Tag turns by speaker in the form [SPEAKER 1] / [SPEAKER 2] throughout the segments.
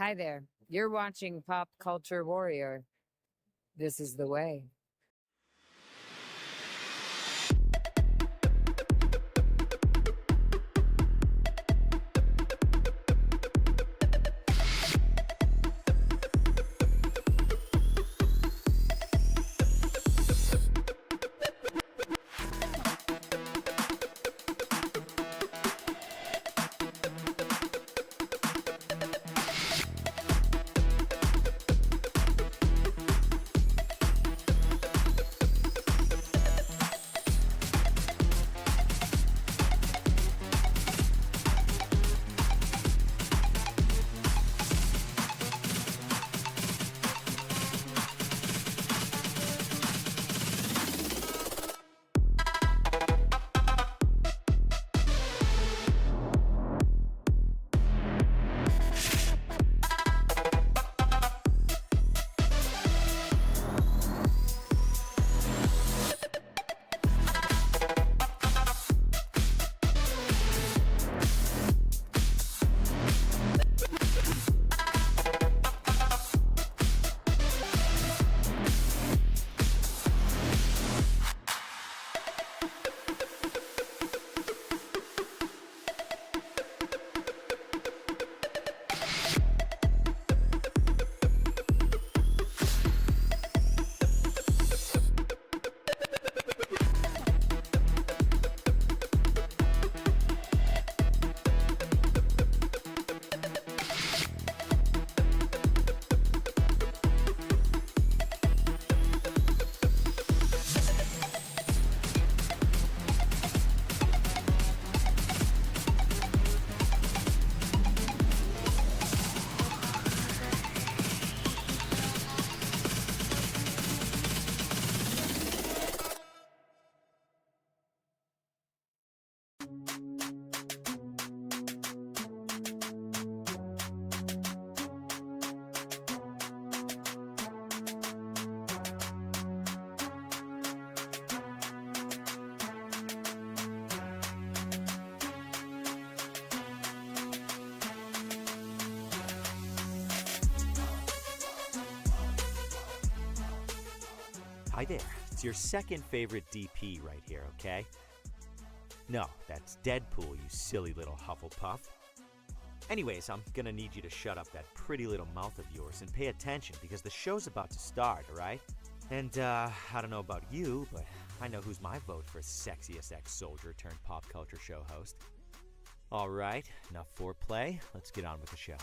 [SPEAKER 1] Hi there. You're watching Pop Culture Warrior. This is the way.
[SPEAKER 2] Hi there, it's your second favorite DP right here, okay? No, that's Deadpool, you silly little Hufflepuff. Anyways, I'm gonna need you to shut up that pretty little mouth of yours and pay attention because the show's about to start, alright? And, I don't know about you, but I know who's my vote for sexiest ex-soldier turned pop culture show host. Alright, enough foreplay, let's get on with the show.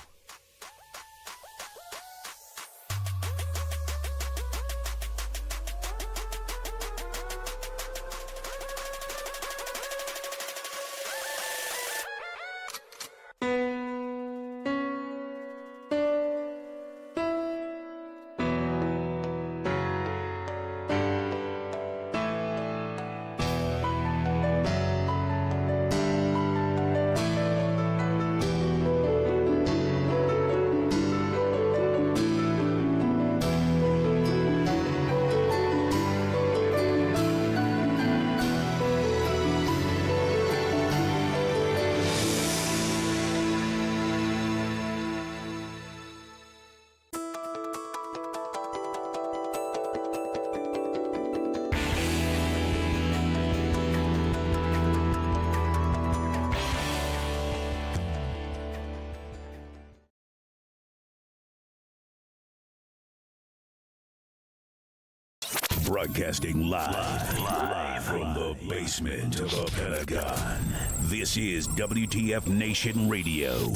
[SPEAKER 3] Broadcasting live from the basement of the Pentagon. This is W.T.F. Nation Radio.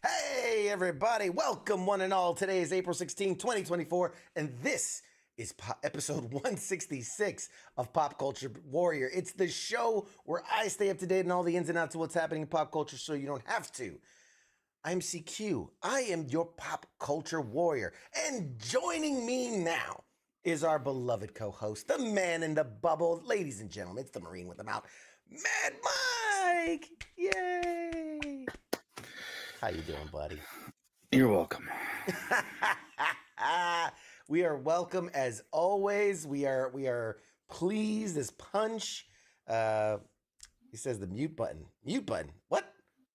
[SPEAKER 4] Hey everybody, welcome one and all. Today is April 16, 2024, and this is episode 166 of Pop Culture Warrior. It's the show where I stay up to date on all the ins and outs of what's happening in pop culture so you don't have to. I'm CQ. I am your pop culture warrior. And joining me now is our beloved co-host, the man in the bubble. Ladies and gentlemen, it's the Marine with the mouth, Mad Mike. Yay! How you doing, buddy?
[SPEAKER 5] You're welcome.
[SPEAKER 4] We are welcome as always. We are pleased as punch. He says the mute button. Mute button. What?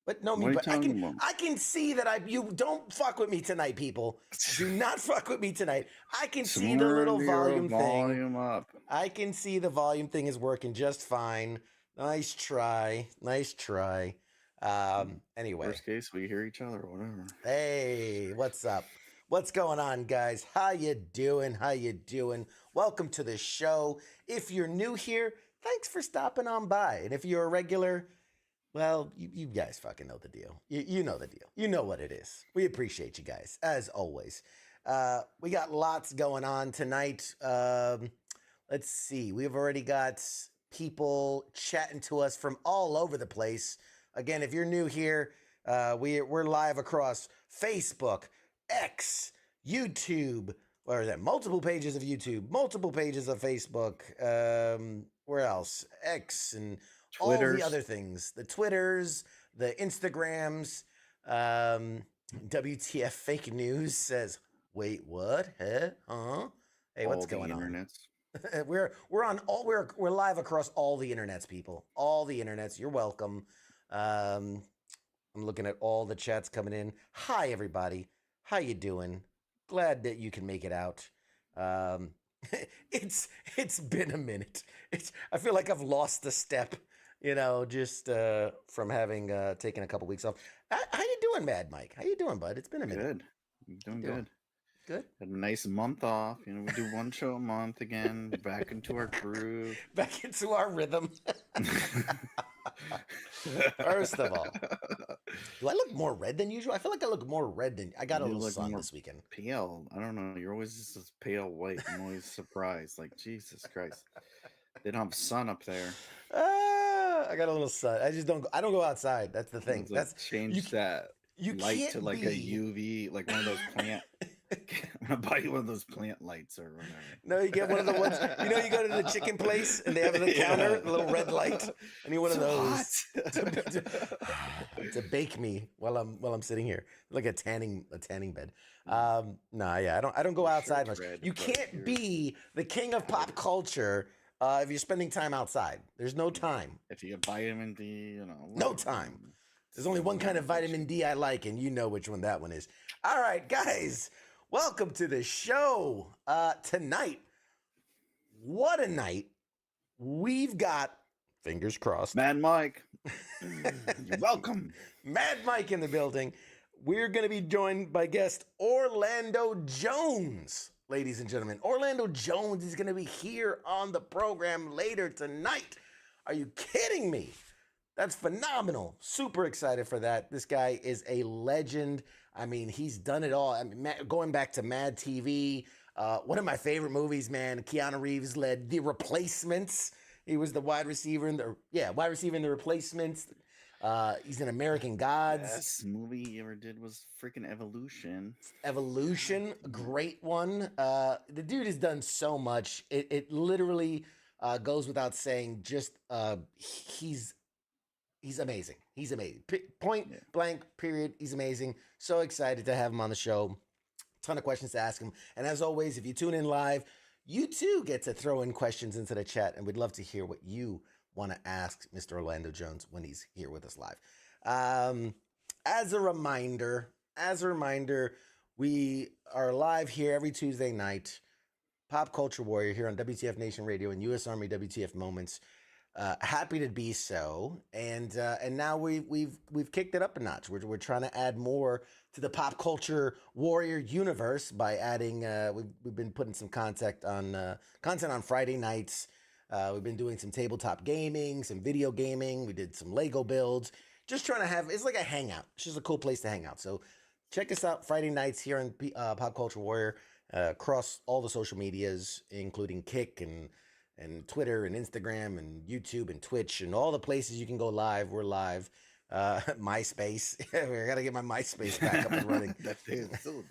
[SPEAKER 4] But no mute button. I can see that you don't fuck with me tonight, people. Do not fuck with me tonight. I can see the little volume thing.
[SPEAKER 5] Up.
[SPEAKER 4] I can see the volume thing is working just fine. Nice try. Nice try. Anyway.
[SPEAKER 5] Worst case, we hear each other or whatever.
[SPEAKER 4] Hey, what's up? What's going on, guys? How you doing? How you doing? Welcome to the show. If you're new here, thanks for stopping on by. And if you're a regular, well, you guys fucking know the deal. You know the deal. You know what it is. We appreciate you guys, as always. We got lots going on tonight. Let's see. We've already got people chatting to us from all over the place. Again, if you're new here, we're live across Facebook, X, YouTube, or is that multiple pages of YouTube, multiple pages of Facebook, where else? X and Twitters. All the other things, the Twitters, the Instagrams. W.T.F fake news says, wait, what? Huh? Hey, what's going on? We're live across all the internets, people. All the internets. You're welcome. I'm looking at all the chats coming in. Hi, everybody. How you doing? Glad that you can make it out. It's been a minute. I feel like I've lost a step, just from having taken a couple weeks off. How you doing, Mad Mike? How you doing, bud? It's been a minute.
[SPEAKER 5] Good. I'm doing good.
[SPEAKER 4] Good.
[SPEAKER 5] Had a nice month off. We do one show a month again. Back into our groove.
[SPEAKER 4] Back into our rhythm. First of all, do I look more red than usual? I feel like I look more red than I got a little sun this weekend.
[SPEAKER 5] Pale. I don't know. You're always just this pale white. I'm always surprised. Like, Jesus Christ. They don't have sun up there.
[SPEAKER 4] I got a little sun. I don't go outside. That's the thing.
[SPEAKER 5] Change that light to like a UV, like one of those plant. I'm gonna buy you one of those plant lights or whatever.
[SPEAKER 4] No, you get one of the ones. You go to the chicken place and they have the counter, the little red light, and you want of those to bake me while I'm sitting here, like a tanning bed. I don't go outside much. You can't be the king of pop culture if you're spending time outside. There's no time.
[SPEAKER 5] If you get vitamin D,
[SPEAKER 4] no time. There's only one kind of vitamin D I like, and you know which one that one is. All right, guys. Welcome to the show. Tonight, what a night. We've got, fingers crossed,
[SPEAKER 5] Mad Mike. You're welcome.
[SPEAKER 4] Mad Mike in the building. We're going to be joined by guest Orlando Jones, ladies and gentlemen. Orlando Jones is going to be here on the program later tonight. Are you kidding me? That's phenomenal. Super excited for that. This guy is a legend. I mean, he's done it all. I mean, going back to Mad TV, one of my favorite movies, man. Keanu Reeves led The Replacements. He was the wide receiver in The Replacements. He's in American Gods.
[SPEAKER 5] Best movie he ever did was freaking Evolution.
[SPEAKER 4] Evolution, great one. The dude has done so much. It literally goes without saying. Just he's amazing. He's amazing. Point blank, period. He's amazing. So excited to have him on the show. Ton of questions to ask him. And as always, if you tune in live, you too get to throw in questions into the chat. And we'd love to hear what you want to ask Mr. Orlando Jones when he's here with us live. As a reminder, we are live here every Tuesday night. Pop Culture Warrior here on WTF Nation Radio and U.S. Army WTF Moments. Happy to be so, and now we've kicked it up a notch. We're trying to add more to the Pop Culture Warrior universe by adding. We've been putting some content on Friday nights. We've been doing some tabletop gaming, some video gaming. We did some Lego builds. Just trying to have it's like a hangout. It's just a cool place to hang out. So check us out Friday nights here on Pop Culture Warrior across all the social medias, including Kick and Twitter and Instagram and YouTube and Twitch and all the places you can go live. We're live. MySpace. I got to get my MySpace back up and running.
[SPEAKER 5] That is still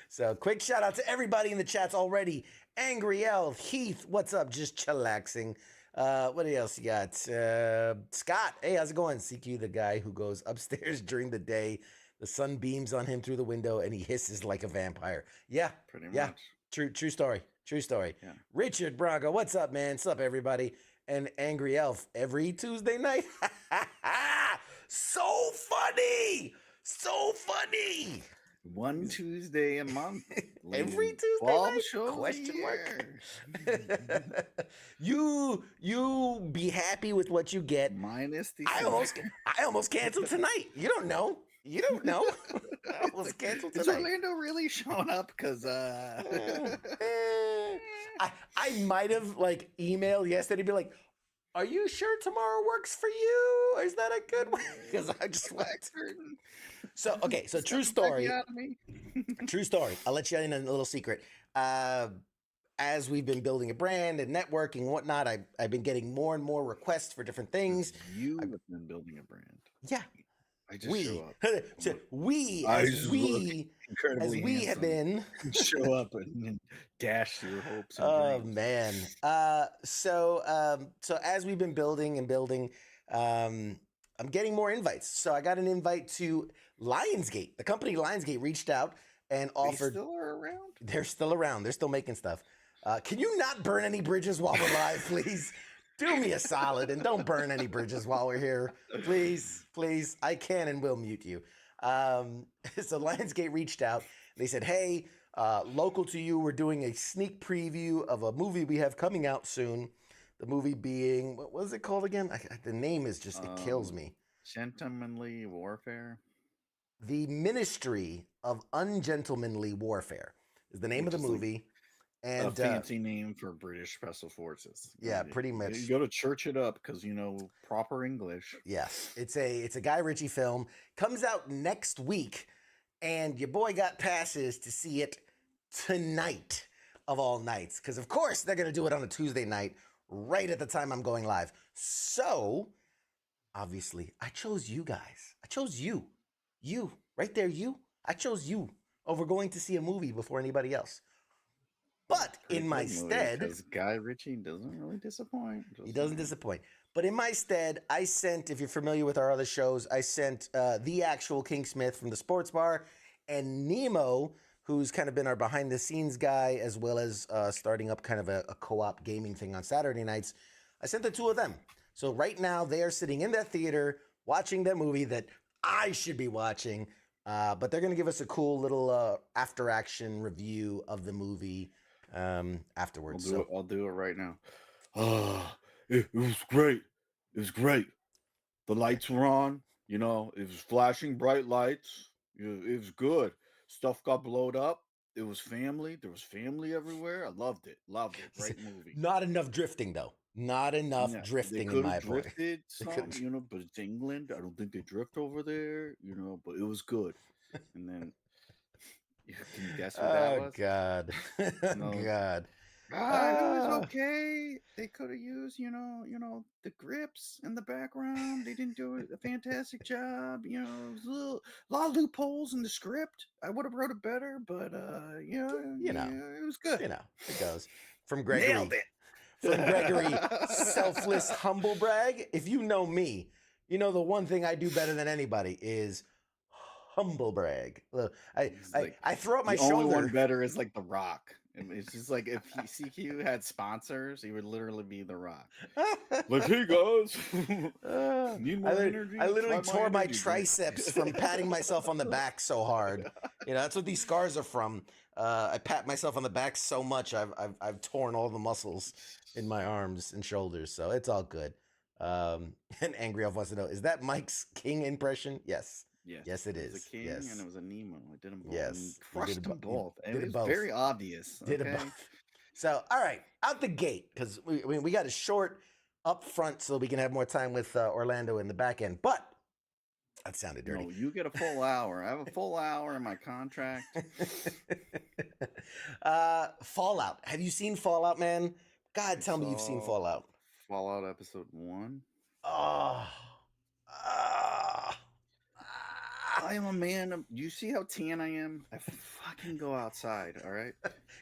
[SPEAKER 4] So quick shout out to everybody in the chats already. Angry Elf, Heath, what's up? Just chillaxing. What else you got? Scott, hey, how's it going? CQ, the guy who goes upstairs during the day. The sun beams on him through the window and he hisses like a vampire. Yeah,
[SPEAKER 5] pretty
[SPEAKER 4] yeah.
[SPEAKER 5] much.
[SPEAKER 4] True story. True story.
[SPEAKER 5] Yeah.
[SPEAKER 4] Richard Bronco, what's up, man? What's up, everybody? And Angry Elf, every Tuesday night. So funny. So funny.
[SPEAKER 5] One Tuesday a month.
[SPEAKER 4] Every Tuesday night? Question mark. You be happy with what you get.
[SPEAKER 5] Minus the
[SPEAKER 4] I almost canceled tonight. You don't know. You don't know. I almost canceled tonight.
[SPEAKER 5] Is Orlando really showing up? Because
[SPEAKER 4] I might have like emailed yesterday, be like, "Are you sure tomorrow works for you? Is that a good one?" Because I just went. So okay, so true story. True story. I'll let you in on a little secret. As we've been building a brand and networking and whatnot, I've been getting more and more requests for different things.
[SPEAKER 5] You have been building a brand.
[SPEAKER 4] Yeah.
[SPEAKER 5] I just show up.
[SPEAKER 4] So we have been
[SPEAKER 5] show up and dash your hopes. And
[SPEAKER 4] oh
[SPEAKER 5] dreams.
[SPEAKER 4] man. So as we've been building, I'm getting more invites. So I got an invite to Lionsgate. The company Lionsgate reached out and offered.
[SPEAKER 5] They still are around?
[SPEAKER 4] They're still around. They're still making stuff. Can you not burn any bridges while we're live, please? Do me a solid and don't burn any bridges while we're here. Please. I can and will mute you. So Lionsgate reached out. They said, hey, local to you, we're doing a sneak preview of a movie we have coming out soon. The movie being, what was it called again? The name is just, it kills me.
[SPEAKER 5] Gentlemanly Warfare.
[SPEAKER 4] The Ministry of Ungentlemanly Warfare is the name of the movie. And
[SPEAKER 5] a fancy name for British Special Forces.
[SPEAKER 4] Yeah, pretty much.
[SPEAKER 5] You go to church it up because you know proper English.
[SPEAKER 4] Yes, it's a Guy Ritchie film. Comes out next week, and your boy got passes to see it tonight of all nights. Because of course they're gonna do it on a Tuesday night, right at the time I'm going live. So obviously, I chose you guys. I chose you right there. I chose you over going to see a movie before anybody else. But in my stead,
[SPEAKER 5] because Guy Ritchie doesn't really disappoint.
[SPEAKER 4] He doesn't disappoint. But in my stead, I sent, if you're familiar with our other shows, I sent the actual King Smith from the Sports Bar and Nemo, who's kind of been our behind the scenes guy, as well as starting up kind of a co-op gaming thing on Saturday nights. I sent the two of them. So right now they are sitting in that theater watching that movie that I should be watching. But they're going to give us a cool little after action review of the movie afterwards.
[SPEAKER 5] I'll do it right now.
[SPEAKER 6] It was great. It was great. The lights were on. You know, it was flashing bright lights. It was good. Stuff got blowed up. It was family. There was family everywhere. I loved it. Great movie.
[SPEAKER 4] Not enough drifting, though. Not enough drifting, in my opinion.
[SPEAKER 5] Drifted some, you know, but it's England. I don't think they drift over there, you know, but it was good. And then, can you guess what that was?
[SPEAKER 4] God. God.
[SPEAKER 5] It was okay. They could have used, you know, the grips in the background. They didn't do a fantastic job. You know, there was a lot of loopholes in the script. I would have wrote it better, but it was good.
[SPEAKER 4] You know, it goes from Gregory.
[SPEAKER 5] Nailed it.
[SPEAKER 4] From Gregory, selfless humble brag. If you know me, you know the one thing I do better than anybody is humble brag. I throw up my shoulder.
[SPEAKER 5] The only one better is like The Rock. It's just like if CQ had sponsors, he would literally be The Rock.
[SPEAKER 6] Like, hey guys,
[SPEAKER 4] need more energy? I literally tore my triceps from patting myself on the back so hard. You know, that's what these scars are from. I pat myself on the back so much, I've torn all the muscles in my arms and shoulders. So it's all good. And Angry Elf wants to know, is that Mike's King impression? Yes. Yes, it is.
[SPEAKER 5] It was a King and it was a Nemo. I did them both.
[SPEAKER 4] Yes.
[SPEAKER 5] Crushed them both. It was very obvious.
[SPEAKER 4] Did it both. So, all right, out the gate, because we got a short up front so we can have more time with Orlando in the back end. But that sounded dirty.
[SPEAKER 5] No, you get a full hour. I have a full hour in my contract.
[SPEAKER 4] Fallout. Have you seen Fallout, man? God, tell me you've seen Fallout.
[SPEAKER 5] Fallout episode 1.
[SPEAKER 4] Oh, Ah.
[SPEAKER 5] I am a man of. You see how tan I am? I fucking go outside. All right.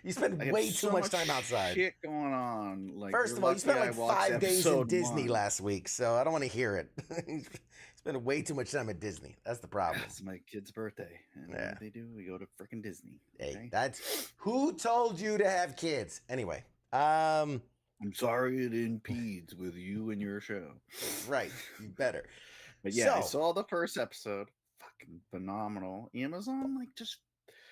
[SPEAKER 4] You
[SPEAKER 5] I
[SPEAKER 4] spend
[SPEAKER 5] have
[SPEAKER 4] way too
[SPEAKER 5] so
[SPEAKER 4] much
[SPEAKER 5] much
[SPEAKER 4] time outside.
[SPEAKER 5] shit going on. Like,
[SPEAKER 4] First
[SPEAKER 5] you're
[SPEAKER 4] of all, you
[SPEAKER 5] lucky
[SPEAKER 4] spent
[SPEAKER 5] I
[SPEAKER 4] like
[SPEAKER 5] watched
[SPEAKER 4] 5 days in
[SPEAKER 5] episode
[SPEAKER 4] Disney
[SPEAKER 5] 1.
[SPEAKER 4] last week, so I don't want to hear it. You spent way too much time at Disney. That's the problem.
[SPEAKER 5] It's my kid's birthday, and what
[SPEAKER 4] Yeah.
[SPEAKER 5] do they do? We go to freaking Disney.
[SPEAKER 4] Hey,
[SPEAKER 5] Okay?
[SPEAKER 4] that's who told you to have kids. Anyway,
[SPEAKER 5] I'm sorry it impedes with you and your show.
[SPEAKER 4] right, you better.
[SPEAKER 5] But yeah, I
[SPEAKER 4] So-
[SPEAKER 5] saw the first episode. Fucking phenomenal. Amazon like just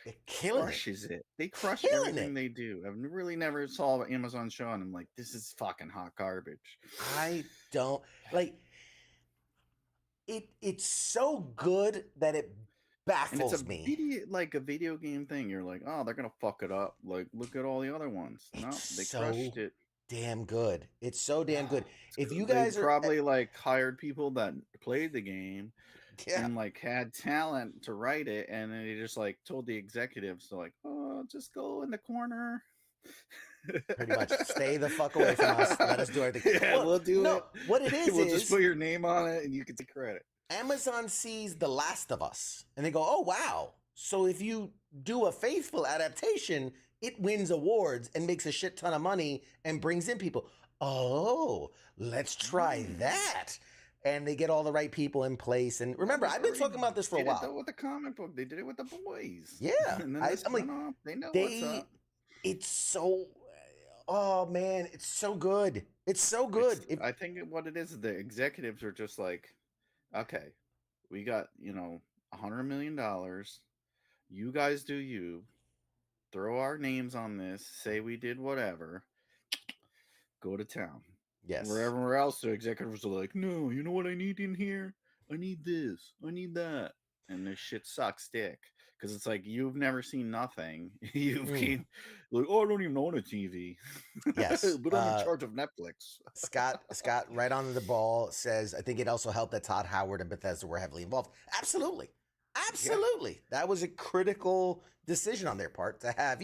[SPEAKER 4] They're killing it.
[SPEAKER 5] crushes it. They crush
[SPEAKER 4] Killing
[SPEAKER 5] everything
[SPEAKER 4] it.
[SPEAKER 5] they do. I've really never saw an Amazon show and I'm like, this is fucking hot garbage.
[SPEAKER 4] I don't like it. It's so good that it
[SPEAKER 5] And it's
[SPEAKER 4] baffles
[SPEAKER 5] a
[SPEAKER 4] me.
[SPEAKER 5] video, like a video game thing. You're like, oh, they're gonna fuck it up. Like, look at all the other ones. No,
[SPEAKER 4] It's
[SPEAKER 5] they
[SPEAKER 4] so
[SPEAKER 5] crushed it.
[SPEAKER 4] damn good. It's so damn good. If you
[SPEAKER 5] They
[SPEAKER 4] guys are
[SPEAKER 5] probably like hired people that played the game
[SPEAKER 4] yeah,
[SPEAKER 5] and like had talent to write it, and then they just like told the executives to like, oh, just go in the corner.
[SPEAKER 4] pretty much stay the fuck away from us. Let us do everything.
[SPEAKER 5] Yeah, we'll do it.
[SPEAKER 4] What it is
[SPEAKER 5] We'll
[SPEAKER 4] is
[SPEAKER 5] just put your name on it, and you can take credit.
[SPEAKER 4] Amazon sees The Last of Us and they go, oh, wow. So if you do a faithful adaptation, it wins awards and makes a shit ton of money and brings in people. Oh, let's try that. And they get all the right people in place. And remember, I've been talking about this for a
[SPEAKER 5] They did that
[SPEAKER 4] while.
[SPEAKER 5] with the comic book. They did it with the boys.
[SPEAKER 4] Yeah.
[SPEAKER 5] And then
[SPEAKER 4] I'm like,
[SPEAKER 5] they know what's up.
[SPEAKER 4] it's so, oh man, it's so good. It's so good.
[SPEAKER 5] I think what it is, the executives are just like, okay, we got, $100 million. You guys do you. Throw our names on this. Say we did whatever. Go to town.
[SPEAKER 4] Yes.
[SPEAKER 5] Wherever else, the executives are like, no, you know what I need in here? I need this. I need that. And this shit sucks dick. Because it's like, you've never seen nothing. You've been like, oh, I don't even own a TV.
[SPEAKER 4] Yes.
[SPEAKER 5] But I'm in charge of Netflix.
[SPEAKER 4] Scott, right on the ball, says, I think it also helped that Todd Howard and Bethesda were heavily involved. Absolutely. Absolutely. Yeah. That was a critical decision on their part to have,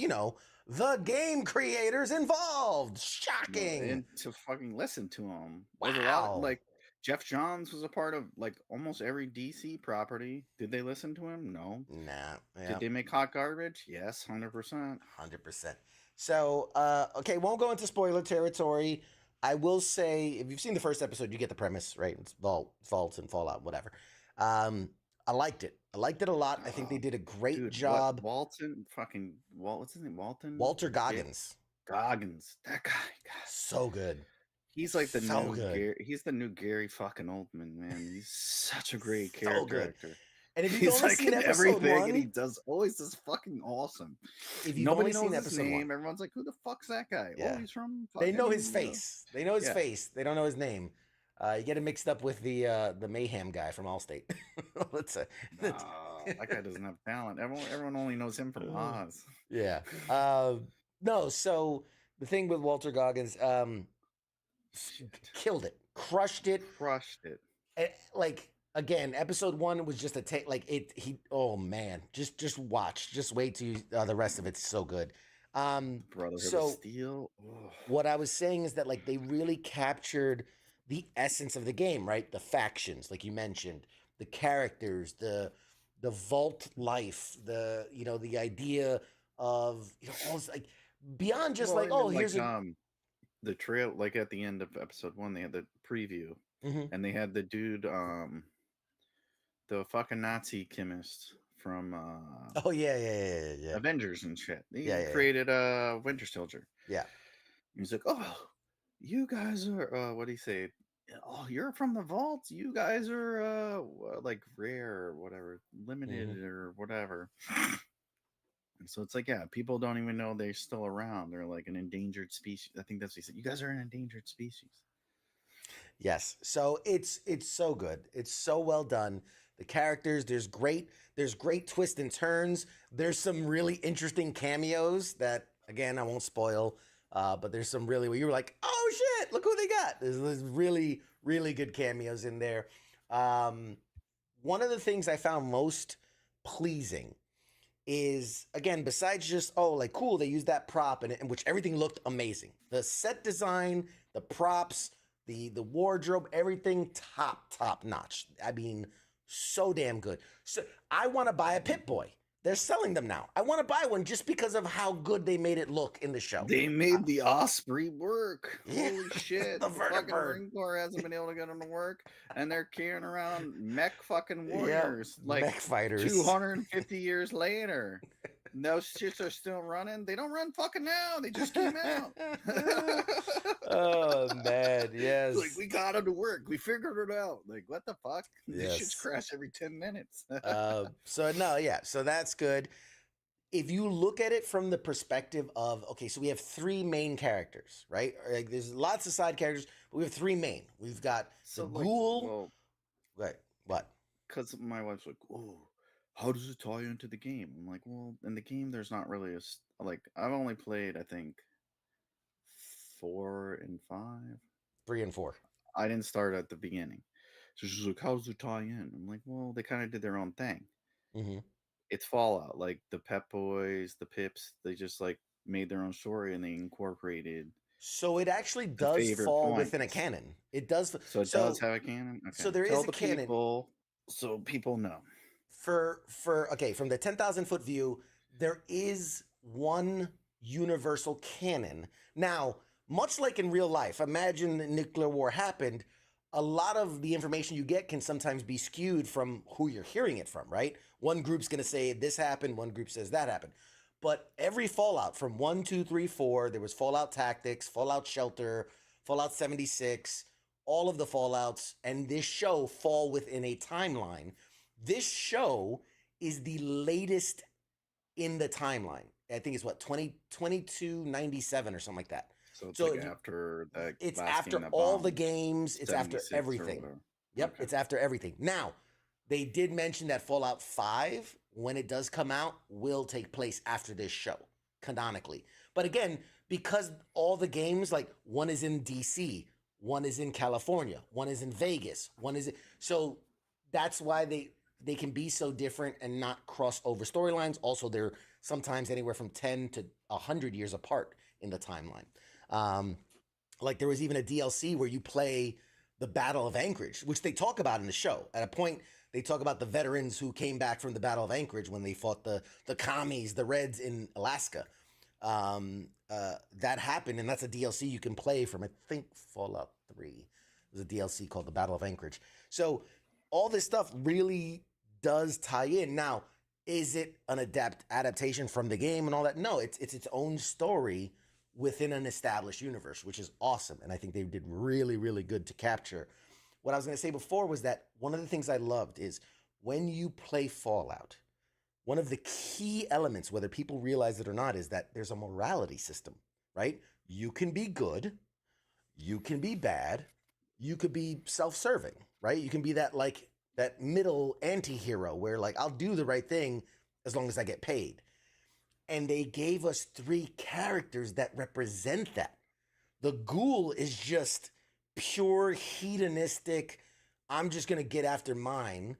[SPEAKER 4] the game creators involved. Shocking.
[SPEAKER 5] And to fucking listen to them.
[SPEAKER 4] Wow.
[SPEAKER 5] Like, Jeff Johns was a part of like almost every DC property. Did they listen to him? No.
[SPEAKER 4] Nah. Yeah.
[SPEAKER 5] Did they make hot garbage? Yes, 100%.
[SPEAKER 4] 100%. So, okay, won't go into spoiler territory. I will say, if you've seen the first episode, you get the premise, right? It's vaults and Fallout, whatever. I liked it. I liked it a lot. I think they did a great job.
[SPEAKER 5] What's his name?
[SPEAKER 4] Walter Goggins.
[SPEAKER 5] Goggins. That guy. God.
[SPEAKER 4] So good.
[SPEAKER 5] He's like the
[SPEAKER 4] So
[SPEAKER 5] new
[SPEAKER 4] good.
[SPEAKER 5] Gary, he's the new Gary fucking Oldman, man. He's such a great character actor.
[SPEAKER 4] And if you've
[SPEAKER 5] He's
[SPEAKER 4] only
[SPEAKER 5] like
[SPEAKER 4] seen
[SPEAKER 5] in
[SPEAKER 4] episode
[SPEAKER 5] everything,
[SPEAKER 4] one,
[SPEAKER 5] and he always does fucking awesome.
[SPEAKER 4] if you've
[SPEAKER 5] Nobody
[SPEAKER 4] only
[SPEAKER 5] knows
[SPEAKER 4] seen
[SPEAKER 5] his
[SPEAKER 4] episode
[SPEAKER 5] name.
[SPEAKER 4] one,
[SPEAKER 5] Everyone's like, "Who the fuck's that guy?"
[SPEAKER 4] Yeah.
[SPEAKER 5] Oh, he's from.
[SPEAKER 4] they know his
[SPEAKER 5] fucking,
[SPEAKER 4] face. They know his face. They don't know his name. You get it mixed up with the Mayhem guy from Allstate.
[SPEAKER 5] That guy doesn't have talent. Everyone only knows him from Oz.
[SPEAKER 4] Yeah. No. So the thing with Walter Goggins, killed it, crushed it. Like again, episode one was just a take. Like it. Oh man, just watch. Just wait till the rest of it's so good.
[SPEAKER 5] Brotherhood of Steel. Ugh.
[SPEAKER 4] What I was saying is that like they really captured the essence of the game, right? The factions, like you mentioned, the characters, the vault life, the idea of almost like beyond just here's
[SPEAKER 5] the trail. Like at the end of episode one, they had the preview, and they had the dude, the fucking Nazi chemist from Avengers and shit. He created Winter Soldier.
[SPEAKER 4] Yeah.
[SPEAKER 5] He's like, oh, you guys are what do you say? Oh, you're from the vault. You guys are like rare or whatever, limited or whatever. And so it's like, yeah, people don't even know they're still around. They're like an endangered species. I think that's what he said. You guys are an endangered species.
[SPEAKER 4] Yes. So it's so good. It's so well done. The characters, there's great twists and turns. There's some really interesting cameos that, again, I won't spoil, but there's some really where you were like, oh shit, look who they got. There's really, really good cameos in there. One of the things I found most pleasing is, again, besides just, cool, they used that prop in which everything looked amazing. The set design, the props, the wardrobe, everything top notch. I mean, so damn good. So I want to buy a Pip-Boy. They're selling them now. I want to buy one just because of how good they made it look in the show.
[SPEAKER 5] They made the Osprey work.
[SPEAKER 4] Yeah,
[SPEAKER 5] Holy shit.
[SPEAKER 4] the
[SPEAKER 5] The fucking
[SPEAKER 4] vertibird.
[SPEAKER 5] Marine Corps hasn't been able to get them to work. And they're carrying around mech fucking
[SPEAKER 4] Yeah,
[SPEAKER 5] warriors. Like
[SPEAKER 4] mech fighters.
[SPEAKER 5] 250 years later. Those shits are still running. They don't run fucking now. They just came out.
[SPEAKER 4] Oh man, yes.
[SPEAKER 5] Like, we got them to work. We figured it out. Like, what the fuck? These shits
[SPEAKER 4] Yes.
[SPEAKER 5] crash every 10 minutes.
[SPEAKER 4] So no, yeah, so that's good. If you look at it from the perspective of, okay, so we have three main characters, right? Like, there's lots of side characters, but we have three main. We've got the
[SPEAKER 5] So, like,
[SPEAKER 4] ghoul.
[SPEAKER 5] well,
[SPEAKER 4] What?
[SPEAKER 5] because my wife's like, oh, how does it tie into the game? I'm like, well, in the game, there's not really like, I've only played, I think, 4 and 5.
[SPEAKER 4] 3 and 4.
[SPEAKER 5] I didn't start at the beginning. So she's like, how does it tie in? I'm like, well, they kind of did their own thing.
[SPEAKER 4] Mm-hmm.
[SPEAKER 5] It's Fallout. Like, the Pep Boys, the Pips, they just, like, made their own story and they incorporated.
[SPEAKER 4] So it actually
[SPEAKER 5] the
[SPEAKER 4] does
[SPEAKER 5] favorite
[SPEAKER 4] fall within a
[SPEAKER 5] points.
[SPEAKER 4] canon. It does.
[SPEAKER 5] So it does have a canon? Okay.
[SPEAKER 4] So there
[SPEAKER 5] Tell
[SPEAKER 4] is a
[SPEAKER 5] the
[SPEAKER 4] canon.
[SPEAKER 5] people so people know.
[SPEAKER 4] For okay, from the 10,000 foot view, there is one universal canon. Now, much like in real life, imagine the nuclear war happened. A lot of the information you get can sometimes be skewed from who you're hearing it from, right? One group's going to say this happened, one group says that happened. But every Fallout from 1, 2, 3, 4, there was Fallout Tactics, Fallout Shelter, Fallout 76, all of the Fallouts, and this show fall within a timeline. This show is the latest in the timeline. I think it's what, 2297 or something like that.
[SPEAKER 5] So it's
[SPEAKER 4] So
[SPEAKER 5] like
[SPEAKER 4] if you-
[SPEAKER 5] after that.
[SPEAKER 4] It's
[SPEAKER 5] last
[SPEAKER 4] after
[SPEAKER 5] game that
[SPEAKER 4] all the
[SPEAKER 5] bombed,
[SPEAKER 4] games, it's after
[SPEAKER 5] 76 or
[SPEAKER 4] everything.
[SPEAKER 5] whatever.
[SPEAKER 4] Yep,
[SPEAKER 5] Okay.
[SPEAKER 4] it's after everything. Now, they did mention that Fallout 5, when it does come out, will take place after this show, canonically. But again, because all the games, like one is in DC, one is in California, one is in Vegas, one is so that's why they can be so different and not cross over storylines. Also, they're sometimes anywhere from 10 to 100 years apart in the timeline. Like there was even a DLC where you play the Battle of Anchorage, which they talk about in the show. At a point, they talk about the veterans who came back from the Battle of Anchorage when they fought the commies, the Reds in Alaska. That happened, and that's a DLC you can play from, I think, Fallout 3. There's a DLC called the Battle of Anchorage. So all this stuff really does tie in. Now, is it an adaptation from the game and all that? No, it's its own story within an established universe, which is awesome. And I think they did really, really good to capture. What I was going to say before was that one of the things I loved is when you play Fallout, one of the key elements, whether people realize it or not, is that there's a morality system, right? You can be good, you can be bad, you could be self-serving, right? You can be that middle anti-hero where like, I'll do the right thing as long as I get paid. And they gave us 3 characters that represent that. The ghoul is just pure hedonistic, I'm just going to get after mine.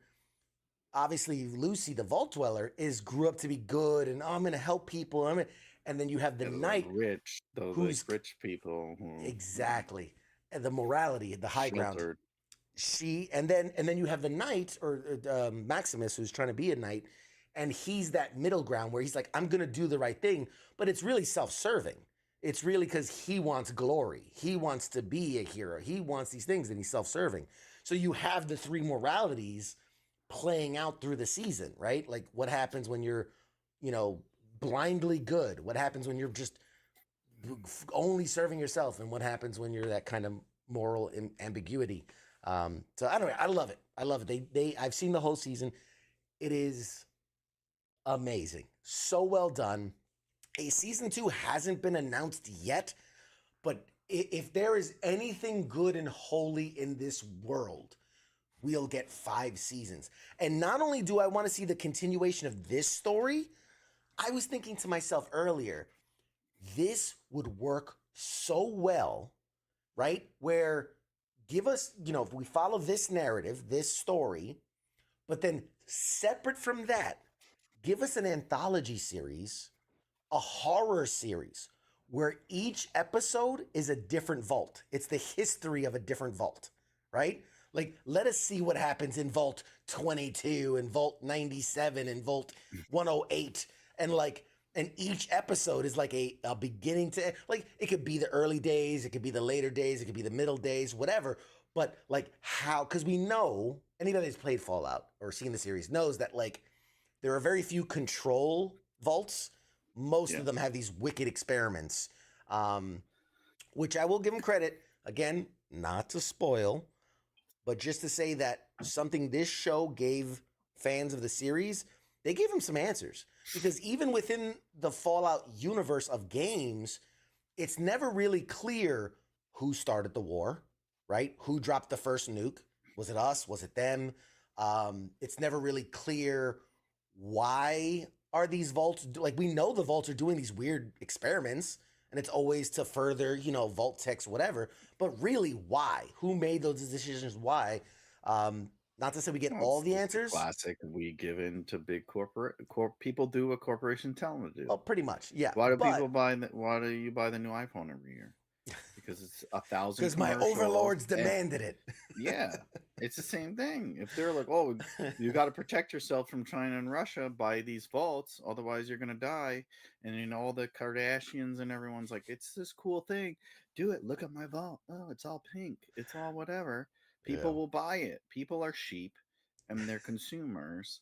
[SPEAKER 4] Obviously, Lucy, the Vault Dweller, grew up to be good, and I'm going to help people. And then you have the
[SPEAKER 5] Yeah,
[SPEAKER 4] knight,
[SPEAKER 5] rich, those
[SPEAKER 4] who's
[SPEAKER 5] rich people. Who,
[SPEAKER 4] exactly, and the morality, the high ground.
[SPEAKER 5] sheltered.
[SPEAKER 4] And then you have the knight or Maximus, who's trying to be a knight, and he's that middle ground where he's like, I'm going to do the right thing, but it's really self-serving. It's really because he wants glory. He wants to be a hero. He wants these things, and he's self-serving. So you have the 3 moralities playing out through the season, right? Like what happens when you're, blindly good? What happens when you're just only serving yourself? And what happens when you're that kind of moral ambiguity? So anyway, I love it. I love it. I've seen the whole season. It is amazing. So well done. A season 2 hasn't been announced yet, but if there is anything good and holy in this world, we'll get 5 seasons. And not only do I want to see the continuation of this story, I was thinking to myself earlier, this would work so well, right? Where give us, if we follow this narrative, this story, but then separate from that, give us an anthology series, a horror series where each episode is a different vault. It's the history of a different vault, right? Like, let us see what happens in Vault 22 and Vault 97 and Vault 108. And and each episode is like a beginning to, like, it could be the early days, it could be the later days, it could be the middle days, whatever. But like how, because we know anybody that's played Fallout or seen the series knows that like there are very few control vaults. Most of them have these wicked experiments, which I will give them credit. Again, not to spoil, but just to say that something this show gave fans of the series, they gave them some answers. Because even within the Fallout universe of games, it's never really clear who started the war, right? Who dropped the first nuke? Was it us? Was it them? It's never really clear why are these vaults like, we know the vaults are doing these weird experiments, and it's always to further, vault techs, whatever. But really, why? Who made those decisions? Why? Not to say we get all the answers.
[SPEAKER 5] Classic, we give in to big people do what corporations tell them to do.
[SPEAKER 4] Well, pretty much, yeah.
[SPEAKER 5] Why do people buy? Why do you buy the new iPhone every year? Because it's 1,000.
[SPEAKER 4] Because my overlords demanded it.
[SPEAKER 5] Yeah, it's the same thing. If they're like, "Oh, you got to protect yourself from China and Russia, buy these vaults, otherwise you're gonna die," and all the Kardashians and everyone's like, "It's this cool thing, do it. Look at my vault. Oh, it's all pink. It's all whatever." People will buy it. People are sheep, and they're consumers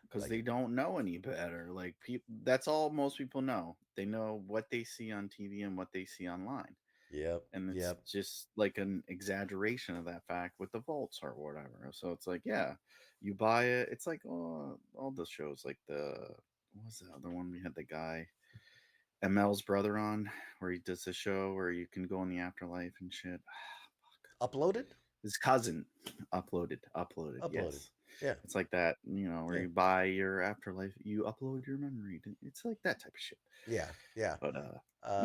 [SPEAKER 5] because they don't know any better. Like that's all most people know. They know what they see on TV and what they see online.
[SPEAKER 4] Yep.
[SPEAKER 5] And it's just like an exaggeration of that fact with the vaults or whatever. So it's like, yeah, you buy it. It's like all the shows, like what was the other one? We had the guy ML's brother on, where he does the show where you can go in the afterlife and shit.
[SPEAKER 4] Uploaded?
[SPEAKER 5] His cousin uploaded. Yes.
[SPEAKER 4] Yeah.
[SPEAKER 5] It's like that, where you buy your afterlife, you upload your memory. It's like that type of shit.
[SPEAKER 4] Yeah.
[SPEAKER 5] But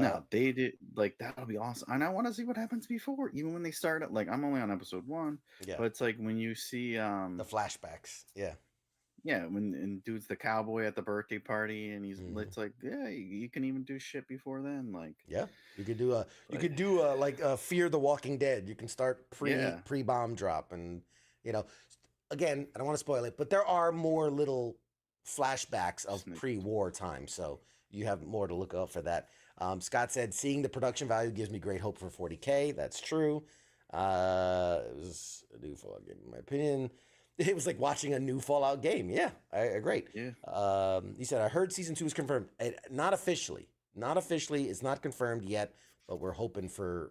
[SPEAKER 5] no, they did, like, that'll be awesome. And I want to see what happens before, even when they start it. Like, I'm only on episode 1.
[SPEAKER 4] Yeah.
[SPEAKER 5] But it's like when you see
[SPEAKER 4] the flashbacks. Yeah.
[SPEAKER 5] Yeah, when dude's the cowboy at the birthday party, and it's like, yeah, you can even do shit before then. Like,
[SPEAKER 4] yeah, you could do like Fear the Walking Dead. You can start pre bomb drop, and again, I don't want to spoil it, but there are more little flashbacks of pre-war time, so you have more to look out for that. Scott said, seeing the production value gives me great hope for 40K. That's true. It was a new Fallout game, in my opinion. It was like watching a new Fallout game. Yeah, great.
[SPEAKER 5] Yeah.
[SPEAKER 4] He said, I heard season 2 is confirmed. Not officially. It's not confirmed yet, but we're hoping for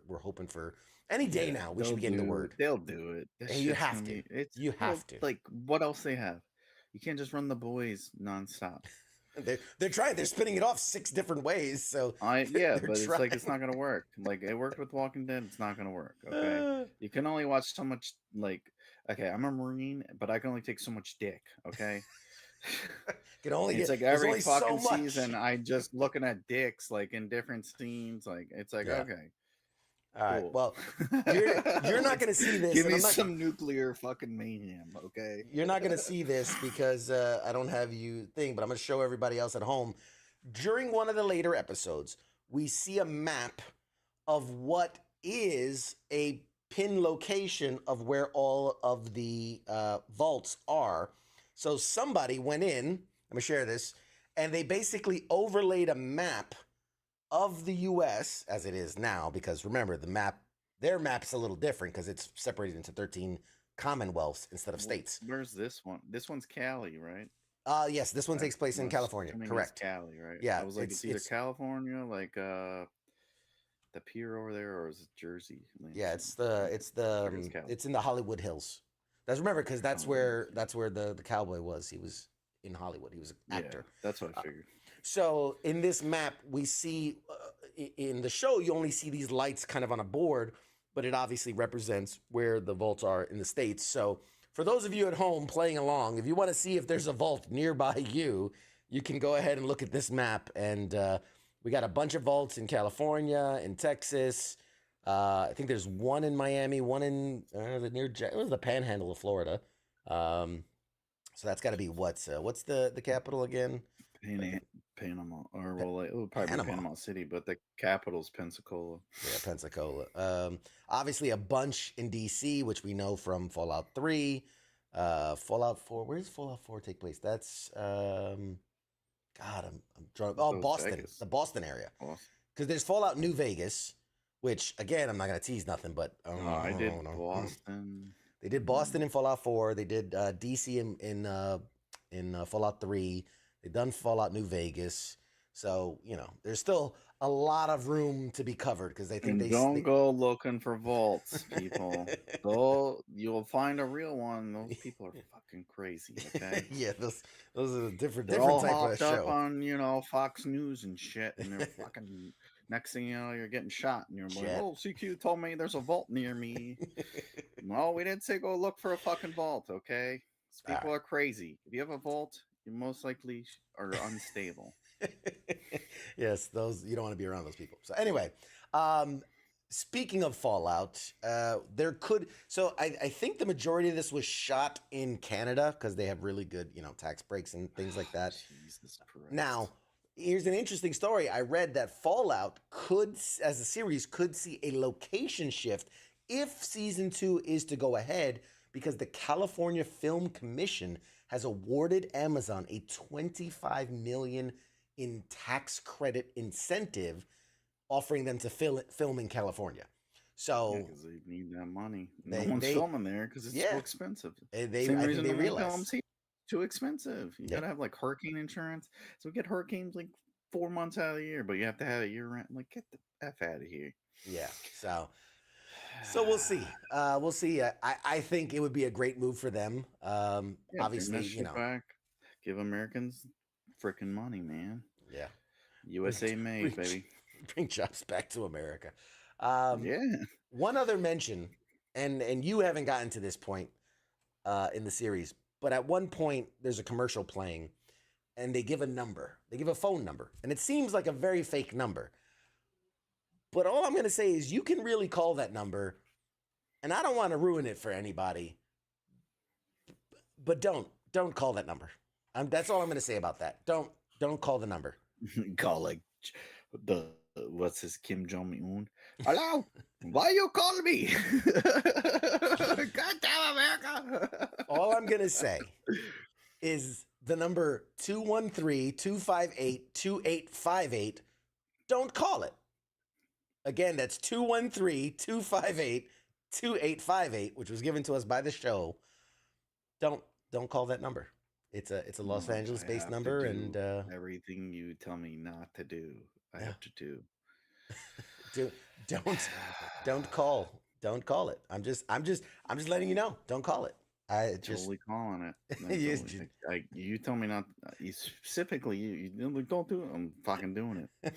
[SPEAKER 4] any day now. We should be getting the word.
[SPEAKER 5] They'll do it.
[SPEAKER 4] Hey, you have to. You have to.
[SPEAKER 5] Like, what else they have? You can't just run The Boys nonstop.
[SPEAKER 4] They're trying. They're spinning it off 6 different ways. So
[SPEAKER 5] but it's like, it's not gonna work. Like, it worked with Walking Dead. It's not gonna work. Okay, you can only watch so much. Like, okay, I'm a Marine, but I can only take so much dick. Okay. It's like every fucking season, I just looking at dicks, like, in different scenes. Like, it's like, okay.
[SPEAKER 4] All right. Well, you're not going to see this.
[SPEAKER 5] Give me some nuclear fucking mayhem, okay?
[SPEAKER 4] You're not going to see this because I don't have you thing, but I'm going to show everybody else at home. During one of the later episodes, we see a map of what is a pin location of where all of the vaults are. So somebody went in, I'm going to share this, and they basically overlaid a map of the U.S. as it is now, because remember, their map's a little different because it's separated into 13 commonwealths instead of states.
[SPEAKER 5] Where's this one? This one's Cali, right?
[SPEAKER 4] Yes, this one takes place in California. Correct.
[SPEAKER 5] Cali, right?
[SPEAKER 4] Yeah,
[SPEAKER 5] I was like, it's either California, like the pier over there, or is it Jersey?
[SPEAKER 4] Yeah, it's in the Hollywood Hills. Remember, because that's where the cowboy was. He was in Hollywood. He was an actor.
[SPEAKER 5] Yeah, that's what I figured.
[SPEAKER 4] So in this map, we see in the show, you only see these lights kind of on a board, but it obviously represents where the vaults are in the States. So for those of you at home playing along, if you want to see if there's a vault nearby you, you can go ahead and look at this map. And we got a bunch of vaults in California, in Texas. I think there's one in Miami, one in it was the Panhandle of Florida. So that's got to be what's the capital again?
[SPEAKER 5] Panama, or well, it would probably
[SPEAKER 4] Panama.
[SPEAKER 5] be Panama City, but the capital's Pensacola.
[SPEAKER 4] Yeah, Pensacola. Obviously a bunch in DC, which we know from Fallout 3. Fallout 4. Where does Fallout 4 take place? That's God, I'm drunk. Oh,
[SPEAKER 5] So
[SPEAKER 4] Boston,
[SPEAKER 5] Vegas.
[SPEAKER 4] the Boston area.
[SPEAKER 5] Awesome.
[SPEAKER 4] Because there's Fallout New Vegas, which again I'm not gonna tease nothing, but
[SPEAKER 5] I did Boston.
[SPEAKER 4] They did Boston in Fallout 4. They did DC in Fallout 3. They done Fallout New Vegas. So there's still a lot of room to be covered because they think
[SPEAKER 5] And
[SPEAKER 4] they
[SPEAKER 5] don't go looking for vaults, people. You'll find a real one. Those people are fucking crazy. Okay.
[SPEAKER 4] Yeah, those are different
[SPEAKER 5] They're all
[SPEAKER 4] type of
[SPEAKER 5] hopped up
[SPEAKER 4] show.
[SPEAKER 5] on Fox News and shit, and they're fucking. Next thing you know, you're getting shot, and you're like, "Oh, CQ told me there's a vault near me." No, we didn't say go look for a fucking vault. Okay, these people are crazy. If you have a vault, you most likely are unstable.
[SPEAKER 4] Yes, those you don't want to be around those people. So anyway, speaking of Fallout, there could. So I think the majority of this was shot in Canada because they have really good tax breaks and things like that.
[SPEAKER 5] Jesus Christ.
[SPEAKER 4] Now, here's an interesting story. I read that Fallout could, as a series, could see a location shift if season 2 is to go ahead because the California Film Commission has awarded Amazon a $25 million in tax credit incentive, offering them to film in California. So
[SPEAKER 5] because they need that money. No one's filming there because it's so expensive.
[SPEAKER 4] I think they realize
[SPEAKER 5] too expensive. You gotta have like hurricane insurance. So we get hurricanes like 4 months out of the year, but you have to have a year rent. Like, get the F out of here.
[SPEAKER 4] Yeah. So we'll see. We'll see. I think it would be a great move for them. Obviously,
[SPEAKER 5] back. Give Americans freaking money, man.
[SPEAKER 4] Yeah.
[SPEAKER 5] USA made, baby.
[SPEAKER 4] Bring jobs back to America.
[SPEAKER 5] Yeah.
[SPEAKER 4] One other mention, and you haven't gotten to this point in the series, but at one point there's a commercial playing, and they give a number. They give a phone number, and it seems like a very fake number. But all I'm going to say is you can really call that number, and I don't want to ruin it for anybody, but don't call that number. That's all I'm going to say about that. Don't call the number.
[SPEAKER 5] Call like the what's his Kim Jong-un. Hello, why you calling me? Goddamn America!
[SPEAKER 4] All I'm going to say is the number 213-258-2858. Don't call it. Again, that's 213-258-2858, which was given to us by the show. Don't call that number. It's a Los Angeles based number, and
[SPEAKER 5] everything you tell me not to do, I have to do.
[SPEAKER 4] Don't call it. I'm just letting you know. Don't call it. I just
[SPEAKER 5] totally calling it. You tell me not. Specifically, you don't do it. I'm fucking doing it.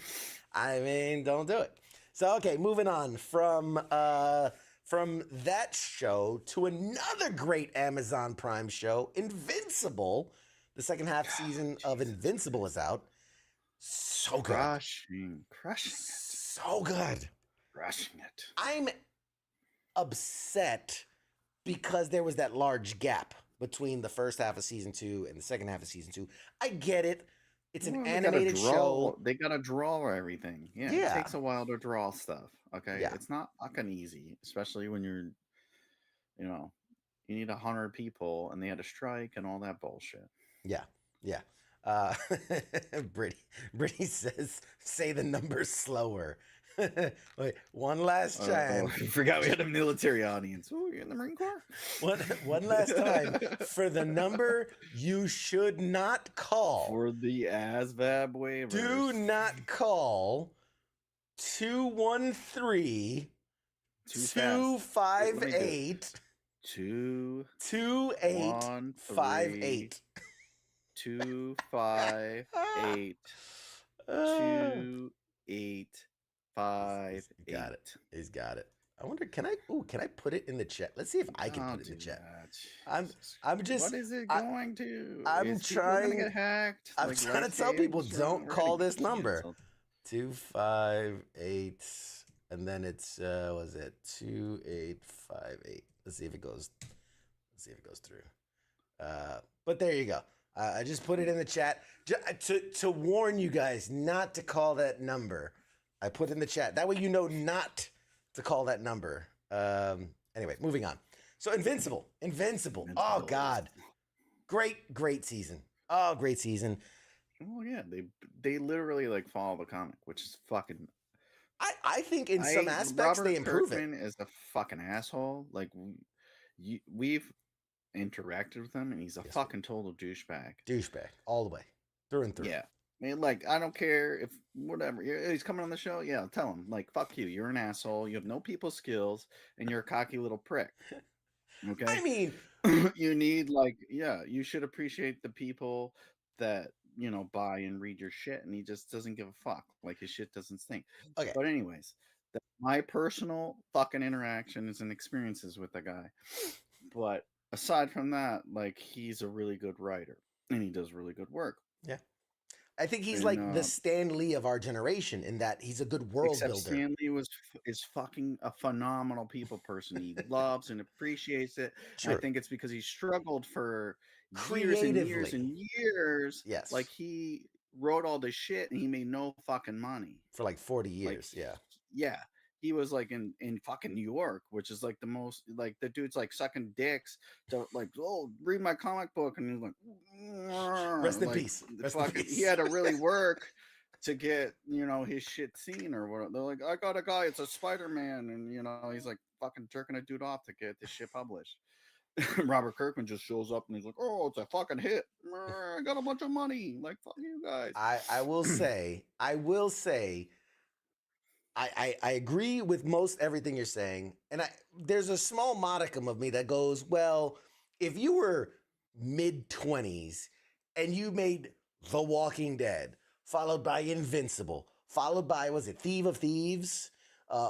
[SPEAKER 4] I mean, don't do it. So okay, moving on from that show to another great Amazon Prime show, Invincible. The second half season of Invincible is out. So good.
[SPEAKER 5] Crushing it.
[SPEAKER 4] So good.
[SPEAKER 5] Crushing it.
[SPEAKER 4] I'm upset because there was that large gap between the first half of season 2 and the second half of season 2. I get it. It's an animated show.
[SPEAKER 5] They gotta draw everything. Yeah, it takes a while to draw stuff. Okay, it's not fucking easy, especially when you're, you need 100 people and they had a strike and all that bullshit.
[SPEAKER 4] Yeah. Brittany says, say the numbers slower. Wait, one last time.
[SPEAKER 5] I forgot we had a military audience. Oh, you're in the Marine Corps?
[SPEAKER 4] One last time. For the number you should not call.
[SPEAKER 5] For the ASVAB waivers.
[SPEAKER 4] Do not call 213 258 2858.
[SPEAKER 5] 258 2858.
[SPEAKER 4] Got it. He's got it. I wonder, can I put it in the chat? Let's see if I can put it in the chat. I'm just.
[SPEAKER 5] What is it going to?
[SPEAKER 4] I'm trying
[SPEAKER 5] to get hacked.
[SPEAKER 4] I'm trying to tell people don't call this number. 258, and then it's was it 2858? Let's see if it goes. Through. But there you go. I just put it in the chat to warn you guys not to call that number. I put in the chat. That way you know not to call that number. Anyway, moving on. So Invincible. Oh God, great season. Oh, great season.
[SPEAKER 5] Oh yeah, they literally like follow the comic, which is fucking.
[SPEAKER 4] I think in some aspects they improve
[SPEAKER 5] Kirkman
[SPEAKER 4] it.
[SPEAKER 5] is a fucking asshole. Like we've interacted with him, and he's a fucking total douchebag.
[SPEAKER 4] Douchebag all the way, through and through.
[SPEAKER 5] Yeah. I mean, like, I don't care if whatever he's coming on the show. Yeah, tell him like, fuck you. You're an asshole. You have no people skills, and you're a cocky little prick. Okay.
[SPEAKER 4] I mean,
[SPEAKER 5] you need like, yeah, you should appreciate the people that buy and read your shit, and he just doesn't give a fuck. Like his shit doesn't stink.
[SPEAKER 4] okay.
[SPEAKER 5] But anyways, my personal fucking interactions and experiences with the guy. But aside from that, like he's a really good writer, and he does really good work.
[SPEAKER 4] Yeah. I think he's like the Stan Lee of our generation in that he's a good world builder.
[SPEAKER 5] Stan Lee is fucking a phenomenal people person. He loves and appreciates it. I think it's because he struggled for years and years and years.
[SPEAKER 4] Yes.
[SPEAKER 5] Like he wrote all this shit and he made no fucking money.
[SPEAKER 4] For like 40 years.
[SPEAKER 5] Like, yeah. He was like in fucking New York, which is like the most, like the dude's like sucking dicks to like, oh, read my comic book. And he's like,
[SPEAKER 4] rest in peace.
[SPEAKER 5] He had to really work to get, his shit seen or whatever. They're like, I got a guy, it's a Spider-Man. And, he's like fucking jerking a dude off to get this shit published. Robert Kirkman just shows up and he's like, oh, it's a fucking hit. I got a bunch of money. Like, fuck you guys.
[SPEAKER 4] I will say, I agree with most everything you're saying. And there's a small modicum of me that goes, well, if you were mid-20s and you made The Walking Dead, followed by Invincible, followed by, was it Thief of Thieves?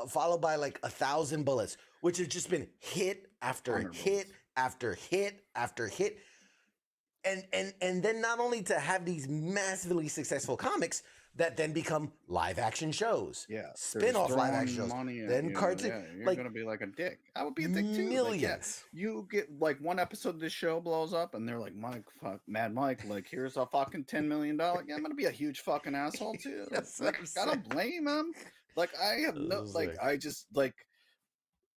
[SPEAKER 4] Followed by like 1,000 Bullets, which has just been hit after hit after hit after hit. And then not only to have these massively successful comics that then become live action shows.
[SPEAKER 5] Yeah.
[SPEAKER 4] Spin-off live action shows. Then cartoon.
[SPEAKER 5] Yeah, you're
[SPEAKER 4] like,
[SPEAKER 5] gonna be like a dick. I would be a dick too.
[SPEAKER 4] Millions.
[SPEAKER 5] Like, you get like one episode of this show blows up and they're like, Mad Mike, like here's a fucking $10 million. Yeah, I'm gonna be a huge fucking asshole too. Like, I don't blame him. Like I have no I just like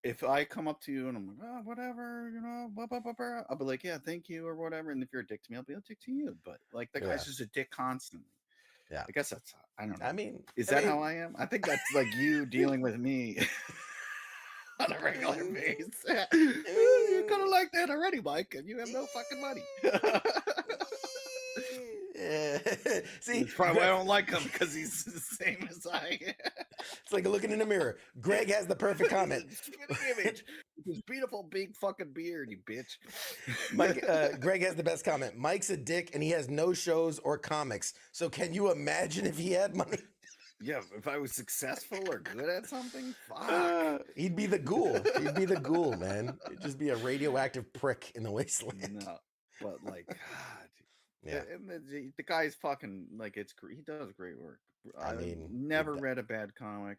[SPEAKER 5] if I come up to you and I'm like, oh, whatever, blah, blah, blah, blah, I'll be like, yeah, thank you or whatever. And if you're a dick to me, I'll be a dick to you. But like the guy's just a dick constantly.
[SPEAKER 4] Yeah.
[SPEAKER 5] I guess that's, I don't know.
[SPEAKER 4] I mean,
[SPEAKER 5] is that how I am? I think that's like you dealing with me on a regular basis. You're kind of like that already, Mike, and you have no fucking money.
[SPEAKER 4] See,
[SPEAKER 5] that's probably why I don't like him, because he's the same as I am.
[SPEAKER 4] It's like looking in the mirror. Greg has the perfect comment.
[SPEAKER 5] Image. His beautiful big fucking beard, you bitch.
[SPEAKER 4] Mike, Greg has the best comment. Mike's a dick and he has no shows or comics. So can you imagine if he had money?
[SPEAKER 5] Yeah, if I was successful or good at something, fuck.
[SPEAKER 4] He'd be the ghoul. He'd be the ghoul, man. He'd just be a radioactive prick in the wasteland.
[SPEAKER 5] No, but like, God.
[SPEAKER 4] Yeah,
[SPEAKER 5] and the guy's fucking like he does great work.
[SPEAKER 4] I mean,
[SPEAKER 5] never read a bad comic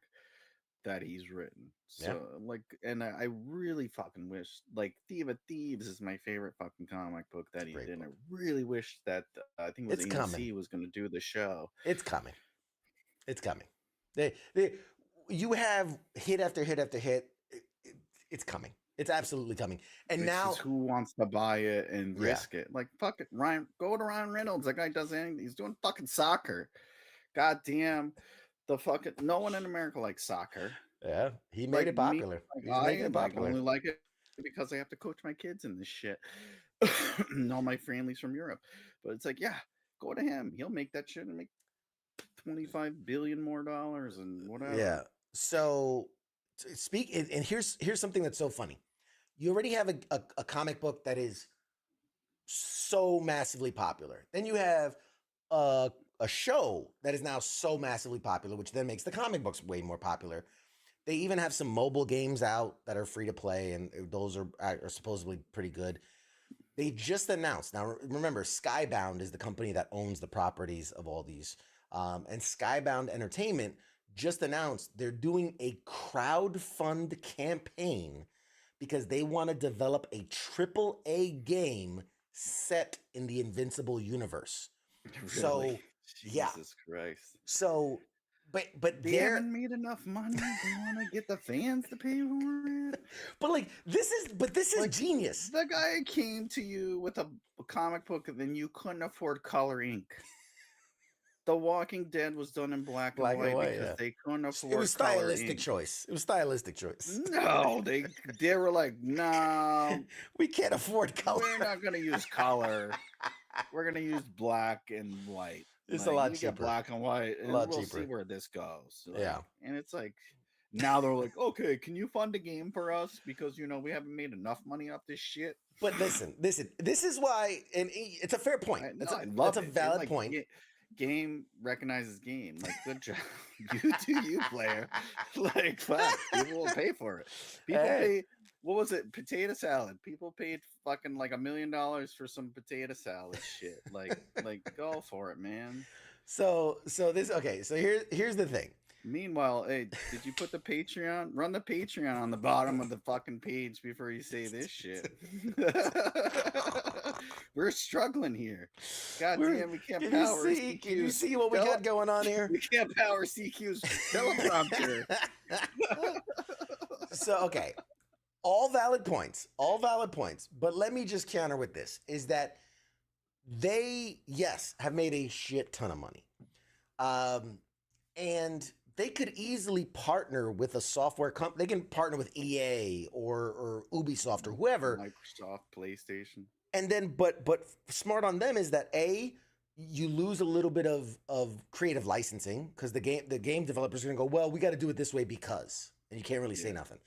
[SPEAKER 5] that he's written. So like, and I really fucking wish, like, Thief of Thieves is my favorite fucking comic book that he did. And I really wish that I think it was AMC was going to do the show.
[SPEAKER 4] It's coming. It's coming. You have hit after hit after hit. It's coming. It's absolutely coming. And now,
[SPEAKER 5] who wants to buy it and risk it? Like, fuck it, Ryan. Go to Ryan Reynolds. That guy does anything. He's doing fucking soccer. God damn, no one in America likes soccer.
[SPEAKER 4] Yeah, he made it popular.
[SPEAKER 5] I only like it because I have to coach my kids in this shit. And all my families from Europe. But it's like, yeah, go to him. He'll make that shit and make $25 billion more and whatever.
[SPEAKER 4] Yeah. So and here's something that's so funny. You already have a comic book that is so massively popular. Then you have a show that is now so massively popular, which then makes the comic books way more popular. They even have some mobile games out that are free to play, and those are supposedly pretty good. They just announced. Now, remember, Skybound is the company that owns the properties of all these. And Skybound Entertainment just announced they're doing a crowdfund campaign because they want to develop a AAA game set in the Invincible universe.
[SPEAKER 5] Really?
[SPEAKER 4] So yeah.
[SPEAKER 5] Jesus Christ.
[SPEAKER 4] So but
[SPEAKER 5] They haven't made enough money. They want to get the fans to pay for it.
[SPEAKER 4] But like this is genius.
[SPEAKER 5] The guy came to you with a comic book, and then you couldn't afford color ink. The Walking Dead was done in black and white because they couldn't afford.
[SPEAKER 4] It was
[SPEAKER 5] color
[SPEAKER 4] stylistic
[SPEAKER 5] ink.
[SPEAKER 4] choice. It was stylistic choice.
[SPEAKER 5] No, they were like, no,
[SPEAKER 4] we can't afford color.
[SPEAKER 5] We're not gonna use color. We're gonna use black and white.
[SPEAKER 4] It's
[SPEAKER 5] like,
[SPEAKER 4] a lot
[SPEAKER 5] you
[SPEAKER 4] cheaper.
[SPEAKER 5] Get black and white, and
[SPEAKER 4] we'll
[SPEAKER 5] cheaper. See where this goes. Like, and it's like now they're like, okay, can you fund a game for us because we haven't made enough money off this shit.
[SPEAKER 4] But listen, this is why, and it's a fair point. That's a valid point.
[SPEAKER 5] Game recognizes game. Like, good job. You do you, player. Like, fuck, people will pay for it. People pay. What was it? Potato salad. People paid fucking like $1 million for some potato salad shit. Like go for it, man.
[SPEAKER 4] So this okay. So here's the thing.
[SPEAKER 5] Meanwhile, hey, did you put the Patreon? Run the Patreon on the bottom of the fucking page before you say this shit. We're struggling here. God damn, we can't power CQ's.
[SPEAKER 4] Can you see what we got going on here?
[SPEAKER 5] We can't power CQ's teleprompter.
[SPEAKER 4] So, okay. All valid points. But let me just counter with this, is that they, yes, have made a shit ton of money. And they could easily partner with a software company. They can partner with EA or Ubisoft or whoever.
[SPEAKER 5] Microsoft, PlayStation.
[SPEAKER 4] And then, but smart on them is that you lose a little bit of creative licensing because the game developers are going to go, well, we got to do it this way because, and you can't really say nothing.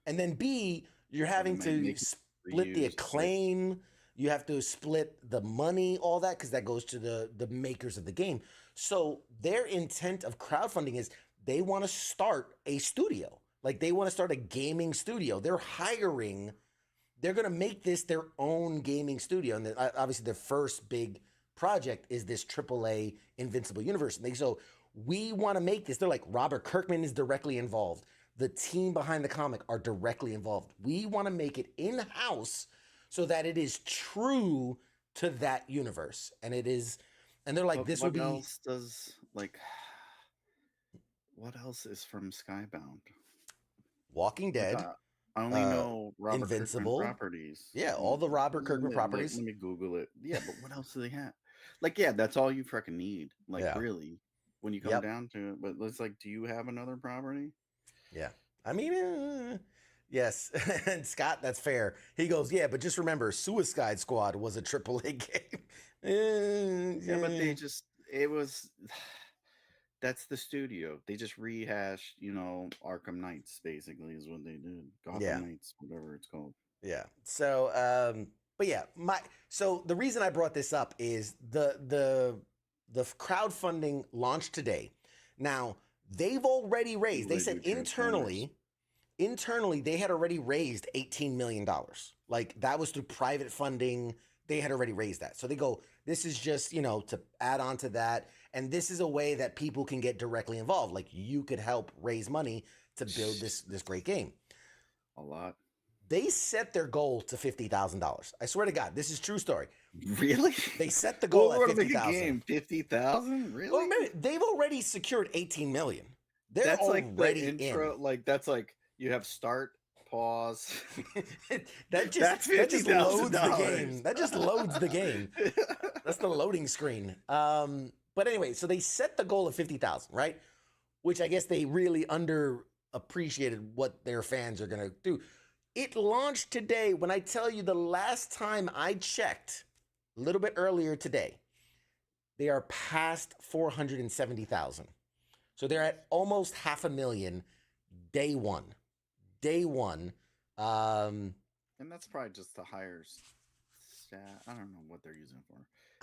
[SPEAKER 4] And then B, you're having to split the acclaim. You have to split the money, all that, because that goes to the makers of the game. So their intent of crowdfunding is they want to start a studio. Like they want to start a gaming studio. They're going to make this their own gaming studio. And obviously their first big project is this AAA Invincible universe. And so we want to make this. They're like, Robert Kirkman is directly involved. The team behind the comic are directly involved. We want to make it in-house so that it is true to that universe. And it is, and they're like, this would be.
[SPEAKER 5] What else is from Skybound?
[SPEAKER 4] Walking Dead.
[SPEAKER 5] I only know Robert
[SPEAKER 4] Invincible
[SPEAKER 5] Kirkman properties.
[SPEAKER 4] Yeah, all the Robert Kirkman properties.
[SPEAKER 5] Let me Google it. Yeah, but what else do they have? Like, yeah, that's all you freaking need. Like, really, when you come down to it. But it's like, do you have another property?
[SPEAKER 4] Yeah. I mean, yes. And Scott, that's fair. He goes, yeah, but just remember, Suicide Squad was a AAA game.
[SPEAKER 5] Yeah, but it was... That's the studio. They just rehashed, Arkham Knights, basically, is what they did. Gotham Knights, whatever it's called.
[SPEAKER 4] Yeah. So, but yeah, so the reason I brought this up is the crowdfunding launched today. Now, they've already raised, they said internally, they had already raised $18 million. Like, that was through private funding. They had already raised that. So they go, this is just, to add on to that. And this is a way that people can get directly involved. Like, you could help raise money to build this great game.
[SPEAKER 5] A lot.
[SPEAKER 4] They set their goal to $50,000. I swear to God, this is true story.
[SPEAKER 5] Really?
[SPEAKER 4] They set the goal at $50,000.
[SPEAKER 5] $50,000? Really?
[SPEAKER 4] Well, they've already secured $18 million.
[SPEAKER 5] That's like the intro. Like, that's like you have start, pause.
[SPEAKER 4] that just loads the game. That just loads the game. That's the loading screen. But anyway, so they set the goal of 50,000, right? Which I guess they really underappreciated what their fans are going to do. It launched today. When I tell you the last time I checked, a little bit earlier today, they are past 470,000. So they're at almost 500,000 day one.
[SPEAKER 5] And that's probably just the higher stat. I don't know what they're using for.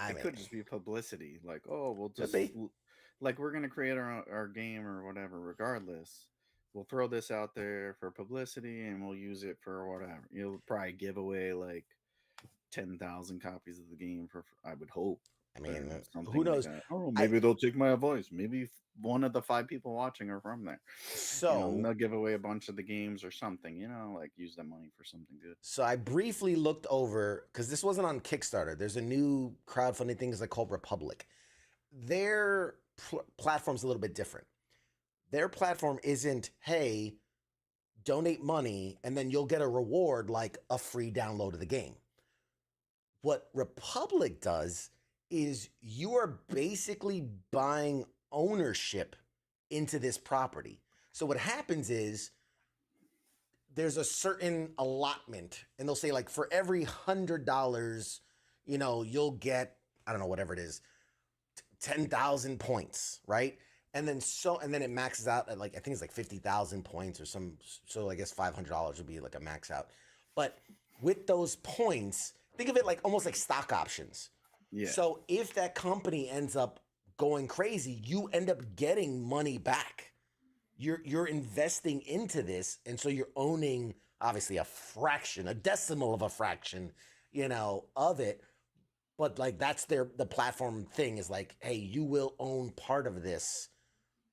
[SPEAKER 5] It could just be publicity. Like, oh, we'll just like we're gonna create our game or whatever. Regardless, we'll throw this out there for publicity and we'll use it for whatever. You'll probably give away like 10,000 copies of the game for. I would hope.
[SPEAKER 4] I mean, who
[SPEAKER 5] Something like
[SPEAKER 4] knows?
[SPEAKER 5] that. Oh,
[SPEAKER 4] I
[SPEAKER 5] maybe they'll take my advice. Maybe one of the 5 people watching are from there. And
[SPEAKER 4] so
[SPEAKER 5] they'll give away a bunch of the games or something. Like use that money for something good.
[SPEAKER 4] so I briefly looked over because this wasn't on Kickstarter. There's a new crowdfunding thing is like called Republic. Their platform's a little bit different. Their platform isn't, hey, donate money and then you'll get a reward like a free download of the game. What Republic does is you are basically buying ownership into this property. So what happens is there's a certain allotment, and they'll say like for every $100, you'll get, I don't know, whatever it is, 10,000 points, right? And then it maxes out at like, I think it's like 50,000 points or some, so I guess $500 would be like a max out. But with those points, think of it like almost like stock options.
[SPEAKER 5] Yeah.
[SPEAKER 4] So if that company ends up going crazy, you end up getting money back. You're investing into this, and so you're owning obviously a fraction, a decimal of a fraction, of it. But like that's the platform thing is like, hey, you will own part of this,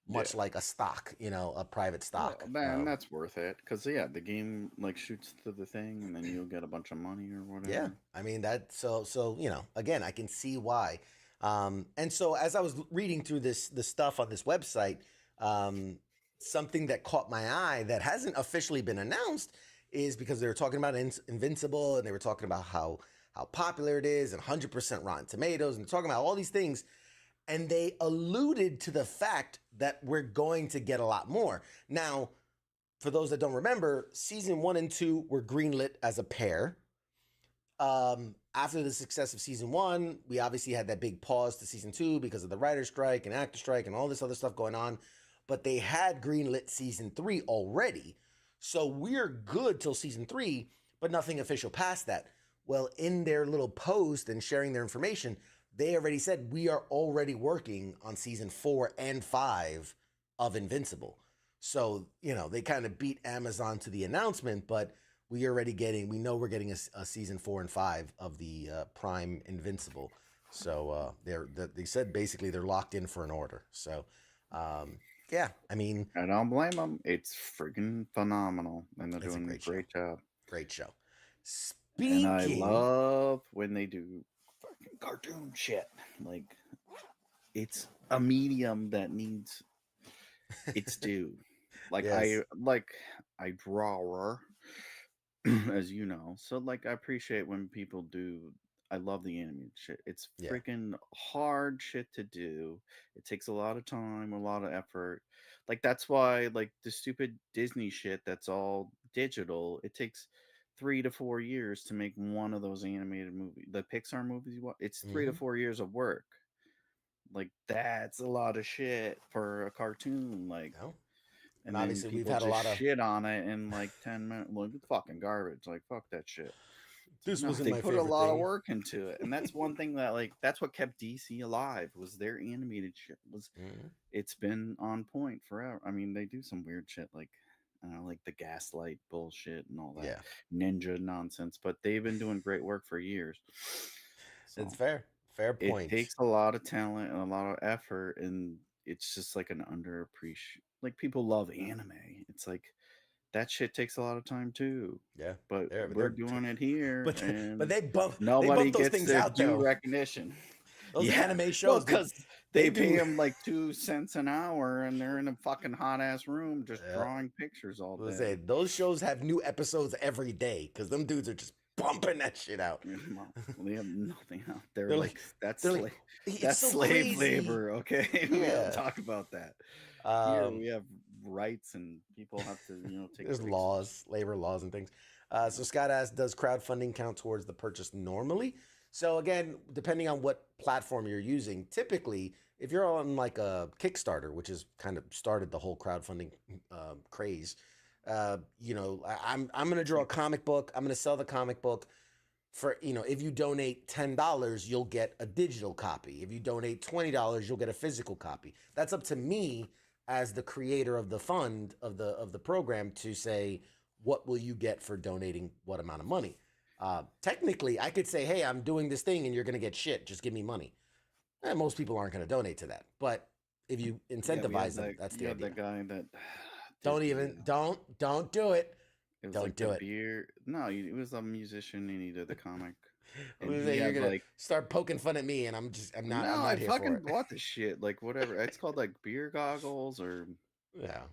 [SPEAKER 4] much like a stock, a private stock.
[SPEAKER 5] Well, man, that's worth it because the game like shoots to the thing, and then you'll get a bunch of money or whatever.
[SPEAKER 4] Yeah, I mean that. So again, I can see why. And so as I was reading through the stuff on this website, something that caught my eye that hasn't officially been announced is because they were talking about Invincible, and they were talking about how popular it is and 100% Rotten Tomatoes, and they're talking about all these things. And they alluded to the fact that we're going to get a lot more. Now, for those that don't remember, season 1 and 2 were greenlit as a pair. After the success of season 1, we obviously had that big pause to season 2 because of the writer's strike and actor strike and all this other stuff going on. But they had greenlit season 3 already. So we're good till season 3, but nothing official past that. Well, in their little post and sharing their information, they already said we are already working on season 4 and 5 of Invincible. So, they kind of beat Amazon to the announcement, but we know we're getting a season 4 and 5 of the Prime Invincible. So they said basically they're locked in for an order. So, yeah, I mean,
[SPEAKER 5] I don't blame them. It's freaking phenomenal, and they're
[SPEAKER 4] it's a
[SPEAKER 5] doing a great job.
[SPEAKER 4] Great show.
[SPEAKER 5] And I love when they do fucking cartoon shit. Like, it's a medium that needs its due. Like
[SPEAKER 4] Yes.
[SPEAKER 5] I draw, as you know. So like I appreciate when people do. I love the animated shit. It's freaking hard shit to do. It takes a lot of time, a lot of effort. Like that's why like the stupid Disney shit that's all digital, it takes 3 to 4 years to make one of those animated movies. The Pixar movies you watch, it's 3 to 4 years of work. Like that's a lot of shit for a cartoon. Like, and
[SPEAKER 4] obviously
[SPEAKER 5] then
[SPEAKER 4] we've
[SPEAKER 5] people
[SPEAKER 4] had a
[SPEAKER 5] just
[SPEAKER 4] lot of
[SPEAKER 5] shit on it in like 10 minutes. Like it's fucking garbage. Like fuck that shit.
[SPEAKER 4] This
[SPEAKER 5] No,
[SPEAKER 4] wasn't
[SPEAKER 5] they
[SPEAKER 4] my
[SPEAKER 5] put a
[SPEAKER 4] favorite
[SPEAKER 5] lot of
[SPEAKER 4] thing.
[SPEAKER 5] work into it, and that's one thing that like that's what kept DC alive was their animated shit. It's been on point forever. I mean, they do some weird shit like like the Gaslight bullshit and all that ninja nonsense, but they've been doing great work for years. So
[SPEAKER 4] It's fair point.
[SPEAKER 5] it takes a lot of talent and a lot of effort, and it's just like an underappreciated. Like people love anime. It's like that shit takes a lot of time too.
[SPEAKER 4] Yeah,
[SPEAKER 5] but we're doing it here,
[SPEAKER 4] but they bump
[SPEAKER 5] nobody
[SPEAKER 4] those
[SPEAKER 5] gets
[SPEAKER 4] things
[SPEAKER 5] their
[SPEAKER 4] out
[SPEAKER 5] due
[SPEAKER 4] though.
[SPEAKER 5] recognition.
[SPEAKER 4] Those anime shows,
[SPEAKER 5] because they pay them like 2 cents an hour, and they're in a fucking hot ass room just drawing pictures all day.
[SPEAKER 4] Say, those shows have new episodes every day because them dudes are just bumping that shit out.
[SPEAKER 5] Well, they have nothing out there. That's so slave
[SPEAKER 4] crazy.
[SPEAKER 5] labor. Okay, we don't talk about that. Here we have rights, and people have to take.
[SPEAKER 4] There's
[SPEAKER 5] breaks.
[SPEAKER 4] labor laws, and things. So Scott asked, does crowdfunding count towards the purchase normally? So again, depending on what platform you're using, typically if you're on like a Kickstarter, which has kind of started the whole crowdfunding craze, I'm going to draw a comic book. I'm going to sell the comic book for, if you donate $10, you'll get a digital copy. If you donate $20, you'll get a physical copy. That's up to me as the creator of the fund of the program to say, what will you get for donating what amount of money? Technically, I could say, hey, I'm doing this thing and you're going to get shit. Just give me money. And most people aren't going to donate to that. But if you incentivize them, that's the idea.
[SPEAKER 5] that guy that
[SPEAKER 4] Don't
[SPEAKER 5] did
[SPEAKER 4] even,
[SPEAKER 5] the,
[SPEAKER 4] don't do it.
[SPEAKER 5] it was
[SPEAKER 4] Don't
[SPEAKER 5] like
[SPEAKER 4] do
[SPEAKER 5] the
[SPEAKER 4] it.
[SPEAKER 5] beer. No, he was a musician and he did the comic.
[SPEAKER 4] I'm
[SPEAKER 5] And
[SPEAKER 4] gonna
[SPEAKER 5] he
[SPEAKER 4] say you're
[SPEAKER 5] had
[SPEAKER 4] gonna
[SPEAKER 5] like
[SPEAKER 4] start poking fun at me, and I'm
[SPEAKER 5] no,
[SPEAKER 4] not
[SPEAKER 5] I
[SPEAKER 4] here for
[SPEAKER 5] fucking
[SPEAKER 4] it.
[SPEAKER 5] bought the shit. Like whatever. It's called like beer goggles or
[SPEAKER 4] Yeah,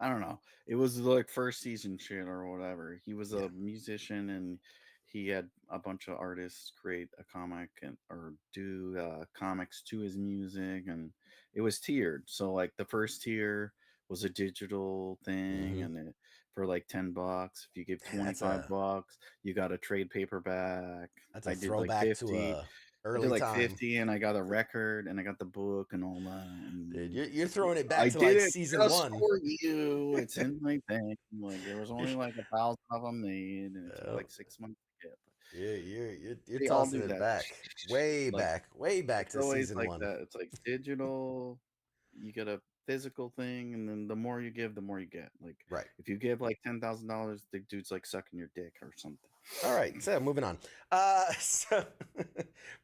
[SPEAKER 5] I don't know. It was like first season shit or whatever. He was
[SPEAKER 4] yeah.
[SPEAKER 5] a musician and he had a bunch of artists create a comic and or do comics to his music, and it was tiered. So like the first tier was a digital thing,
[SPEAKER 4] Hmm.
[SPEAKER 5] and for like $10, if you give
[SPEAKER 4] Man,
[SPEAKER 5] 25 bucks, you got a trade paperback.
[SPEAKER 4] that's a
[SPEAKER 5] I did like
[SPEAKER 4] throwback to
[SPEAKER 5] 50.
[SPEAKER 4] a
[SPEAKER 5] I did
[SPEAKER 4] early
[SPEAKER 5] like
[SPEAKER 4] time.
[SPEAKER 5] 50 and I got a record and I got the book and all that.
[SPEAKER 4] Dude,
[SPEAKER 5] And
[SPEAKER 4] you're throwing it back
[SPEAKER 5] I
[SPEAKER 4] to
[SPEAKER 5] did
[SPEAKER 4] like
[SPEAKER 5] it
[SPEAKER 4] season
[SPEAKER 5] just
[SPEAKER 4] 1.
[SPEAKER 5] for you. It's in my thing. Like there was only like 1,000 of them made, and it took
[SPEAKER 4] Yep.
[SPEAKER 5] like 6 months to get. But
[SPEAKER 4] You're
[SPEAKER 5] they all
[SPEAKER 4] tossing
[SPEAKER 5] do
[SPEAKER 4] it
[SPEAKER 5] that.
[SPEAKER 4] back,
[SPEAKER 5] Like
[SPEAKER 4] way back
[SPEAKER 5] it's
[SPEAKER 4] to
[SPEAKER 5] always
[SPEAKER 4] season
[SPEAKER 5] like
[SPEAKER 4] 1.
[SPEAKER 5] that. It's like digital. You get a physical thing, and then the more you give, the more you get. Like
[SPEAKER 4] Right.
[SPEAKER 5] if you give like $10,000, the dude's like sucking your dick or something.
[SPEAKER 4] All right. So moving on. So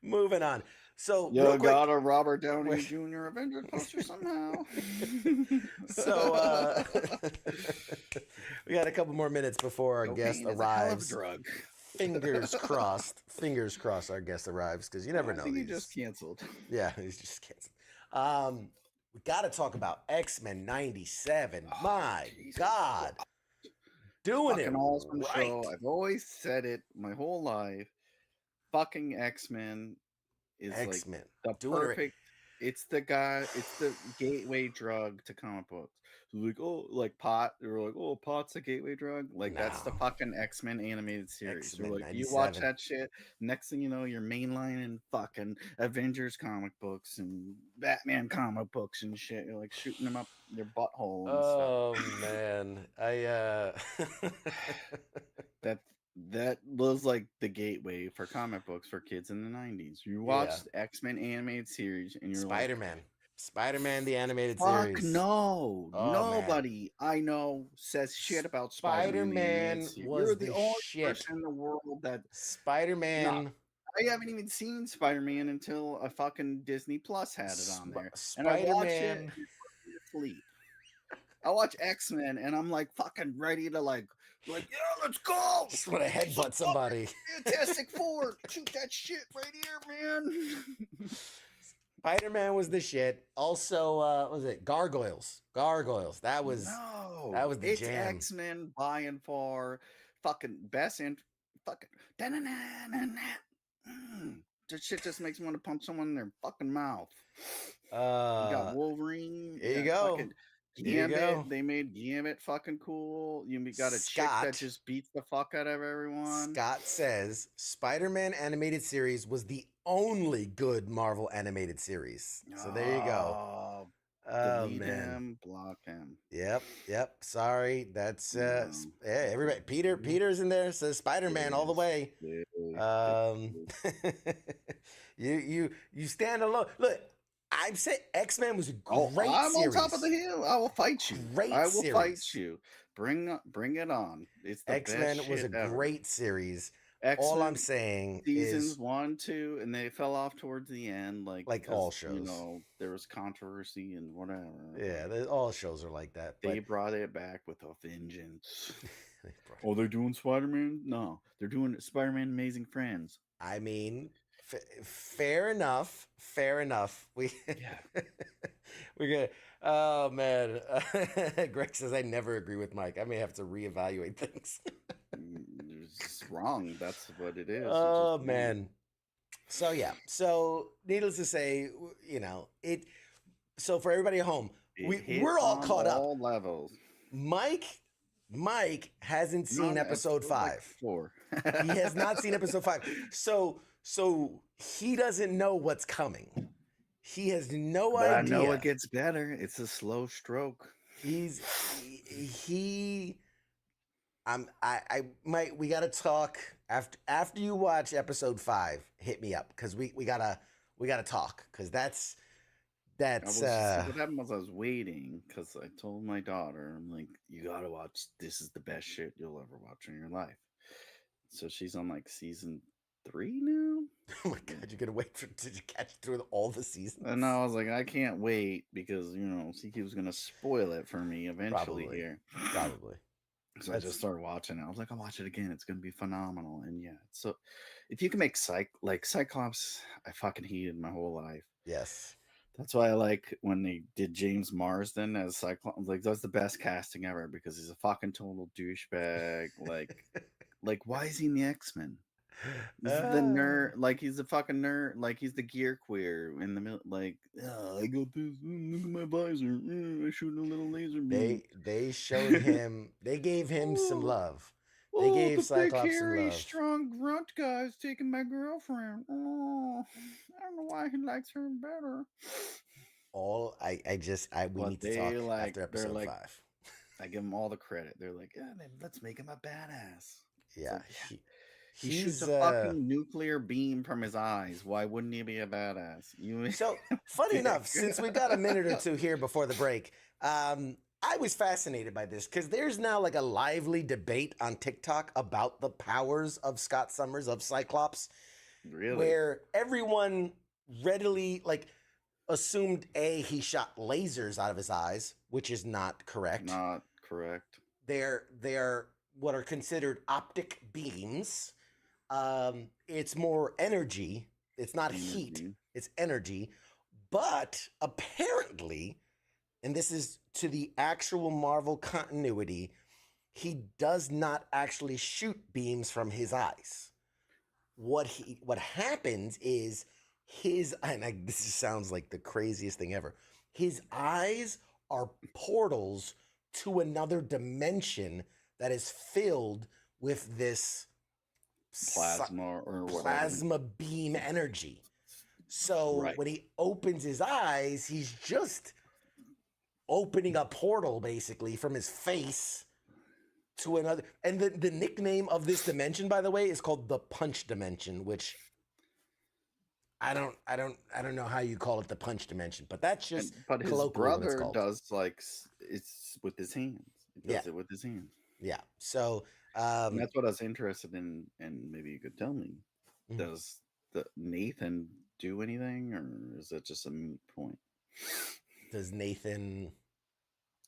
[SPEAKER 4] moving on. So
[SPEAKER 5] You
[SPEAKER 4] real quick.
[SPEAKER 5] got a Robert Downey
[SPEAKER 4] Wait.
[SPEAKER 5] Jr. Avengers poster somehow.
[SPEAKER 4] So we got a couple more minutes before our guest
[SPEAKER 5] Cocaine is a hell of a
[SPEAKER 4] arrives.
[SPEAKER 5] drug.
[SPEAKER 4] Fingers crossed. Fingers crossed our guest arrives, because you never know.
[SPEAKER 5] I think he
[SPEAKER 4] these.
[SPEAKER 5] just canceled.
[SPEAKER 4] Yeah, he's just canceled. We got to talk about X-Men 97.
[SPEAKER 5] Oh,
[SPEAKER 4] My
[SPEAKER 5] Jesus.
[SPEAKER 4] God. Doing it
[SPEAKER 5] Fucking awesome
[SPEAKER 4] right.
[SPEAKER 5] show. I've always said it my whole life. Fucking X-Men is
[SPEAKER 4] X-Men.
[SPEAKER 5] like the
[SPEAKER 4] Doing it right.
[SPEAKER 5] perfect. It's the gateway drug to comic books. So like, oh, like pot. They were like, oh, pot's a gateway drug. Like that's the
[SPEAKER 4] No.
[SPEAKER 5] fucking X-Men animated series.
[SPEAKER 4] X-Men
[SPEAKER 5] You're like, you
[SPEAKER 4] 97.
[SPEAKER 5] watch that shit. Next thing you know, you're mainlining fucking Avengers comic books and Batman comic books and shit. You're like shooting them up your butthole and stuff.
[SPEAKER 4] Oh man,
[SPEAKER 5] That was like the gateway for comic books for kids in the 90s. You watched the X-Men animated series and you're
[SPEAKER 4] Spider-Man. Spider-Man the animated
[SPEAKER 5] like,
[SPEAKER 4] series.
[SPEAKER 5] no.
[SPEAKER 4] Oh,
[SPEAKER 5] nobody I know says shit about
[SPEAKER 4] Spider-Man
[SPEAKER 5] Spider-Man.
[SPEAKER 4] was
[SPEAKER 5] You're the
[SPEAKER 4] the
[SPEAKER 5] only
[SPEAKER 4] shit.
[SPEAKER 5] person in the world that
[SPEAKER 4] Spider-Man.
[SPEAKER 5] I haven't even seen Spider-Man until a fucking Disney Plus had it on there. And I watched it
[SPEAKER 4] Spider-Man.
[SPEAKER 5] and sleep. I watch X-Men and I'm like fucking ready to like yeah, let's go.
[SPEAKER 4] Just want to headbutt somebody.
[SPEAKER 5] Fantastic Four, shoot that shit right here, man.
[SPEAKER 4] Spider-Man was the shit. Also, what was it? Gargoyles. That was the
[SPEAKER 5] it's
[SPEAKER 4] jam.
[SPEAKER 5] X-Men by and far fucking best and fucking that shit just makes me want to punch someone in their fucking mouth. You got Wolverine.
[SPEAKER 4] There you go.
[SPEAKER 5] Gambit. They made Gambit fucking cool. You got a chick that just beats the fuck out of everyone.
[SPEAKER 4] Scott says Spider-Man animated series was the only good Marvel animated series. So there you go.
[SPEAKER 5] Delete him, block him.
[SPEAKER 4] Yep. Sorry, that's everybody. Peter's in there. Says Spider-Man all the way. You stand alone. Look, I've said X-Men was a great
[SPEAKER 5] I'm
[SPEAKER 4] series.
[SPEAKER 5] on top of the hill. I will fight you. I will
[SPEAKER 4] series.
[SPEAKER 5] fight you. Bring it on. It's the
[SPEAKER 4] X-Men
[SPEAKER 5] best
[SPEAKER 4] was a
[SPEAKER 5] shit ever.
[SPEAKER 4] great series.
[SPEAKER 5] X-Men
[SPEAKER 4] All I'm saying
[SPEAKER 5] seasons
[SPEAKER 4] is
[SPEAKER 5] 1, 2, and they fell off towards the end, like
[SPEAKER 4] all shows.
[SPEAKER 5] You know, there was controversy and whatever.
[SPEAKER 4] Yeah, all shows are like that.
[SPEAKER 5] They brought it back with a vengeance. They're doing Spider-Man? No, they're doing Spider-Man Amazing Friends.
[SPEAKER 4] I mean, fair enough. We're gonna. Oh man, Greg says I never agree with Mike. I may have to reevaluate things.
[SPEAKER 5] It's wrong. That's what it is.
[SPEAKER 4] Oh man. So yeah. So needless to say, you know it. So for everybody at home, we're all caught up.
[SPEAKER 5] All levels.
[SPEAKER 4] Mike hasn't seen episode 5. He has not seen episode 5. So he doesn't know what's coming. He has no idea.
[SPEAKER 5] I know it gets better. It's a slow stroke.
[SPEAKER 4] We gotta talk after you watch episode 5. Hit me up because we gotta talk because that's
[SPEAKER 5] what happened was I was waiting because I told my daughter, I'm like, you gotta watch. This is the best shit you'll ever watch in your life. So she's on like season 3 now.
[SPEAKER 4] Oh my god, you're gonna wait to catch through all the seasons?
[SPEAKER 5] And I was like, I can't wait because CQ was gonna spoil it for me eventually
[SPEAKER 4] Probably.
[SPEAKER 5] here.
[SPEAKER 4] Probably.
[SPEAKER 5] So I just started watching it. I was like, I'll watch it again. It's gonna be phenomenal. And yeah, so if you can make Cyclops, I fucking hated my whole life.
[SPEAKER 4] Yes.
[SPEAKER 5] That's why I like when they did James Marsden as Cyclops. Like that's the best casting ever because he's a fucking total douchebag. Like why is he in the X-Men? He's the nerd, like he's the fucking nerd, like he's the gear queer in the middle. Like, oh, I got this. Look at my visor. I shoot a little laser beam.
[SPEAKER 4] They showed him. They gave him some love. They gave
[SPEAKER 5] the
[SPEAKER 4] Cyclops
[SPEAKER 5] big,
[SPEAKER 4] some
[SPEAKER 5] hairy,
[SPEAKER 4] love.
[SPEAKER 5] strong grunt guy's taking my girlfriend. Oh, I don't know why he likes her better.
[SPEAKER 4] We need to talk after episode 5.
[SPEAKER 5] I give him all the credit. They're like, yeah, then let's make him a badass.
[SPEAKER 4] Yeah,
[SPEAKER 5] like, he shoots a fucking nuclear beam from his eyes. Why wouldn't he be a badass?
[SPEAKER 4] So funny enough, since we've got a minute or two here before the break, I was fascinated by this because there's now like a lively debate on TikTok about the powers of Scott Summers, of Cyclops.
[SPEAKER 5] Really?
[SPEAKER 4] Where everyone readily assumed he shot lasers out of his eyes, which is not correct.
[SPEAKER 5] Not correct.
[SPEAKER 4] They're what are considered optic beams. It's more energy. It's not heat. It's energy. But apparently, and this is to the actual Marvel continuity, he does not actually shoot beams from his eyes. What happens is this sounds like the craziest thing ever. His eyes are portals to another dimension that is filled with this plasma beam energy. So when he opens his eyes, he's just opening a portal basically from his face to another. And the nickname of this dimension, by the way, is called the punch dimension, which I don't know how you call it the punch dimension, but that's just
[SPEAKER 5] but his brother does it's with his hands. He does it with his hands.
[SPEAKER 4] Yeah. So
[SPEAKER 5] and that's what I was interested in, and maybe you could tell me. Does Nathan do anything, or is it just a moot point?
[SPEAKER 4] Does Nathan,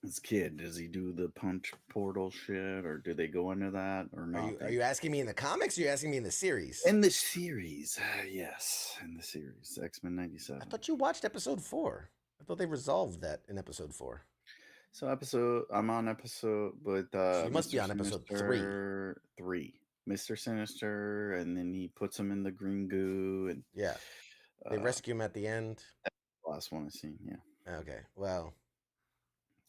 [SPEAKER 5] his kid, does he do the punch portal shit, or do they go into that, or not?
[SPEAKER 4] Are you asking me in the comics, or are you asking me in the series?
[SPEAKER 5] In the series, yes, in the series, X-Men '97.
[SPEAKER 4] I thought you watched episode 4. I thought they resolved that in episode 4.
[SPEAKER 5] So I'm on episode, but
[SPEAKER 4] so you must be on episode
[SPEAKER 5] 3. Mr. Sinister, and then he puts him in the green goo, and
[SPEAKER 4] they rescue him at the end.
[SPEAKER 5] That's the last one I've seen. Yeah.
[SPEAKER 4] Okay. Well.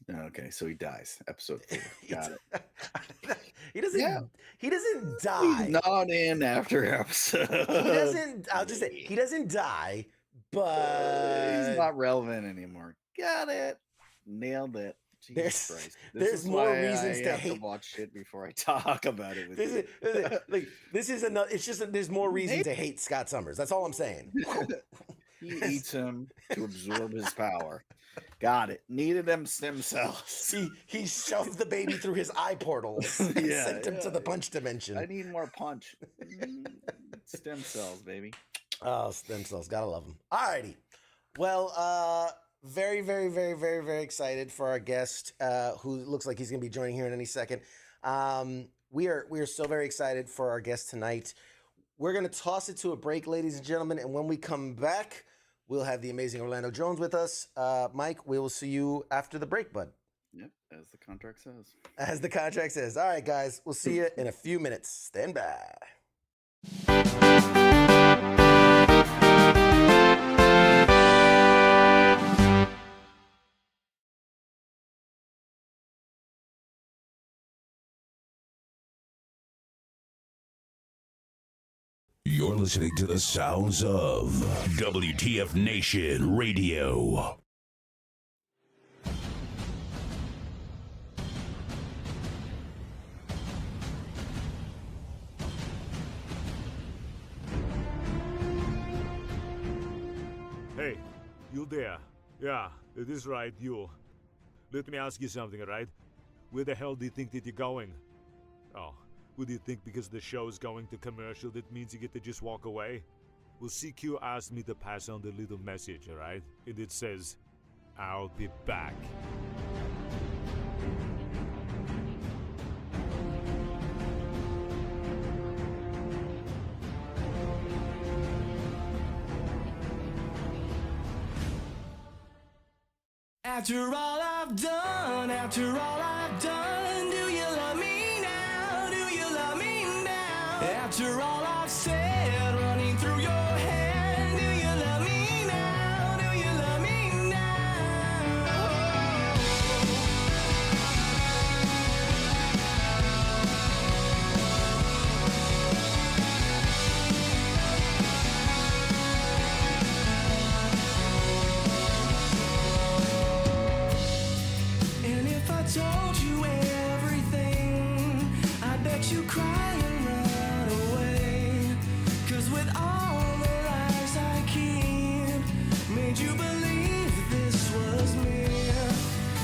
[SPEAKER 5] Okay, so he dies. Episode 4. Got it.
[SPEAKER 4] He doesn't. Yeah. He doesn't die.
[SPEAKER 5] He's not in after episode.
[SPEAKER 4] He doesn't. I'll just say he doesn't die, but
[SPEAKER 5] he's not relevant anymore. Got it. Nailed it. Jesus Christ.
[SPEAKER 4] There's more reasons to hate.
[SPEAKER 5] To watch shit before I talk about it.
[SPEAKER 4] This is another. It's just there's more reason to hate Scott Summers. That's all I'm saying.
[SPEAKER 5] He eats him to absorb his power. Got it. Needed them stem cells.
[SPEAKER 4] He shoved the baby through his eye portals and sent him to the punch dimension.
[SPEAKER 5] I need more punch. Stem cells, baby.
[SPEAKER 4] Oh, stem cells. Gotta love them. Alrighty. Well, very, very, very, very, very excited for our guest, who looks like he's going to be joining here in any second. We are so very excited for our guest tonight. We're going to toss it to a break, ladies and gentlemen, and when we come back, we'll have the amazing Orlando Jones with us. Mike, we will see you after the break, bud.
[SPEAKER 5] Yep, as the contract says.
[SPEAKER 4] As the contract says. All right, guys, we'll see you in a few minutes. Stand by.
[SPEAKER 3] You're listening to the sounds of WTF Nation Radio.
[SPEAKER 7] Hey, you there? Yeah, it is right, you. Let me ask you something, right? Where the hell do you think that you're going? Oh, What do you think because the show is going to commercial that means you get to just walk away? Well, CQ asked me to pass on the little message, alright? And it says, I'll be back.
[SPEAKER 8] After all I've done, do you love me now? Do you love me now? After all I've said, running through your head, do you love me now? Do you love me now? And if I told you everything, I bet you cry and run away. 'Cause with all the lies I keep, made you believe this was me.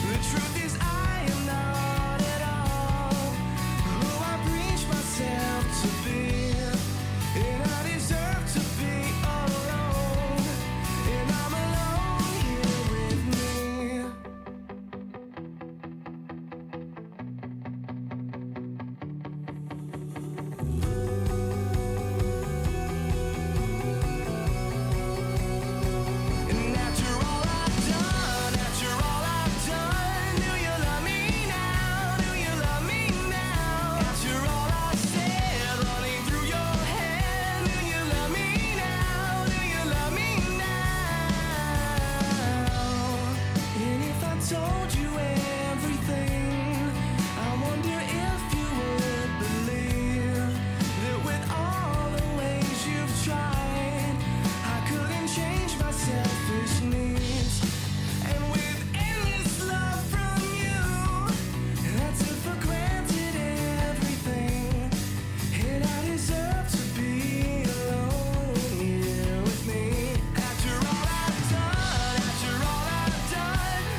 [SPEAKER 8] The truth is I am not at all who I preach myself to be. And I deserve to be alone, and I'm alone here with me. And after all I've done, do you love me now? Do you love me now? After all I said, running through your head, do you love me now? Do you love me now? And if I told you everything, I wonder if you would believe that with all the ways you've tried, I couldn't change my selfish needs. And with endless love from you, I took for granted everything. And I deserve to be alone here with me. After all I've done,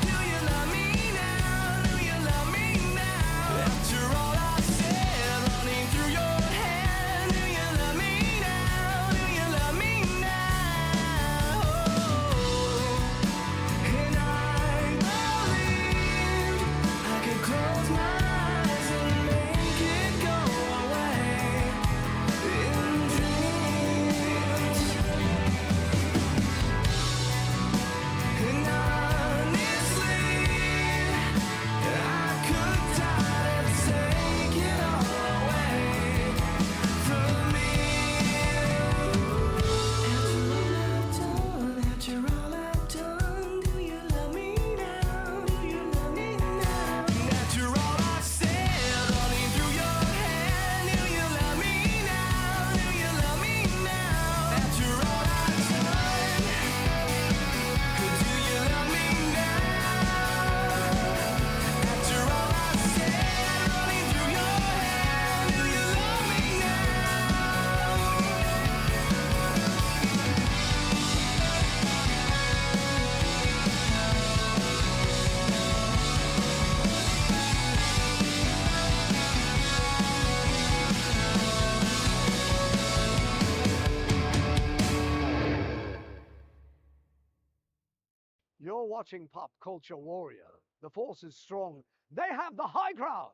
[SPEAKER 8] do you love me now? Do you love me now? After all I've said, running through your head, do you love me now? Do you love me now? And I believe I could close my eyes and make it go away in dreams. And honestly, I could die to take it all away from me. After all I've done, do you love me now? Do you love me now? And after all I've said, running through your head, do you love me now? Do you love me now? After all I've done, do you love me now? After all I've said, running through your head, do you love me
[SPEAKER 9] You're watching Pop Culture Warrior. The force is strong. They have the high ground.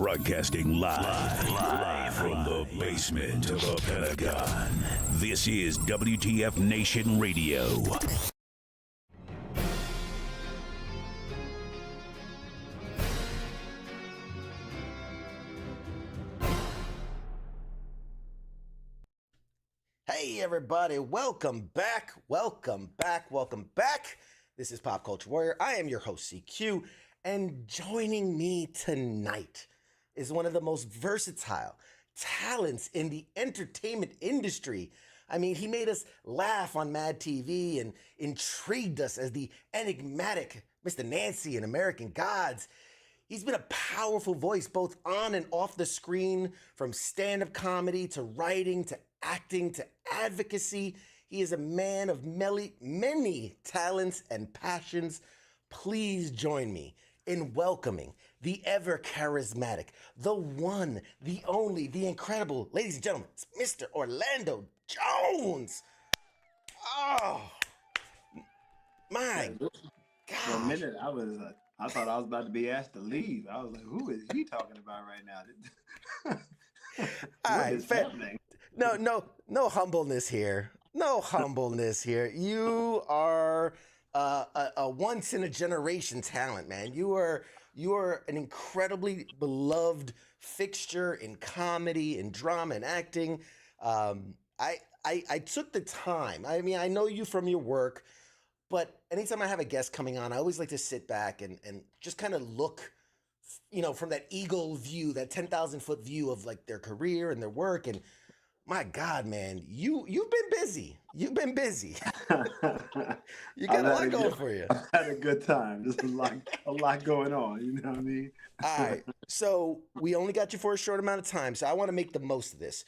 [SPEAKER 3] Broadcasting live from the basement of the Pentagon. This is WTF Nation Radio.
[SPEAKER 4] Hey, everybody. Welcome back. Welcome back. Welcome back. This is Pop Culture Warrior. I am your host, CQ. And joining me tonight is one of the most versatile talents in the entertainment industry. I mean, he made us laugh on Mad TV and intrigued us as the enigmatic Mr. Nancy in American Gods. He's been a powerful voice both on and off the screen, from stand-up comedy to writing to acting to advocacy. He is a man of many talents and passions. Please join me in welcoming the ever charismatic, the one, the only, the incredible, ladies and gentlemen, it's Mr. Orlando Jones. Oh, my
[SPEAKER 10] For a
[SPEAKER 4] gosh.
[SPEAKER 10] minute, I thought I was about to be asked to leave. I was like, who is he talking about right now?
[SPEAKER 4] All
[SPEAKER 10] What
[SPEAKER 4] right,
[SPEAKER 10] is
[SPEAKER 4] fair.
[SPEAKER 10] happening?
[SPEAKER 4] No humbleness here. No humbleness here. You are a once in a generation talent, man. You are an incredibly beloved fixture in comedy, in drama, and acting. I took the time. I mean, I know you from your work, but anytime I have a guest coming on, I always like to sit back and just kind of look, from that eagle view, that 10,000-foot view of like their career and their work. And my God, man, you've been busy. You've been busy. You got a lot going for you.
[SPEAKER 10] I've had a good time. There's a lot going on. You know what I mean?
[SPEAKER 4] All right. So we only got you for a short amount of time, so I want to make the most of this.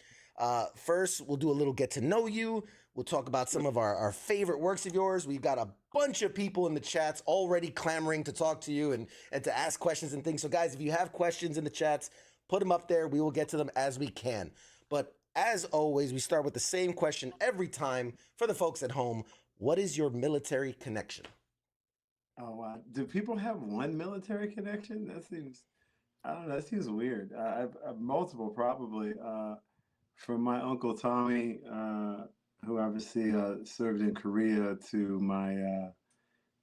[SPEAKER 4] First, we'll do a little get to know you. We'll talk about some of our favorite works of yours. We've got a bunch of people in the chats already clamoring to talk to you and to ask questions and things. So guys, if you have questions in the chats, put them up there. We will get to them as we can. But as always, we start with the same question every time for the folks at home. What is your military connection?
[SPEAKER 10] Oh wow. Do people have one military connection? I don't know. That seems weird. I've multiple probably. From my uncle Tommy, who obviously served in Korea, to my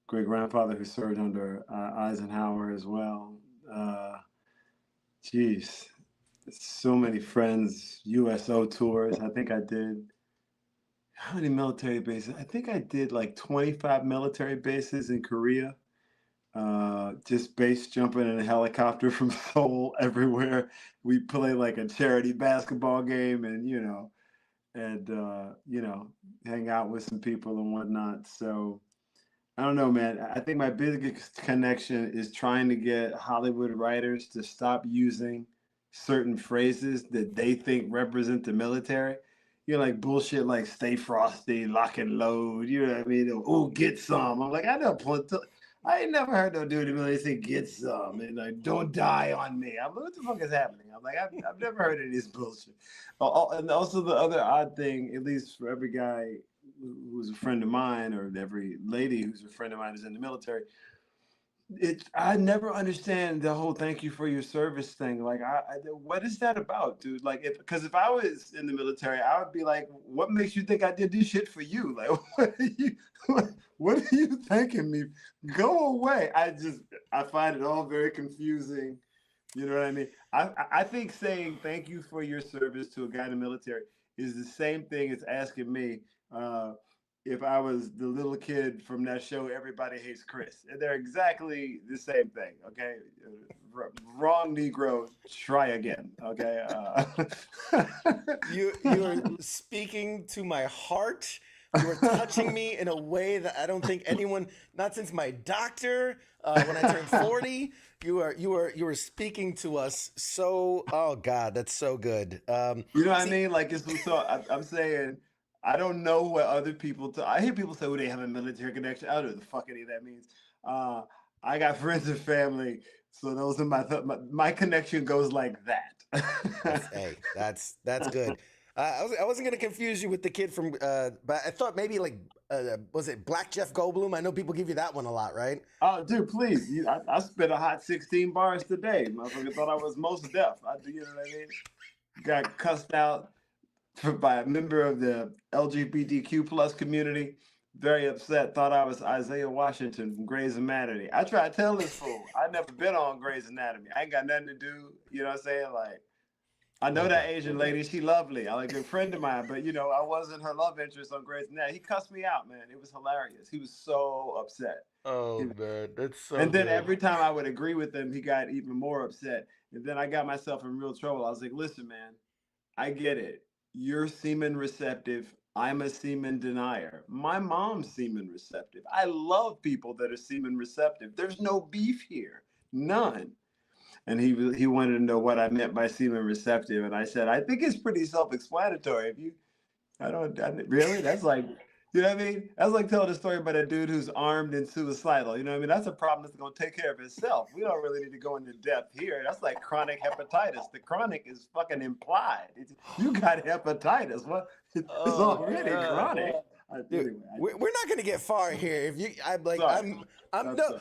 [SPEAKER 10] great grandfather who served under Eisenhower as well. Geez, so many friends, USO tours. I think I did, how many military bases? I think I did like 25 military bases in Korea. Just base jumping in a helicopter from Seoul everywhere. We play like a charity basketball game and, hang out with some people and whatnot. So I don't know, man. I think my biggest connection is trying to get Hollywood writers to stop using certain phrases that they think represent the military. Like bullshit like stay frosty, lock and load. You know what I mean? Oh, get some. I'm like, I ain't never heard no dude in the military say get some and like don't die on me. I'm like, what the fuck is happening? I'm like, I've never heard of this bullshit. And also the other odd thing, at least for every guy who's a friend of mine or every lady who's a friend of mine is in the military, I never understand the whole thank you for your service thing. Like, what is that about, dude? Like, because if I was in the military, I would be like, what makes you think I did this shit for you? Like, what are you thanking me? Go away. I find it all very confusing. You know what I mean? I think saying thank you for your service to a guy in the military is the same thing as asking me, if I was the little kid from that show, Everybody Hates Chris. They're exactly the same thing, okay? Wrong Negro, try again, okay?
[SPEAKER 4] You are speaking to my heart. You are touching me in a way that I don't think anyone, not since my doctor, when I turned 40, you are speaking to us so, oh God, that's so good.
[SPEAKER 10] You know what I mean? Like, I'm saying, I don't know what other people. I hear people say, "Oh, they have a military connection." I don't know what the fuck any of that means. I got friends and family, so those are my connection goes like that.
[SPEAKER 4] Hey, that's good. I wasn't gonna confuse you with the kid from, but I thought maybe like, was it Black Jeff Goldblum? I know people give you that one a lot, right?
[SPEAKER 10] Oh, dude, please. I spit a hot 16 bars today. Motherfucker thought I was most deaf. You know what I mean? Got cussed out by a member of the LGBTQ plus community. Very upset. Thought I was Isaiah Washington from Grey's Anatomy. I tried to tell this fool I never been on Grey's Anatomy. I ain't got nothing to do. You know what I'm saying? Like, I know that Asian lady. She lovely. I like a friend of mine, but you know, I wasn't her love interest on Grey's Anatomy. He cussed me out, man. It was hilarious. He was so upset.
[SPEAKER 4] Oh man, that's so
[SPEAKER 10] And then
[SPEAKER 4] good.
[SPEAKER 10] every time I would agree with him, he got even more upset. And then I got myself in real trouble. I was like, listen, man, I get it. You're semen receptive. I'm a semen denier. My mom's semen receptive. I love people that are semen receptive. There's no beef here. None. And he wanted to know what I meant by semen receptive. And I said, I think it's pretty self-explanatory. If you, really? That's like, you know what I mean? That's like telling a story about a dude who's armed and suicidal. You know what I mean? That's a problem that's going to take care of itself. We don't really need to go into depth here. That's like chronic hepatitis. The chronic is fucking implied. You got hepatitis. What? It's already chronic.
[SPEAKER 4] Dude,
[SPEAKER 10] Anyway,
[SPEAKER 4] we're not gonna get far here. If you, I'm like,
[SPEAKER 10] Sorry.
[SPEAKER 4] I'm no,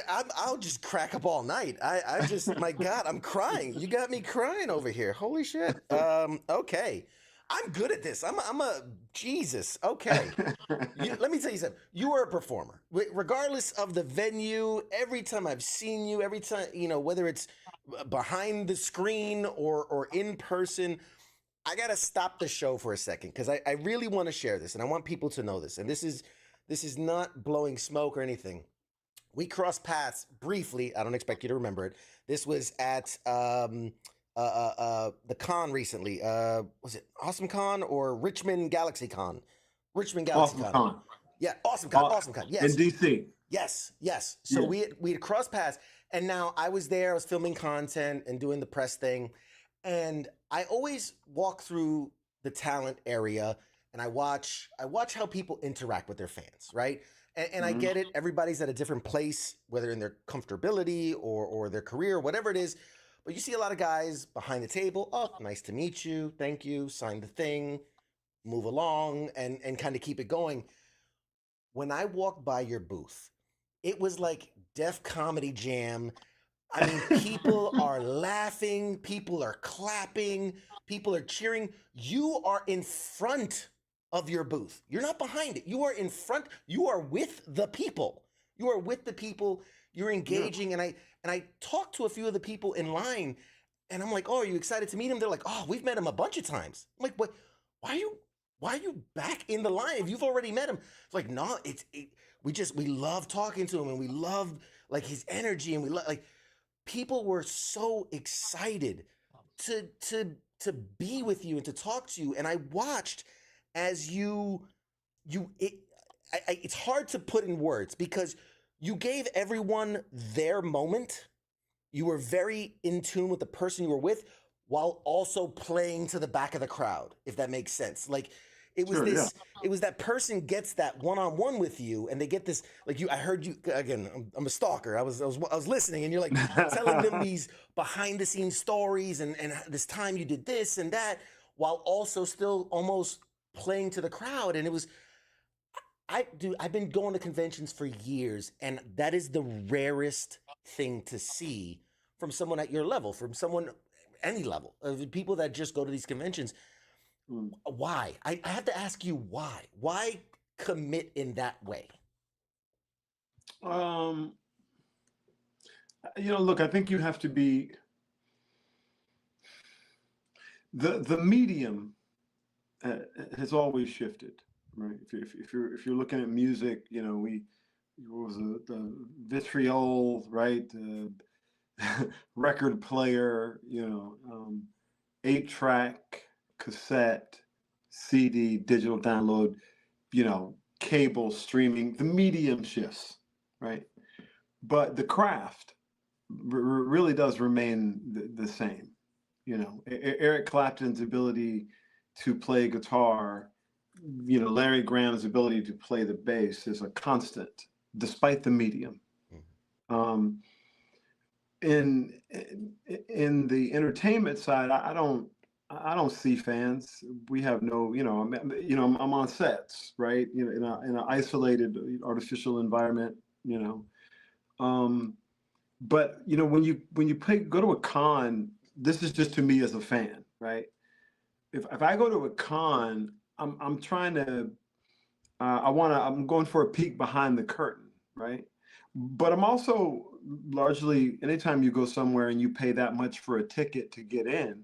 [SPEAKER 4] I'll just crack up all night. I just, my God, I'm crying. You got me crying over here. Holy shit. Okay, I'm good at this. I'm a Jesus. Okay, let me tell you something. You are a performer, regardless of the venue. Every time I've seen you, every time, you know, whether it's behind the screen or in person. I gotta stop the show for a second because I really want to share this and I want people to know this. And this is not blowing smoke or anything. We crossed paths briefly. I don't expect you to remember it. This was at the con recently. Was it Awesome Con or Richmond Galaxy Con? Richmond Galaxy
[SPEAKER 10] Awesome
[SPEAKER 4] Con.
[SPEAKER 10] Con.
[SPEAKER 4] Yeah, Awesome Con. Awesome Con. Yes.
[SPEAKER 10] In DC.
[SPEAKER 4] Yes. So
[SPEAKER 10] Yeah.
[SPEAKER 4] we had crossed paths, and now I was there. I was filming content and doing the press thing. And I always walk through the talent area and I watch how people interact with their fans, right? And I get it. Everybody's at a different place, whether in their comfortability or their career, whatever it is. But you see a lot of guys behind the table. Oh, nice to meet you. Thank you. Sign the thing, move along and kind of keep it going. When I walked by your booth, it was like Def Comedy Jam. I mean, people are laughing, people are clapping, people are cheering. You are in front of your booth. You're not behind it. You are in front. You are with the people. You are with the people. You're engaging. Yeah. And I talked to a few of the people in line, and I'm like, "Oh, are you excited to meet him?" They're like, "Oh, we've met him a bunch of times." I'm like, "What? Why are you back in the line if you've already met him?" It's like, "No, we love talking to him, and we love like his energy, and we love like." People were so excited to be with you and to talk to you, and I watched as it's hard to put in words because you gave everyone their moment. You were very in tune with the person you were with while also playing to the back of the crowd, if that makes sense. Like it was it was that person gets that one-on-one with you and they get this, like I heard you again, I'm a stalker. I was listening and you're like telling them these behind the scenes stories and this time you did this and that while also still almost playing to the crowd. And it was, I've been going to conventions for years and that is the rarest thing to see from someone at your level, from someone any level, people that just go to these conventions. Why? I have to ask you why. Why commit in that way?
[SPEAKER 10] Look, I think you have to be the medium has always shifted, right? If you're looking at music, the vitriol, right? Record player, 8-track, cassette, CD, digital download, cable streaming, the medium shifts, right? But the craft really does remain the same. Eric Clapton's ability to play guitar, Larry Graham's ability to play the bass is a constant, despite the medium. In the entertainment side, I don't I don't see fans. We have no, I'm on sets, right? In an isolated artificial environment, you know. Um, but when you go to a con, this is just to me as a fan, right? If I go to a con, I'm trying to I'm going for a peek behind the curtain, right? But I'm also largely, anytime you go somewhere and you pay that much for a ticket to get in,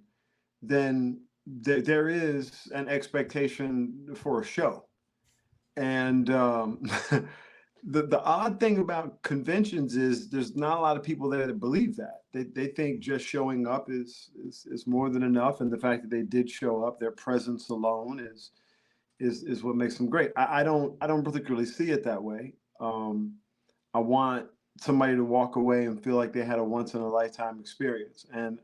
[SPEAKER 10] then there is an expectation for a show. And the odd thing about conventions is there's not a lot of people there that believe that. They think just showing up is more than enough, and the fact that they did show up, their presence alone is what makes them great. I don't particularly see it that way. I want somebody to walk away and feel like they had a once in a lifetime experience, and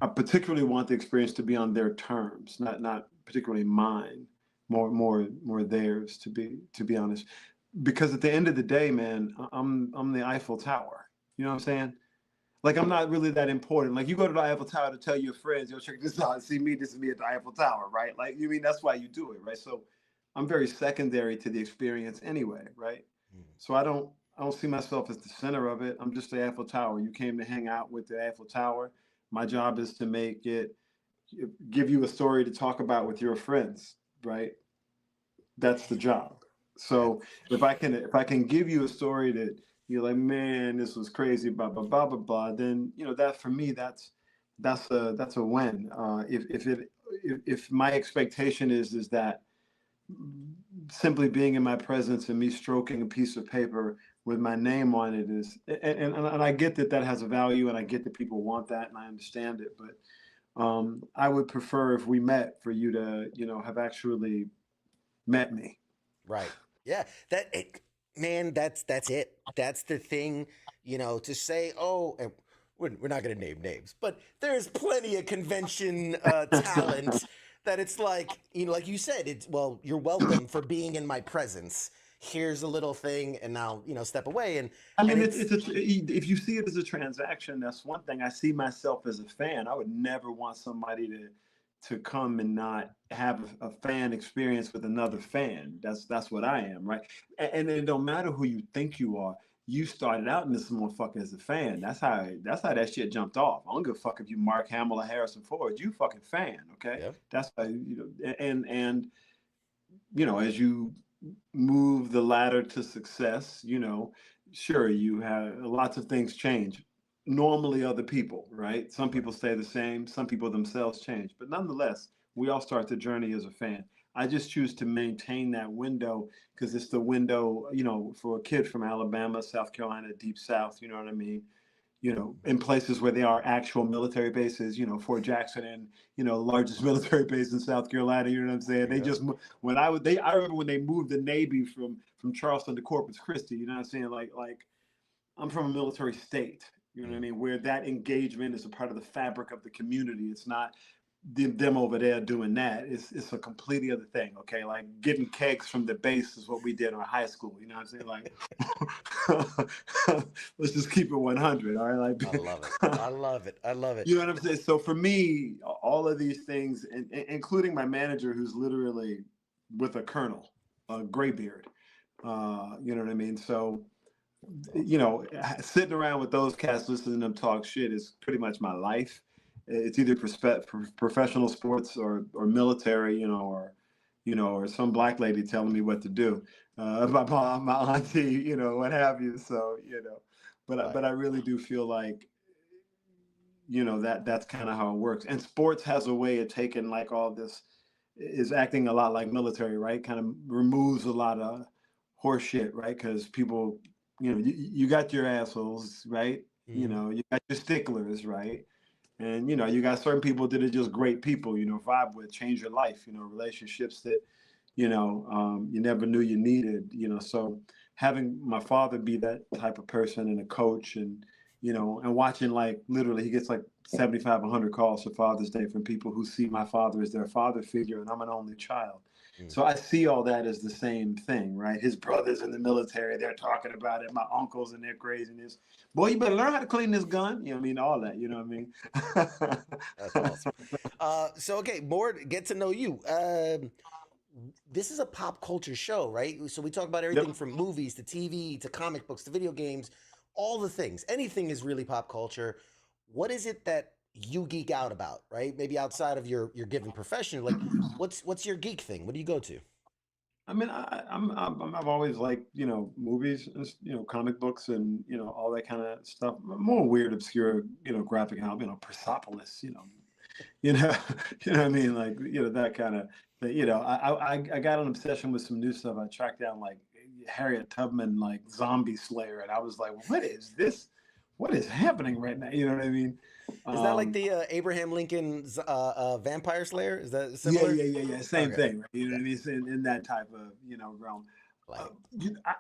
[SPEAKER 10] I particularly want the experience to be on their terms, not particularly mine, more theirs, to be honest. Because at the end of the day, man, I'm the Eiffel Tower. You know what I'm saying? Like, I'm not really that important. Like, you go to the Eiffel Tower to tell your friends, yo, check this out. See me, this is me at the Eiffel Tower, right? Like, you mean that's why you do it, right? So I'm very secondary to the experience anyway, right? So I don't see myself as the center of it. I'm just the Eiffel Tower. You came to hang out with the Eiffel Tower. My job is to give you a story to talk about with your friends, right? That's the job. So if I can give you a story that you're like, man, this was crazy, blah blah blah blah blah, then that for me that's a win. If my expectation is that simply being in my presence and me stroking a piece of paper with my name on it is, and I get that has a value, and I get that people want that, and I understand it, but I would prefer, if we met, for you to have actually met me.
[SPEAKER 4] Right. Yeah. Man, that's it. That's the thing, to say, oh, and we're not going to name names, but there's plenty of convention talent that it's like, like you said, well, you're welcome for being in my presence. Here's a little thing, and now, step away. And
[SPEAKER 10] I mean,
[SPEAKER 4] and
[SPEAKER 10] if you see it as a transaction, that's one thing. I see myself as a fan. I would never want somebody to come and not have a fan experience with another fan. That's what I am, right? And it don't matter who you think you are. You started out in this motherfucker as a fan. That's how that shit jumped off. I don't give a fuck if you Mark Hamill or Harrison Ford. You fucking fan, okay?
[SPEAKER 4] Yep.
[SPEAKER 10] That's how and as you move the ladder to success, sure, you have lots of things change. Normally other people, right? Some people stay the same, some people themselves change, but nonetheless, we all start the journey as a fan. I just choose to maintain that window because it's the window, for a kid from Alabama, South Carolina, deep South, you know what I mean? In places where there are actual military bases, Fort Jackson, and largest military base in South Carolina. You know what I'm saying? They just I remember when they moved the Navy from Charleston to Corpus Christi. You know what I'm saying? Like I'm from a military state. You know what I mean? Where that engagement is a part of the fabric of the community. It's not them over there doing that. It's a completely other thing. Okay, like getting kegs from the base is what we did in high school. You know what I'm saying? Like, let's just keep it 100. All right, like,
[SPEAKER 4] I love it. I love it. I love it.
[SPEAKER 10] You know what I'm saying? So for me, all of these things, including my manager, who's literally with a colonel, a graybeard. You know what I mean? So, sitting around with those cats, listening to them talk shit is pretty much my life. It's either professional sports or military, or some black lady telling me what to do, my mom, my auntie, what have you. So, but I really do feel like, that's kind of how it works. And sports has a way of taking like all this, is acting a lot like military, right? Kind of removes a lot of horse shit, right? Because people, you got your assholes, right? You got your sticklers, right? And you got certain people that are just great people, vibe with, change your life, relationships that, you never knew you needed, So having my father be that type of person and a coach, and and watching, like, literally he gets like 75, 100 calls for Father's Day from people who see my father as their father figure, and I'm an only child. So I see all that as the same thing, right? His brothers in the military, they're talking about it. My uncles and their craziness. Boy, you better learn how to clean this gun. You know what I mean? All that, you know what I mean?
[SPEAKER 4] That's awesome. So okay, more get to know you. This is a pop culture show, right? So we talk about everything
[SPEAKER 10] Yep.
[SPEAKER 4] from movies to TV to comic books to video games, all the things. Anything is really pop culture. What is it that you geek out about, right? Maybe outside of your given profession, like what's your geek thing? What do you go to?
[SPEAKER 10] I mean, I've always liked, movies and, comic books and, all that kind of stuff. More weird, obscure, graphic novel, Persepolis, you know, you know what I mean? Like, that kind of thing. I got an obsession with some new stuff. I tracked down like Harriet Tubman, like Zombie Slayer. And I was like, what is this? What is happening right now? You know what I mean?
[SPEAKER 4] Is that like the Abraham Lincoln's Vampire Slayer? Is that
[SPEAKER 10] Yeah,
[SPEAKER 4] similar?
[SPEAKER 10] yeah. Same
[SPEAKER 4] Okay.
[SPEAKER 10] thing, right? You know what I mean? It's in that type of, realm.
[SPEAKER 4] Like,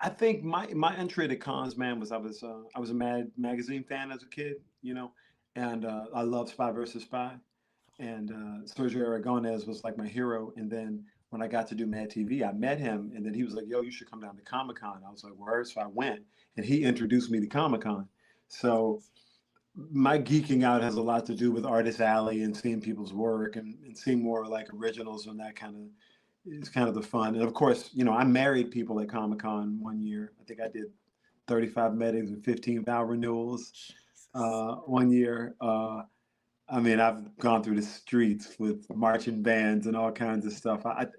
[SPEAKER 10] I think my entry to cons, man, was I was a Mad Magazine fan as a kid, and I loved Spy versus Spy, and Sergio Aragonés was like my hero. And then when I got to do Mad TV, I met him, and then he was like, "Yo, you should come down to Comic Con." I was like, "Where?" So I went, and he introduced me to Comic Con. So my geeking out has a lot to do with Artist Alley and seeing people's work and seeing more like originals and that kind of is kind of the fun. And of course, I married people at Comic Con one year. I think I did 35 meetings and 15 vow renewals one year. I mean, I've gone through the streets with marching bands and all kinds of stuff. The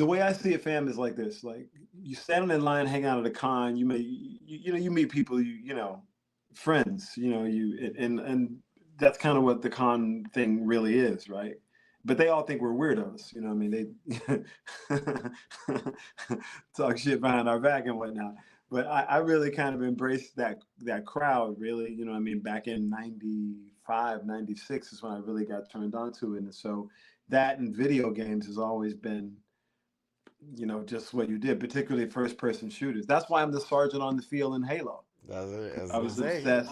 [SPEAKER 10] way I see it, fam, is like this: like you standing in line, hang out at a con. You meet people. Friends. And that's kind of what the con thing really is, right? But they all think we're weirdos. You know what I mean? They talk shit behind our back and whatnot. But I really kind of embraced that crowd, really. You know what I mean? Back in 95, 96 is when I really got turned on to it. And so that and video games has always been, just what you did, particularly first-person shooters. That's why I'm the sergeant on the field in Halo. I was obsessed.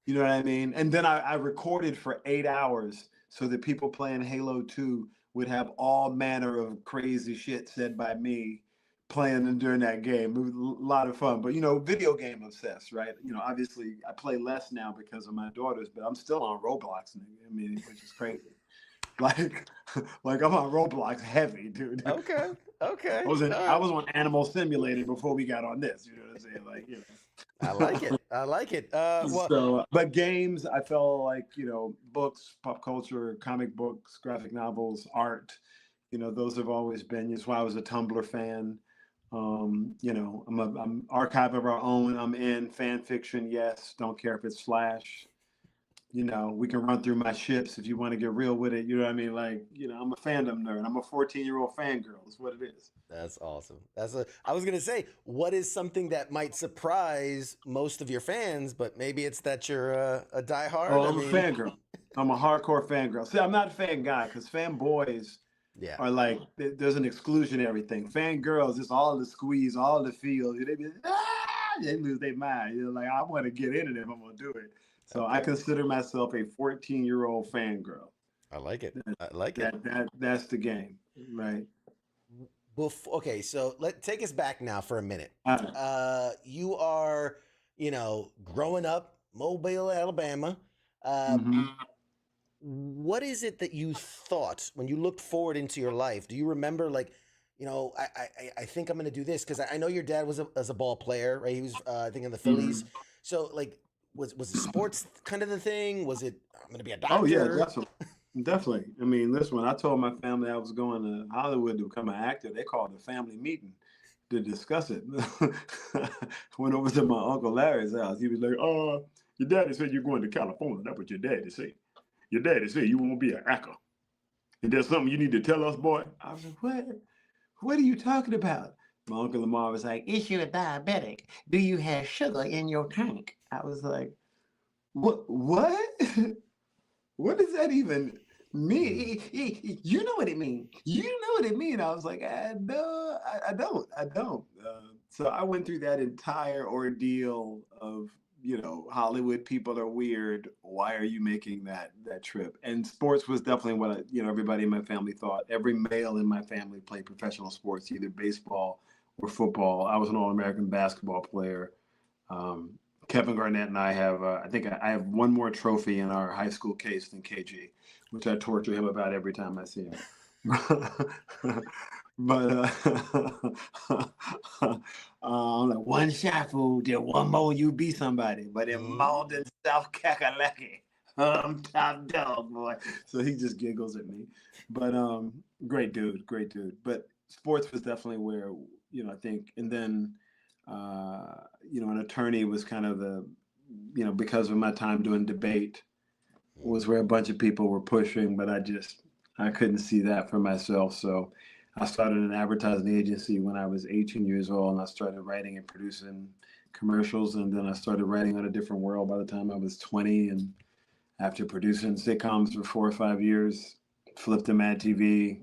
[SPEAKER 10] You know what I mean? And then I recorded for 8 hours so that people playing Halo 2 would have all manner of crazy shit said by me playing during that game. It was a lot of fun. But, video game obsessed, right? Obviously I play less now because of my daughters, but I'm still on Roblox, I mean, which is crazy. Like I'm on Roblox heavy, dude.
[SPEAKER 4] Okay.
[SPEAKER 10] I was on Animal Simulator before we got on this. You know what I'm saying? Like,
[SPEAKER 4] I like it. I like it. Well,
[SPEAKER 10] So, but games, I felt like, books, pop culture, comic books, graphic novels, art, those have always been. That's why I was a Tumblr fan. I'm Archive of Our Own. I'm in fan fiction. Yes. Don't care if it's Flash. We can run through my ships if you want to get real with it. You know what I mean? Like, I'm a fandom nerd. I'm a 14-year-old fangirl is what it is.
[SPEAKER 4] that's awesome. I was gonna say, what is something that might surprise most of your fans, but maybe it's that you're a diehard.
[SPEAKER 10] Oh, I'm a fangirl. I'm a hardcore fangirl. See, I'm not a fan guy because fanboys are like, there's an exclusionary thing. Fangirls, it's all the squeeze, all the feel. They lose their mind. Like, I want to get in it if I'm gonna do it. So I consider myself a 14-year-old fangirl.
[SPEAKER 4] I like it. I like it.
[SPEAKER 10] That's the game, right?
[SPEAKER 4] Okay, so take us back now for a minute. You are, growing up, Mobile, Alabama. What is it that you thought when you looked forward into your life? Do you remember, like, I think I'm going to do this? Because I know your dad was a ball player, right? He was, I think, in the Phillies. So, like, was sports kind of the thing? Was it, I'm going to be a doctor?
[SPEAKER 10] Oh, yeah, definitely. I mean, listen, when I told my family I was going to Hollywood to become an actor, they called a family meeting to discuss it. Went over to my Uncle Larry's house. He was like, "Oh, your daddy said you're going to California. That's what your daddy said. Your daddy said you won't be an actor. And there's something you need to tell us, boy." I was like, "What? What are you talking about?" My Uncle Lamar was like, "Is you a diabetic? Do you have sugar in your tank?" I was like, "What? What does that even mean? You know what it means. You know what it means." I was like, "No, I don't. So I went through that entire ordeal of, Hollywood people are weird. Why are you making that trip? And sports was definitely what everybody in my family thought. Every male in my family played professional sports, either baseball or football. I was an All-American basketball player. Kevin Garnett and I have, I think I have one more trophy in our high school case than KG, which I torture him about every time I see him. But I'm like, one shot, fool, then one more, you be somebody. But in Malden, South Kakalaki, I'm top dog, boy. So he just giggles at me. But great dude. But sports was definitely where, I think, and then, an attorney was kind of the, because of my time doing debate, was where a bunch of people were pushing, but I couldn't see that for myself. So I started an advertising agency when I was 18 years old, and I started writing and producing commercials. And then I started writing on A Different World by the time I was 20. And after producing sitcoms for 4 or 5 years, flipped to Mad TV,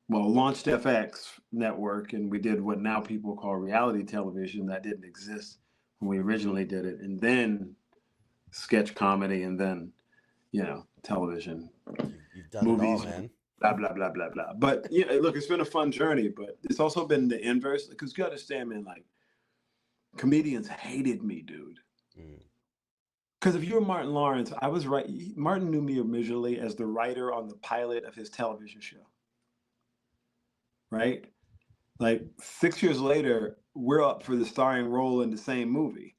[SPEAKER 10] launched FX network, and we did what now people call reality television. That didn't exist when we originally did it. And then sketch comedy, and then, television.
[SPEAKER 4] You've done
[SPEAKER 10] movies,
[SPEAKER 4] it all, man.
[SPEAKER 10] Blah, blah, blah, blah, blah. But look, it's been a fun journey, but it's also been the inverse, because you understand, man, like, comedians hated me, dude. Because if you're Martin Lawrence, I was right. Martin knew me originally as the writer on the pilot of his television show. Right? Like 6 years later, we're up for the starring role in the same movie.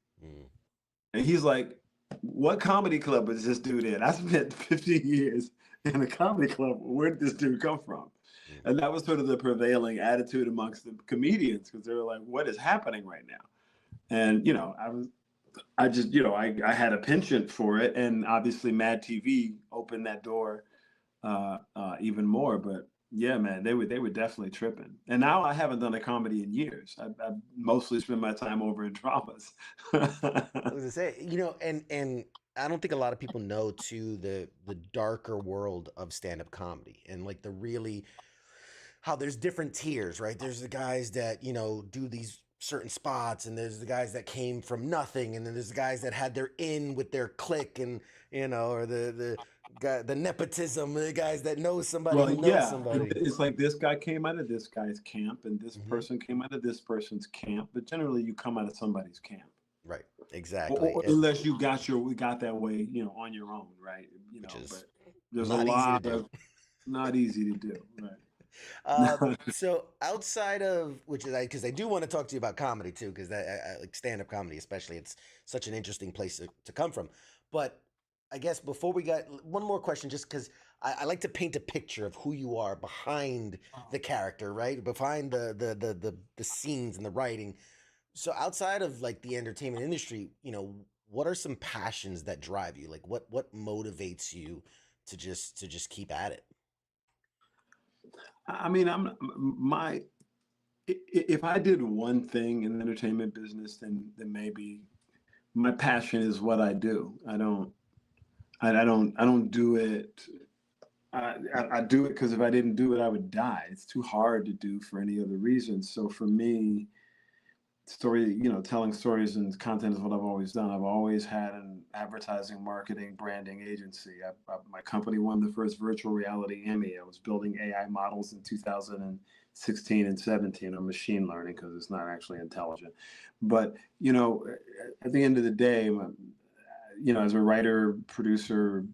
[SPEAKER 10] And he's like, what comedy club is this dude in? I spent 15 years in a comedy club. Where did this dude come from? And that was sort of the prevailing attitude amongst the comedians, because they were like, what is happening right now? And, I had a penchant for it. And obviously Mad TV opened that door even more. But yeah, man, they were definitely tripping. And now I haven't done a comedy in years. I mostly spend my time over in dramas.
[SPEAKER 4] I was gonna say, and I don't think a lot of people know too the darker world of stand-up comedy, and like how there's different tiers, right? There's the guys that do these certain spots, and there's the guys that came from nothing, and then there's the guys that had their in with their clique, and or the nepotism, the guys that know somebody who knows somebody.
[SPEAKER 10] It's like this guy came out of this guy's camp, and this person came out of this person's camp, but generally you come out of somebody's camp.
[SPEAKER 4] Right, exactly.
[SPEAKER 10] Or unless we got that way, on your own, right? But there's a lot of not easy to do, right?
[SPEAKER 4] So outside of because I do want to talk to you about comedy too, because I like stand-up comedy, especially. It's such an interesting place to come from. But I guess before we got one more question, just because I like to paint a picture of who you are behind the character, right? Behind the scenes and the writing. So outside of like the entertainment industry, what are some passions that drive you? Like what motivates you to just keep at it?
[SPEAKER 10] I mean, if I did one thing in the entertainment business, then maybe my passion is what I do. I don't do it. I do it because if I didn't do it, I would die. It's too hard to do for any other reason. So for me, telling stories and content is what I've always done. I've always had an advertising, marketing, branding agency. My company won the first virtual reality Emmy. I was building AI models in 2016 and 17 on machine learning, because it's not actually intelligent. But, at the end of the day, as a writer, producer,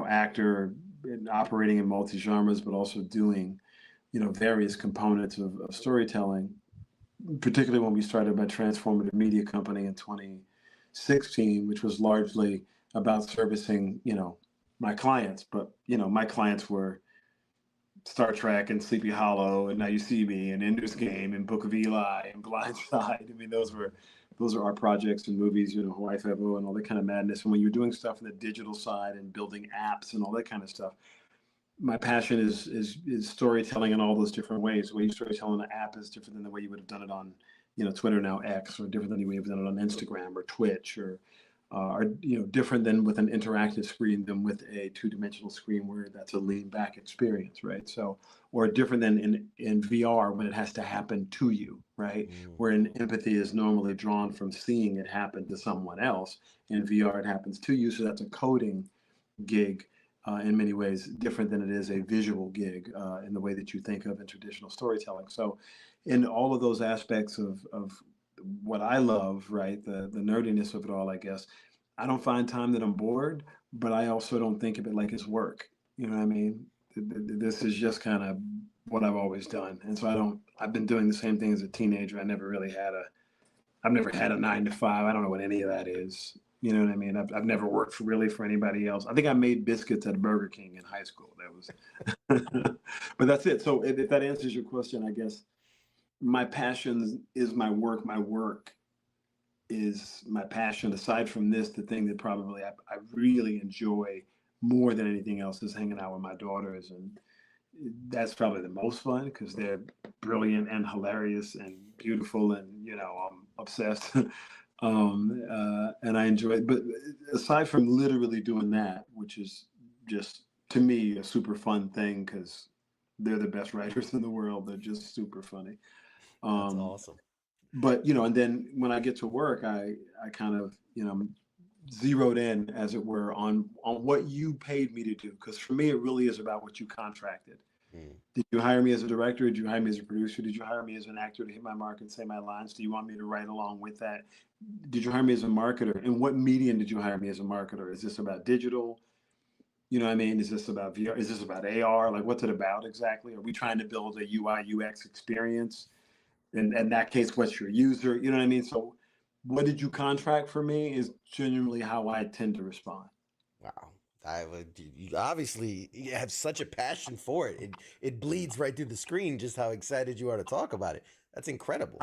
[SPEAKER 10] actor, operating in multi-genres, but also doing, various components of storytelling, particularly when we started my transformative media company in 2016, which was largely about servicing, my clients. But, my clients were Star Trek and Sleepy Hollow and Now You See Me and Ender's Game and Book of Eli and Blind Side. I mean, those are our projects and movies, Hawaii Five-0 and all that kind of madness. And when you're doing stuff on the digital side and building apps and all that kind of stuff, my passion is storytelling in all those different ways. The way you storytell on an app is different than the way you would have done it on, Twitter, now X, or different than the way you've done it on Instagram or Twitch, or are different than with an interactive screen than with a two-dimensional screen where that's a lean back experience, right? So, or different than in VR when it has to happen to you, right? Where an empathy is normally drawn from seeing it happen to someone else. In VR, it happens to you. So that's a coding gig in many ways different than it is a visual gig in the way that you think of in traditional storytelling. So in all of those aspects of what I love, right, the nerdiness of it all, I guess, I don't find time that I'm bored, but I also don't think of it like it's work. You know what I mean? This is just kind of what I've always done. And so I've been doing the same thing as a teenager. I've never had a 9 to 5. I don't know what any of that is. You know what I mean? I've never worked really for anybody else. I think I made biscuits at Burger King in high school. That was, but that's it. So if that answers your question, I guess my passion is my work. My work is my passion. Aside from this, the thing that probably I really enjoy more than anything else is hanging out with my daughters. And that's probably the most fun because they're brilliant and hilarious and beautiful. And, I'm obsessed. And I enjoy it. But aside from literally doing that, which is just, to me, a super fun thing because they're the best writers in the world. They're just super funny.
[SPEAKER 4] That's awesome.
[SPEAKER 10] But, and then when I get to work, I kind of, zeroed in, as it were, on what you paid me to do. Because for me, it really is about what you contracted. Did you hire me as a director? Did you hire me as a producer? Did you hire me as an actor to hit my mark and say my lines? Do you want me to write along with that? Did you hire me as a marketer? In what medium did you hire me as a marketer? Is this about digital? You know what I mean? Is this about VR? Is this about AR? Like, what's it about exactly? Are we trying to build a UI UX experience? And in that case, what's your user? You know what I mean? So what did you contract for me is genuinely how I tend to respond.
[SPEAKER 4] Wow. You obviously you have such a passion for it. It bleeds right through the screen just how excited you are to talk about it. That's incredible.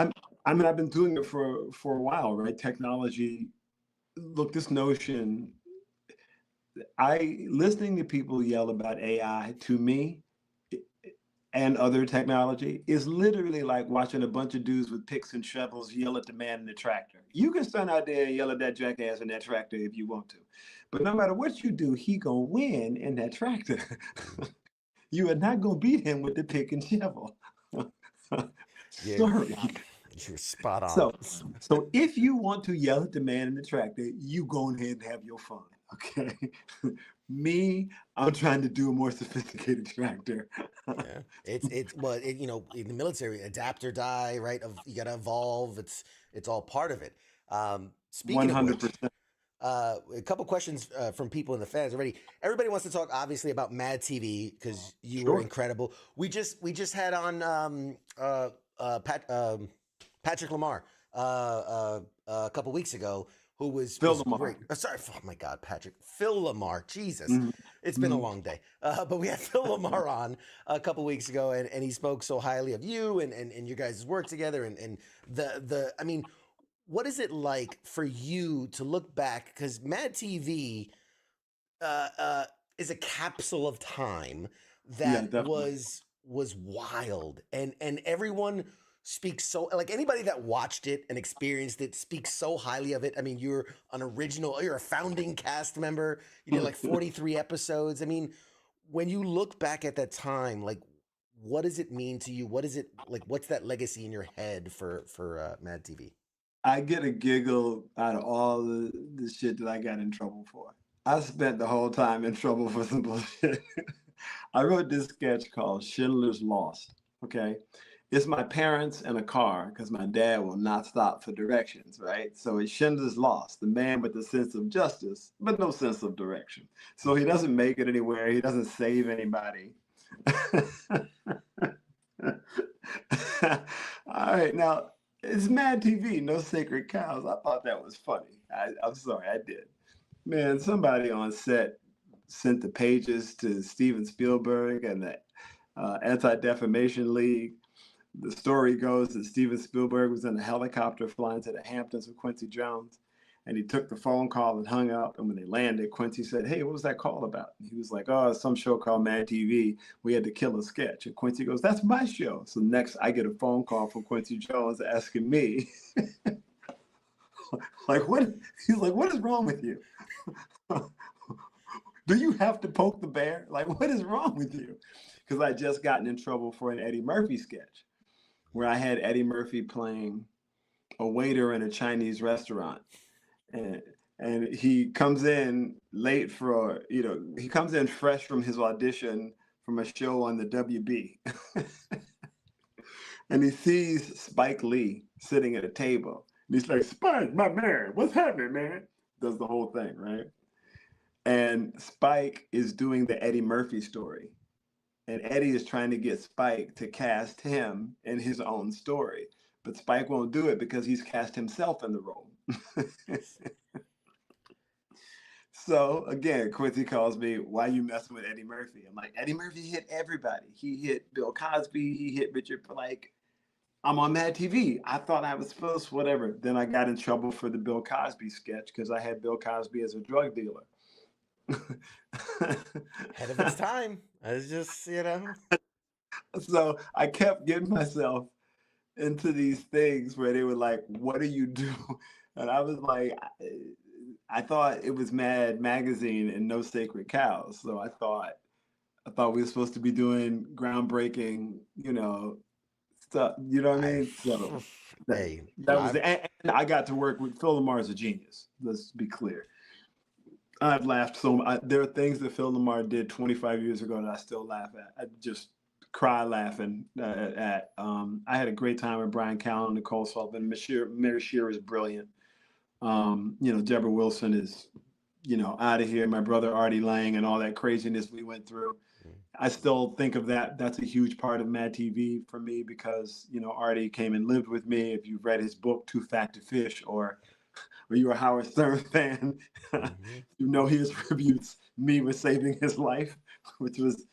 [SPEAKER 10] I've been doing it for a while, right? Technology. Look, this notion, listening to people yell about AI to me and other technology is literally like watching a bunch of dudes with picks and shovels yell at the man in the tractor. You can stand out there and yell at that jackass in that tractor if you want to. But no matter what you do, he gonna win in that tractor. You are not gonna beat him with the pick and shovel. Sorry.
[SPEAKER 4] You're spot on.
[SPEAKER 10] So if you want to yell at the man in the tractor, you go ahead and have your fun. Okay. Me, I'm trying to do a more sophisticated tractor.
[SPEAKER 4] Yeah. It's in the military, adapt or die, right? You got to evolve. It's all part of it. Speaking 100%. Of which, a couple questions from people in the fans already. Everybody wants to talk obviously about Mad TV because you were incredible. We just had on Patrick Lamar a couple weeks ago, who was great. Sorry, oh my God, Patrick. Phil Lamar, Jesus. It's been a long day. But we had Phil Lamar on a couple weeks ago, and he spoke so highly of you and your guys' work together. And I mean, what is it like for you to look back? Because Mad TV is a capsule of time that was wild. And everyone speaks so, like, anybody that watched it and experienced it speaks so highly of it. I mean, you're a founding cast member. You did like 43 episodes. I mean, when you look back at that time, like, what does it mean to you? What is it like? What's that legacy in your head for Mad TV?
[SPEAKER 10] I get a giggle out of all the shit that I got in trouble for. I spent the whole time in trouble for some bullshit. I wrote this sketch called Schindler's Lost. Okay. It's my parents in a car because my dad will not stop for directions, right? So it's Schindler's Lost, the man with the sense of justice, but no sense of direction. So he doesn't make it anywhere. He doesn't save anybody. All right, now it's Mad TV, no sacred cows. I thought that was funny. I'm sorry, I did. Man, somebody on set sent the pages to Steven Spielberg and the Anti-Defamation League. The story goes that Steven Spielberg was in a helicopter flying to the Hamptons with Quincy Jones, and he took the phone call and hung up. And when they landed, Quincy said, "Hey, what was that call about?" And he was like, "Oh, some show called Mad TV. We had to kill a sketch." And Quincy goes, "That's my show." So next, I get a phone call from Quincy Jones asking me Like, what? He's like, what is wrong with you? Do you have to poke the bear? Like, what is wrong with you? Because I just gotten in trouble for an Eddie Murphy sketch where I had Eddie Murphy playing a waiter in a Chinese restaurant. And and he comes in late for, he comes in fresh from his audition from a show on the WB. And he sees Spike Lee sitting at a table. And he's like, Spike, my man, what's happening, man? Does the whole thing, right? And Spike is doing the Eddie Murphy story. And Eddie is trying to get Spike to cast him in his own story. But Spike won't do it because he's cast himself in the role. So again, Quincy calls me, why you messing with Eddie Murphy? I'm like, Eddie Murphy hit everybody. He hit Bill Cosby. He hit Richard. Like, I'm on Mad TV. I thought I was supposed to, whatever. Then I got in trouble for the Bill Cosby sketch because I had Bill Cosby as a drug dealer.
[SPEAKER 4] Ahead of its time. I was just,
[SPEAKER 10] So I kept getting myself into these things where they were like, what do you do? And I was like, I thought it was Mad Magazine and No Sacred Cows. So I thought we were supposed to be doing groundbreaking, stuff. You know what I mean? So
[SPEAKER 4] hey,
[SPEAKER 10] that was and I got to work with Phil Lamar's a genius. Let's be clear. I've laughed there are things that Phil Lamar did 25 years ago that I still laugh at. I just cry laughing at. I had a great time with Brian Callen, Nicole Sullivan. Mary Shearer is brilliant. Deborah Wilson is, out of here. My brother Artie Lang and all that craziness we went through. I still think of that. That's a huge part of Mad TV for me because, Artie came and lived with me. If you've read his book, Too Fat to Fish, or you're a Howard Stern fan, he attributes me with saving his life, which was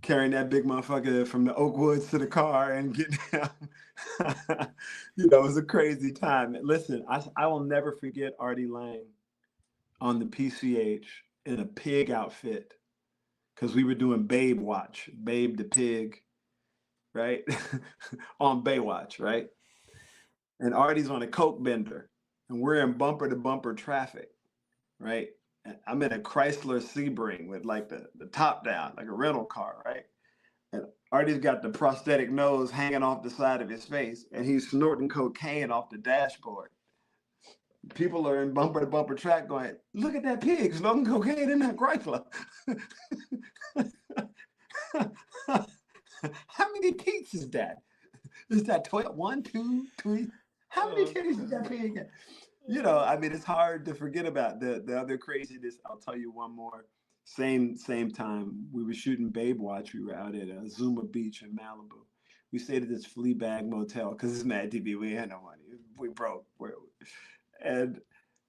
[SPEAKER 10] carrying that big motherfucker from the Oak Woods to the car and getting him. It was a crazy time. Listen, I will never forget Artie Lang on the PCH in a pig outfit because we were doing Babe Watch, Babe the Pig, right? On Baywatch, right? And Artie's on a Coke bender and we're in bumper to bumper traffic, right? And I'm in a Chrysler Sebring with like the top down, like a rental car, right? And Artie's got the prosthetic nose hanging off the side of his face, and he's snorting cocaine off the dashboard. People are in bumper to bumper track going, look at that pig snorting cocaine in that Chrysler. How many teeth is that? Is that 12? 1, 2, 3? How many teeth is that pig got? It's hard to forget about the other craziness. I'll tell you one more. Same time, we were shooting Babe Watch. We were out at Zuma Beach in Malibu. We stayed at this Fleabag motel because it's Mad TV. We had no money. We broke. And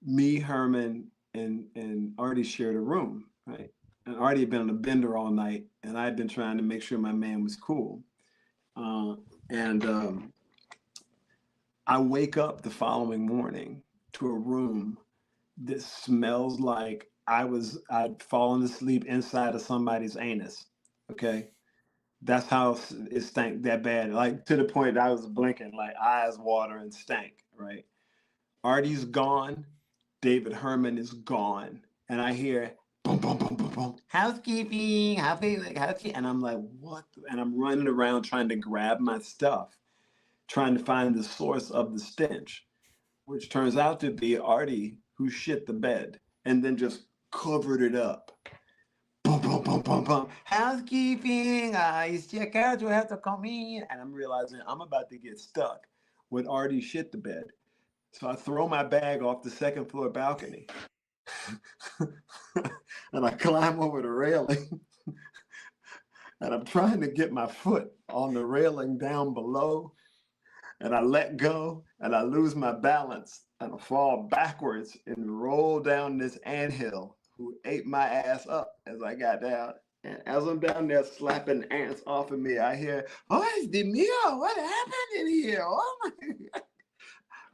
[SPEAKER 10] me, Herman, and Artie shared a room, right? And Artie had been on a bender all night, and I had been trying to make sure my man was cool. I wake up the following morning to a room that smells like I'd fallen asleep inside of somebody's anus. Okay. That's how it stank that bad. Like to the point that I was blinking, like eyes water and stank, right? Artie's gone. David Herman is gone. And I hear boom, boom, boom, boom, boom. Housekeeping. And I'm like, what? And I'm running around trying to grab my stuff, trying to find the source of the stench, which turns out to be Artie who shit the bed and then just covered it up. Boom, boom, boom, boom, boom. Housekeeping, it's check out, you have to come in. And I'm realizing I'm about to get stuck with Artie shit the bed. So I throw my bag off the second floor balcony and I climb over the railing and I'm trying to get my foot on the railing down below. And I let go and I lose my balance and I fall backwards and roll down this anthill who ate my ass up as I got down. And as I'm down there slapping ants off of me, I hear, oh, it's the meal. What happened in here? Oh my God.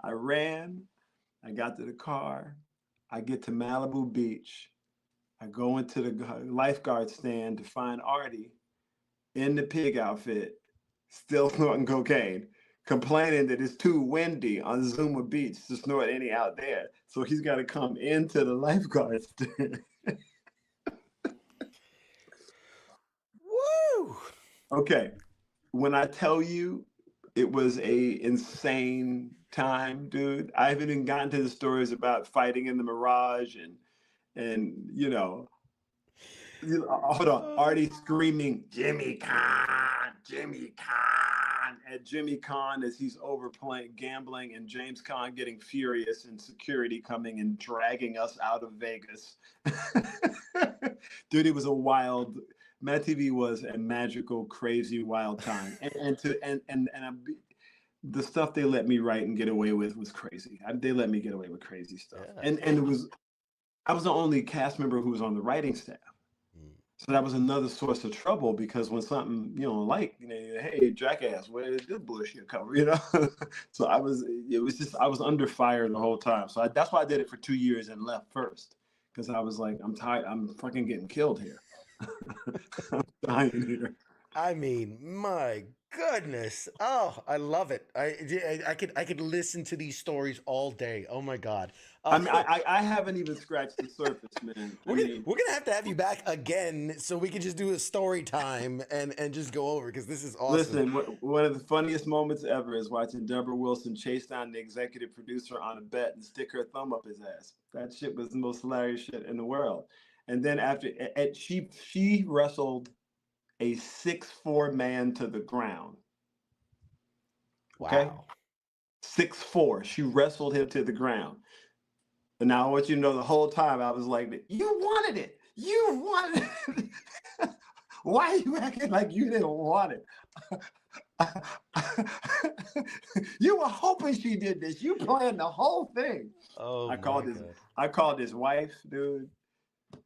[SPEAKER 10] I ran. I got to the car. I get to Malibu Beach. I go into the lifeguard stand to find Artie in the pig outfit, still snorting cocaine. complaining that it's too windy on Zuma Beach to snort any out there. So he's got to come into the lifeguard stand.
[SPEAKER 4] Woo!
[SPEAKER 10] Okay, when I tell you it was a insane time, dude. I haven't even gotten to the stories about fighting in the Mirage and hold on, Artie screaming Jimmy Kahn, Jimmy Kahn at Jimmy Kahn as he's overplaying gambling, and James Kahn getting furious and security coming and dragging us out of Vegas. Dude, it was a wild. Mad TV was a magical, crazy, wild time, the stuff they let me write and get away with was crazy. They let me get away with crazy stuff, and I was the only cast member who was on the writing staff. So that was another source of trouble, because when something you don't like, hey, jackass, where did this bullshit cover? So I was under fire the whole time. So that's why I did it for 2 years and left first, because I was like, I'm tired. I'm fucking getting killed here. I'm dying here.
[SPEAKER 4] I mean, my goodness. Oh, I love it. I could listen to these stories all day. Oh my God.
[SPEAKER 10] I mean, I haven't even scratched the surface, man.
[SPEAKER 4] We're gonna have you back again, so we can just do a story time and just go over, because this is awesome.
[SPEAKER 10] Listen, one of the funniest moments ever is watching Deborah Wilson chase down the executive producer on a bet and stick her thumb up his ass. That shit was the most hilarious shit in the world. And then after she wrestled a 6'4" man to the ground. Okay?
[SPEAKER 4] Wow.
[SPEAKER 10] 6'4". She wrestled him to the ground. And now I want you to know, the whole time I was like, you wanted it. You wanted it. Why are you acting like you didn't want it? You were hoping she did this. You planned the whole thing.
[SPEAKER 4] Oh,
[SPEAKER 10] I called his wife, dude.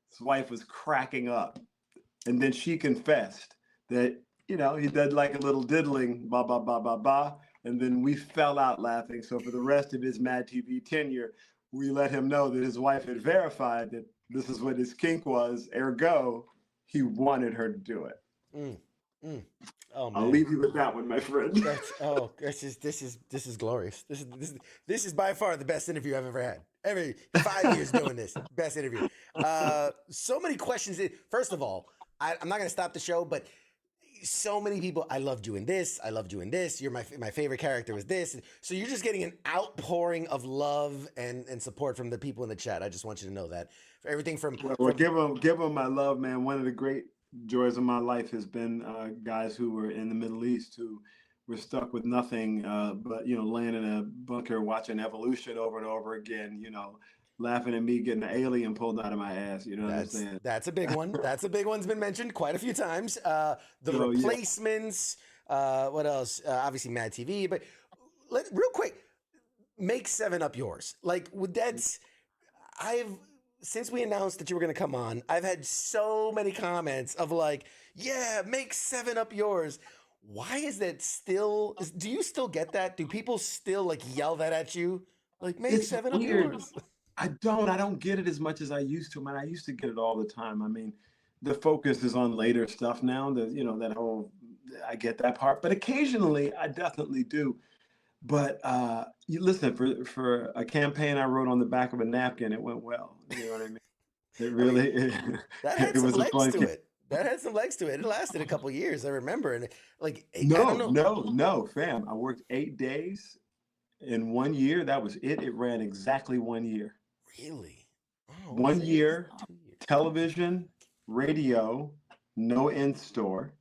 [SPEAKER 10] His wife was cracking up. And then she confessed that, he did like a little diddling, ba, ba, ba, ba, ba. And then we fell out laughing. So for the rest of his Mad TV tenure, we let him know that his wife had verified that this is what his kink was. Ergo, he wanted her to do it.
[SPEAKER 4] Oh, man.
[SPEAKER 10] I'll leave you with that one, my friend.
[SPEAKER 4] This is glorious. This is by far the best interview I've ever had. Every 5 years doing this, best interview. So many questions. First of all, I'm not going to stop the show, but so many people, I loved you in this. I loved you in this. You're my favorite character was this. So you're just getting an outpouring of love and support from the people in the chat. I just want you to know that. For everything from
[SPEAKER 10] give them my love, man. One of the great joys of my life has been guys who were in the Middle East who were stuck with nothing but laying in a bunker watching evolution over and over again, laughing at me getting an alien pulled out of my ass. You know what I'm saying?
[SPEAKER 4] That's a big one. That's a big one's been mentioned quite a few times. The Replacements. Yeah. What else? Obviously Mad TV. But real quick, make 7-Up yours. Like, since we announced that you were going to come on, I've had so many comments of like, yeah, make 7-Up yours. Why is that still? Do you still get that? Do people still like yell that at you? Like, make 7-Up yours.
[SPEAKER 10] I don't get it as much as I used to, man. I used to get it all the time. I mean, the focus is on later stuff now. That whole, I get that part, but occasionally I definitely do. But you listen, for a campaign I wrote on the back of a napkin, it went well. You know what I mean? It really
[SPEAKER 4] that had some legs to it. That had some legs to it. It lasted a couple of years, I remember. And
[SPEAKER 10] no, fam. I worked 8 days in 1 year. That was it. It ran exactly 1 year.
[SPEAKER 4] Really? Oh,
[SPEAKER 10] 1 year, television, radio, no in-store,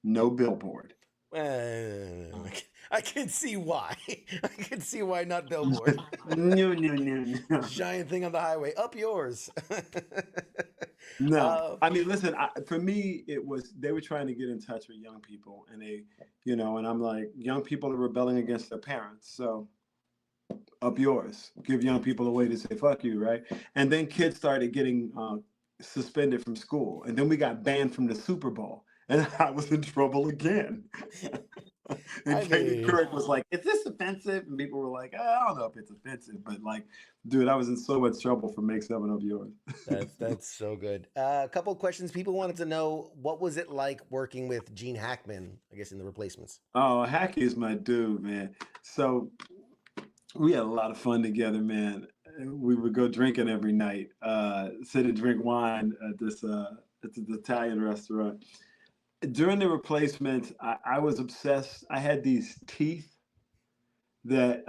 [SPEAKER 10] no billboard.
[SPEAKER 4] I can see why. I can see why not billboard.
[SPEAKER 10] No.
[SPEAKER 4] Giant thing on the highway. Up yours.
[SPEAKER 10] No. I mean, listen, for me, it was, they were trying to get in touch with young people, and and I'm like, young people are rebelling against their parents. So up yours. Give young people a way to say fuck you, right? And then kids started getting suspended from school. And then we got banned from the Super Bowl. And I was in trouble again. And
[SPEAKER 4] I
[SPEAKER 10] Katie
[SPEAKER 4] mean,
[SPEAKER 10] Couric was like, "Is this offensive?" And people were like, "I don't know if it's offensive, but like, dude, I was in so much trouble for Make Seven of Yours."
[SPEAKER 4] that's so good. A couple of questions. People wanted to know, what was it like working with Gene Hackman, I guess, in The Replacements?
[SPEAKER 10] Oh, Hacky is my dude, man. So we had a lot of fun together, man. We would go drinking every night, sit and drink wine at this Italian restaurant. During The Replacements, I was obsessed. I had these teeth that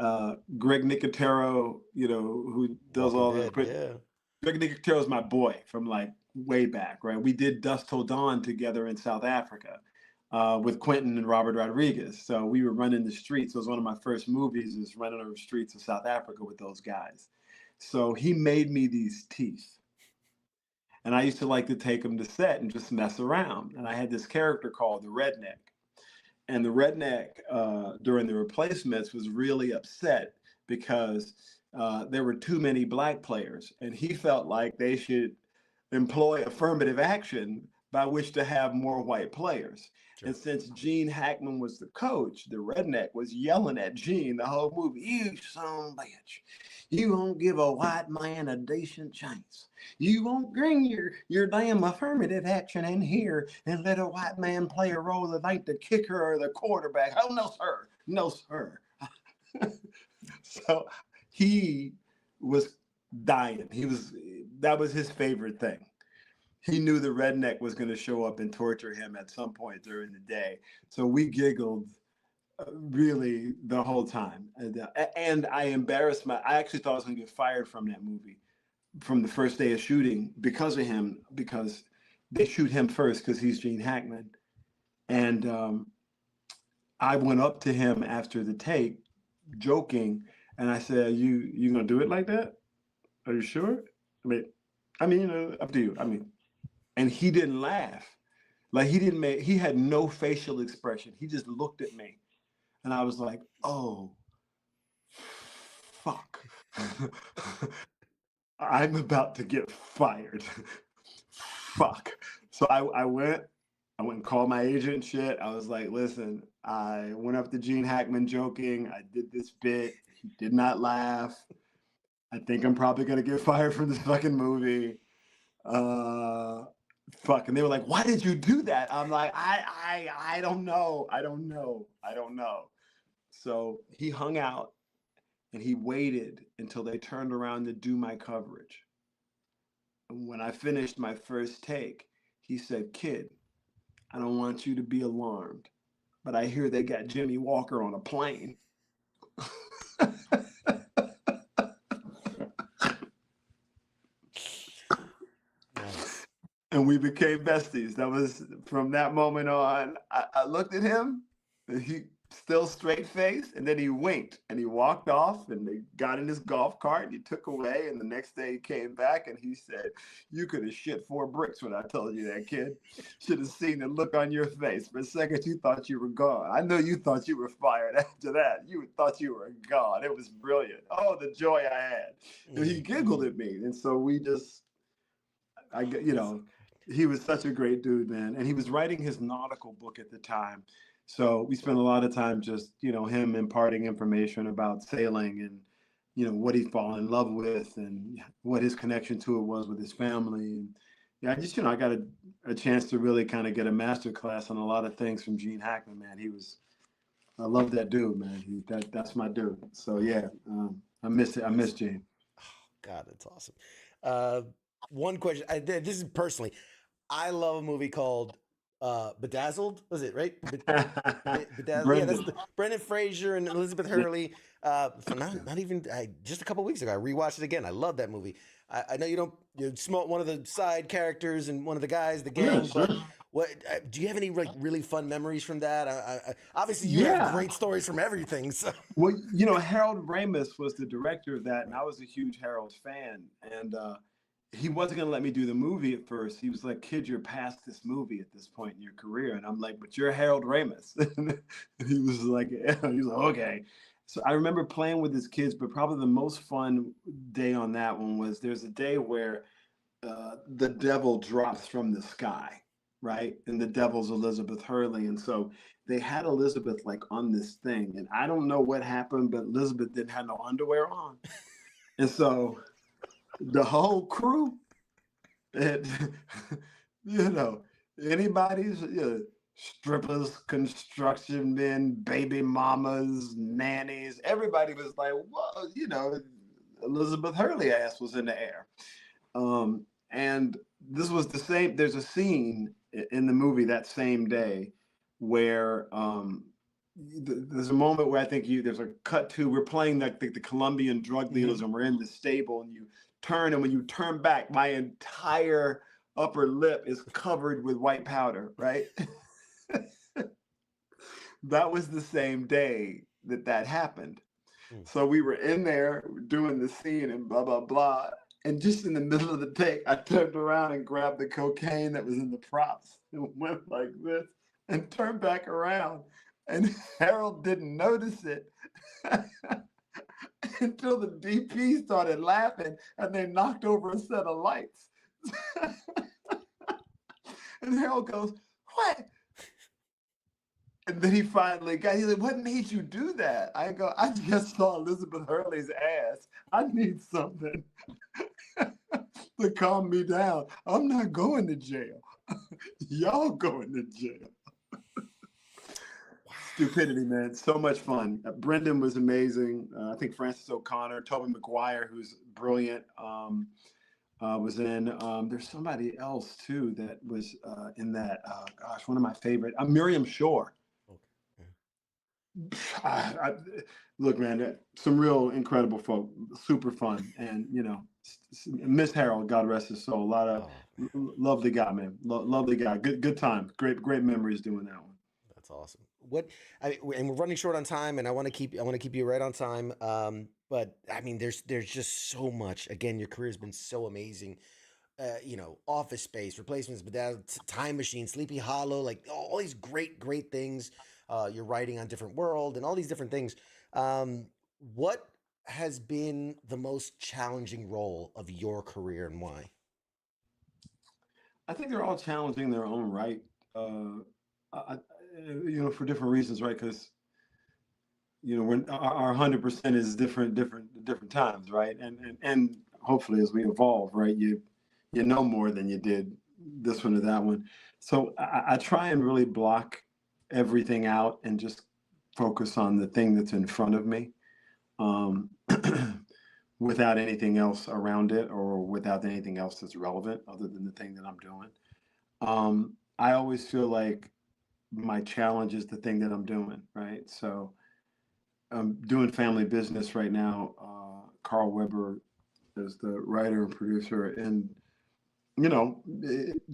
[SPEAKER 10] Greg Nicotero, who does
[SPEAKER 4] Walking
[SPEAKER 10] all
[SPEAKER 4] Dead,
[SPEAKER 10] the.
[SPEAKER 4] yeah.
[SPEAKER 10] Greg Nicotero is my boy from like way back, right? We did Dusk Till Dawn together in South Africa with Quentin and Robert Rodriguez. So we were running the streets. It was one of my first movies, is running on the streets of South Africa with those guys. So he made me these teeth. And I used to like to take them to set and just mess around. And I had this character called the Redneck. And the Redneck during The Replacements was really upset because there were too many black players. And he felt like they should employ affirmative action by which to have more white players.
[SPEAKER 4] Sure.
[SPEAKER 10] And since Gene Hackman was the coach, the Redneck was yelling at Gene the whole movie, "You son of a bitch. You won't give a white man a decent chance. You won't bring your damn affirmative action in here and let a white man play a role that ain't the kicker or the quarterback. Oh, no, sir. No, sir." So he was dying. That was his favorite thing. He knew the Redneck was going to show up and torture him at some point during the day. So we giggled really the whole time. And I actually thought I was going to get fired from that movie from the first day of shooting because of him, because they shoot him first because he's Gene Hackman. And I went up to him after the take, joking, and I said, you going to do it like that? Are you sure? I mean, up to you. And he didn't laugh. Like he had no facial expression. He just looked at me. And I was like, oh, fuck. I'm about to get fired. Fuck. So I went and called my agent and shit. I was like, listen, I went up to Gene Hackman joking. I did this bit. He did not laugh. I think I'm probably going to get fired from this fucking movie. Fuck. And they were like, why did you do that? I'm like, I don't know. I don't know. So he hung out and he waited until they turned around to do my coverage. And when I finished my first take, he said, "Kid, I don't want you to be alarmed, but I hear they got Jimmy Walker on a plane."
[SPEAKER 4] Nice.
[SPEAKER 10] And we became besties. That was from that moment on. I looked at him, and he still straight faced, and then he winked and he walked off, and they got in his golf cart and he took away. And the next day he came back and he said, "You could have shit 4 bricks when I told you that, kid. Should have seen the look on your face. For a second, you thought you were gone. I know you thought you were fired after that. You thought you were gone. It was brilliant. Oh, the joy I had." And he giggled at me. And so we just, he was such a great dude, man. And he was writing his nautical book at the time. So we spent a lot of time just, him imparting information about sailing and, what he'd fallen in love with and what his connection to it was with his family. And yeah, I got a chance to really kind of get a master class on a lot of things from Gene Hackman, man. I love that dude, man. That's my dude. So yeah, I miss Gene.
[SPEAKER 4] God, that's awesome. One question. This is personally, I love a movie called Bedazzled. Was it right? Bedazzled. Yeah, that's Brendan Fraser and Elizabeth Hurley. Not even just a couple weeks ago, I rewatched it again. I love that movie. I know you smote one of the side characters and one of the guys, the gang.
[SPEAKER 10] Yeah, sure.
[SPEAKER 4] But what do you have any really fun memories from that? Obviously, you have great stories from everything. So.
[SPEAKER 10] Well, Harold Ramis was the director of that, and I was a huge Harold fan. And he wasn't going to let me do the movie at first. He was like, "Kid, you're past this movie at this point in your career." And I'm like, "But you're Harold Ramis." And he was like, "Okay." So I remember playing with his kids, but probably the most fun day on that one was there's a day where the devil drops from the sky. right? And the devil's Elizabeth Hurley. And so they had Elizabeth like on this thing. And I don't know what happened, but Elizabeth didn't have no underwear on. And so the whole crew, it, you know, anybody's strippers, construction men, baby mamas, nannies, everybody was like, whoa, Elizabeth Hurley ass was in the air. And this was the same. There's a scene in the movie that same day where there's a moment where I think there's a cut to, we're playing the Colombian drug dealers and we're in the stable and you turn, and when you turn back, my entire upper lip is covered with white powder, right? That was the same day that happened. So we were in there doing the scene and blah, blah, blah. And just in the middle of the take, I turned around and grabbed the cocaine that was in the props and went like this and turned back around. And Harold didn't notice it until the DP started laughing and they knocked over a set of lights. And Harold goes, "What?" And then he finally he's like, "What made you do that?" I go, "I just saw Elizabeth Hurley's ass. I need something to calm me down. I'm not going to jail. Y'all going to jail." Stupidity, man. So much fun. Brendan was amazing. I think Francis O'Connor, Tobey Maguire, who's brilliant, was in. There's somebody else, too, that was in that. Gosh, one of my favorite. Miriam Shore. Look, man, some real incredible folk, super fun, and Miss Harold, God rest his soul. A lot of lovely guy, man, lovely guy. Good time, great memories doing that one.
[SPEAKER 4] That's awesome. And we're running short on time, and I want to keep you right on time. But I mean, there's just so much. Again, your career has been so amazing. Office Space, Replacements, but Time Machine, Sleepy Hollow, like all these great things. You're writing on Different World and all these different things. What has been the most challenging role of your career and why?
[SPEAKER 10] I think they're all challenging in their own right. For different reasons, right? Because when our 100% is different times, right? And hopefully as we evolve, right, you know more than you did this one or that one. So I try and really block everything out and just focus on the thing that's in front of me, without anything else around it or without anything else that's relevant other than the thing that I'm doing. I always feel like my challenge is the thing that I'm doing, right? So I'm doing family business right now. Carl Weber is the writer and producer, and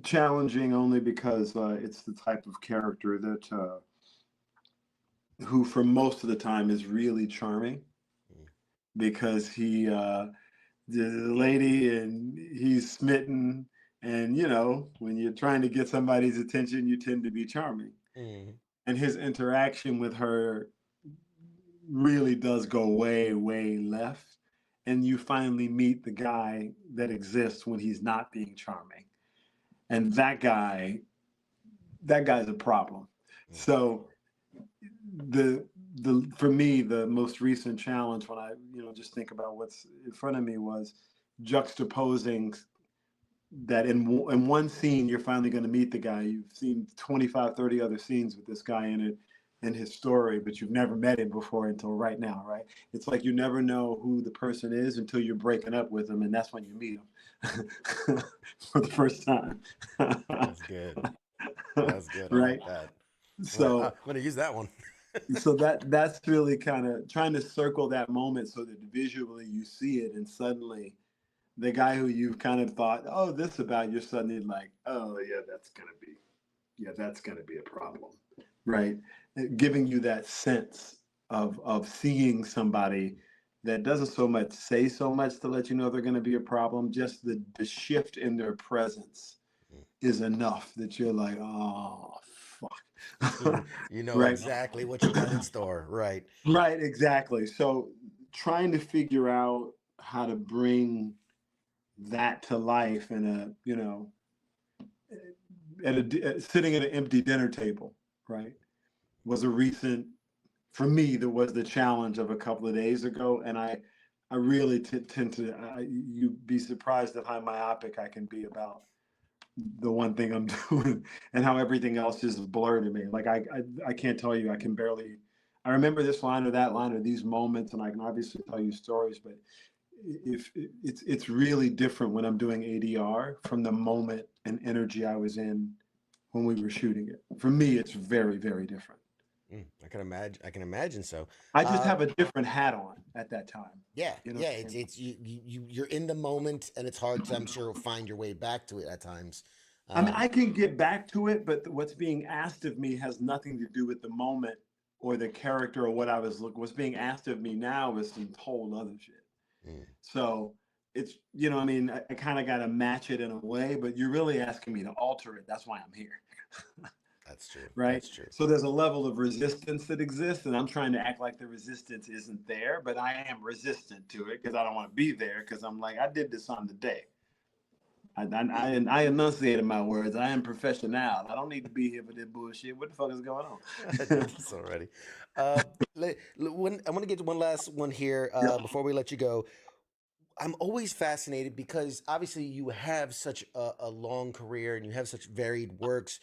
[SPEAKER 10] challenging only because it's the type of character that who for most of the time is really charming, because he the lady and he's smitten, and when you're trying to get somebody's attention, you tend to be charming. And his interaction with her really does go way left, and you finally meet the guy that exists when he's not being charming, and that guy's a problem. So for me, the most recent challenge, when I just think about what's in front of me, was juxtaposing that in one scene you're finally going to meet the guy. You've seen 25, 30 other scenes with this guy in it, in his story, but you've never met him before until right now, right? It's like you never know who the person is until you're breaking up with them, and that's when you meet him for the first time.
[SPEAKER 4] That's good. That's good. I
[SPEAKER 10] Right.
[SPEAKER 4] like that.
[SPEAKER 10] So
[SPEAKER 4] I'm gonna use that one.
[SPEAKER 10] So that's really kind of trying to circle that moment so that visually you see it, and suddenly the guy who you've kind of thought, oh, this about, you're suddenly like, oh yeah, that's gonna be a problem, right? Giving you that sense of seeing somebody that doesn't so much say so much to let you know they're going to be a problem. Just the shift in their presence is enough that you're like, oh fuck. Right.
[SPEAKER 4] Exactly what you got in store, right?
[SPEAKER 10] Right, exactly. So trying to figure out how to bring that to life in a sitting at an empty dinner table, right, was a recent, for me, that was the challenge of a couple of days ago. And I really tend to, you'd be surprised at how myopic I can be about the one thing I'm doing and how everything else just blurred to me. Like I can't tell you, I can barely, I remember this line or that line or these moments, and I can obviously tell you stories, but if it's really different when I'm doing ADR from the moment and energy I was in when we were shooting it. For me, it's very, very different.
[SPEAKER 4] I can imagine. I can imagine so.
[SPEAKER 10] I just have a different hat on at that time.
[SPEAKER 4] Yeah,
[SPEAKER 10] You know
[SPEAKER 4] yeah.
[SPEAKER 10] what I mean?
[SPEAKER 4] It's you're in the moment, and it's hard to, I'm sure, find your way back to it at times.
[SPEAKER 10] I mean, I can get back to it, but what's being asked of me has nothing to do with the moment or the character or what I was looking. What's being asked of me now is some whole other shit. So it's, you know, I mean, I kind of got to match it in a way, but you're really asking me to alter it. That's why I'm here.
[SPEAKER 4] That's true.
[SPEAKER 10] Right.
[SPEAKER 4] That's true.
[SPEAKER 10] So there's a level of resistance that exists, and I'm trying to act like the resistance isn't there, but I am resistant to it because I don't want to be there, because I'm like, I did this on the day. I enunciated my words. I am professional. I don't need to be here for this bullshit. What the fuck is going on?
[SPEAKER 4] I did this already. I want to get to one last one here before we let you go. I'm always fascinated because obviously you have such a long career and you have such varied works.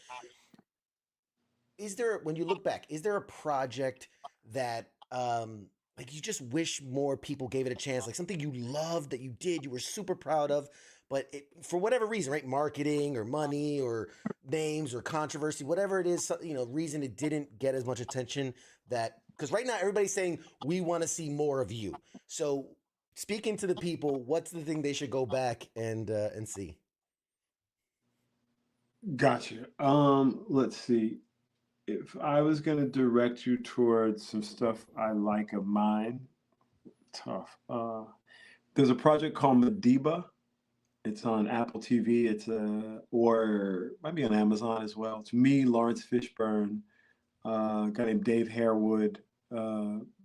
[SPEAKER 4] Is there, when you look back, is there a project that like you just wish more people gave it a chance, like something you loved that you did, you were super proud of, but for whatever reason, right, marketing or money or names or controversy, whatever it is, reason it didn't get as much attention, that because right now everybody's saying we want to see more of you. So speaking to the people, what's the thing they should go back and see?
[SPEAKER 10] Gotcha. Let's see. If I was going to direct you towards some stuff I like of mine, tough. There's a project called Madiba. It's on Apple TV. It's or might be on Amazon as well. It's me, Lawrence Fishburne, a guy named Dave Harewood,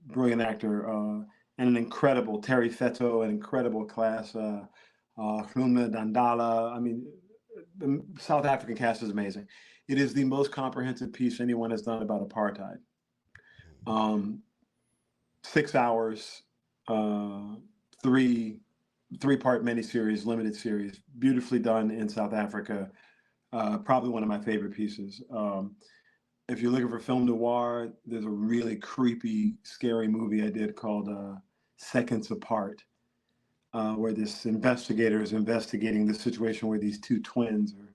[SPEAKER 10] brilliant actor, and an incredible Terry Feto, an incredible cast. Hlumna Dandala. I mean, the South African cast is amazing. It is the most comprehensive piece anyone has done about apartheid. 6 hours, three-part miniseries, limited series, beautifully done in South Africa. Probably one of my favorite pieces. If you're looking for film noir, there's a really creepy, scary movie I did called Seconds Apart, where this investigator is investigating the situation where these two twins are.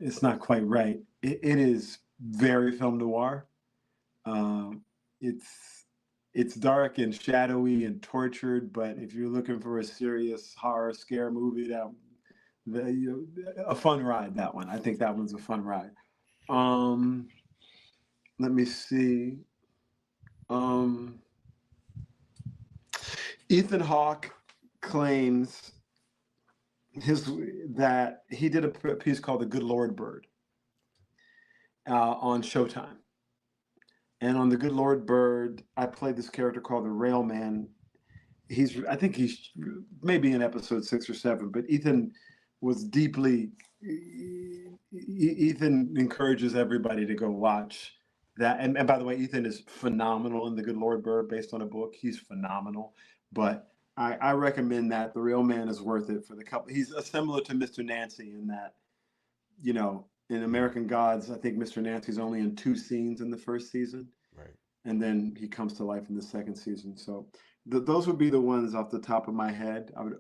[SPEAKER 10] It's not quite right. It is very film noir. It's dark and shadowy and tortured, but if you're looking for a serious horror scare movie, a fun ride. That one, I think that one's a fun ride. Let me see. Ethan Hawke claims that he did a piece called The Good Lord Bird on Showtime. And on The Good Lord Bird, I played this character called the Railman. I think he's maybe in episode 6 or 7, but Ethan encourages everybody to go watch that. And by the way, Ethan is phenomenal in The Good Lord Bird, based on a book. He's phenomenal. But I recommend that. The Real Man is worth it for the couple. He's similar to Mr. Nancy in that, in American Gods, I think Mr. Nancy's only in 2 scenes in the first season.
[SPEAKER 4] Right.
[SPEAKER 10] And then he comes to life in the second season. So those would be the ones off the top of my head. I would.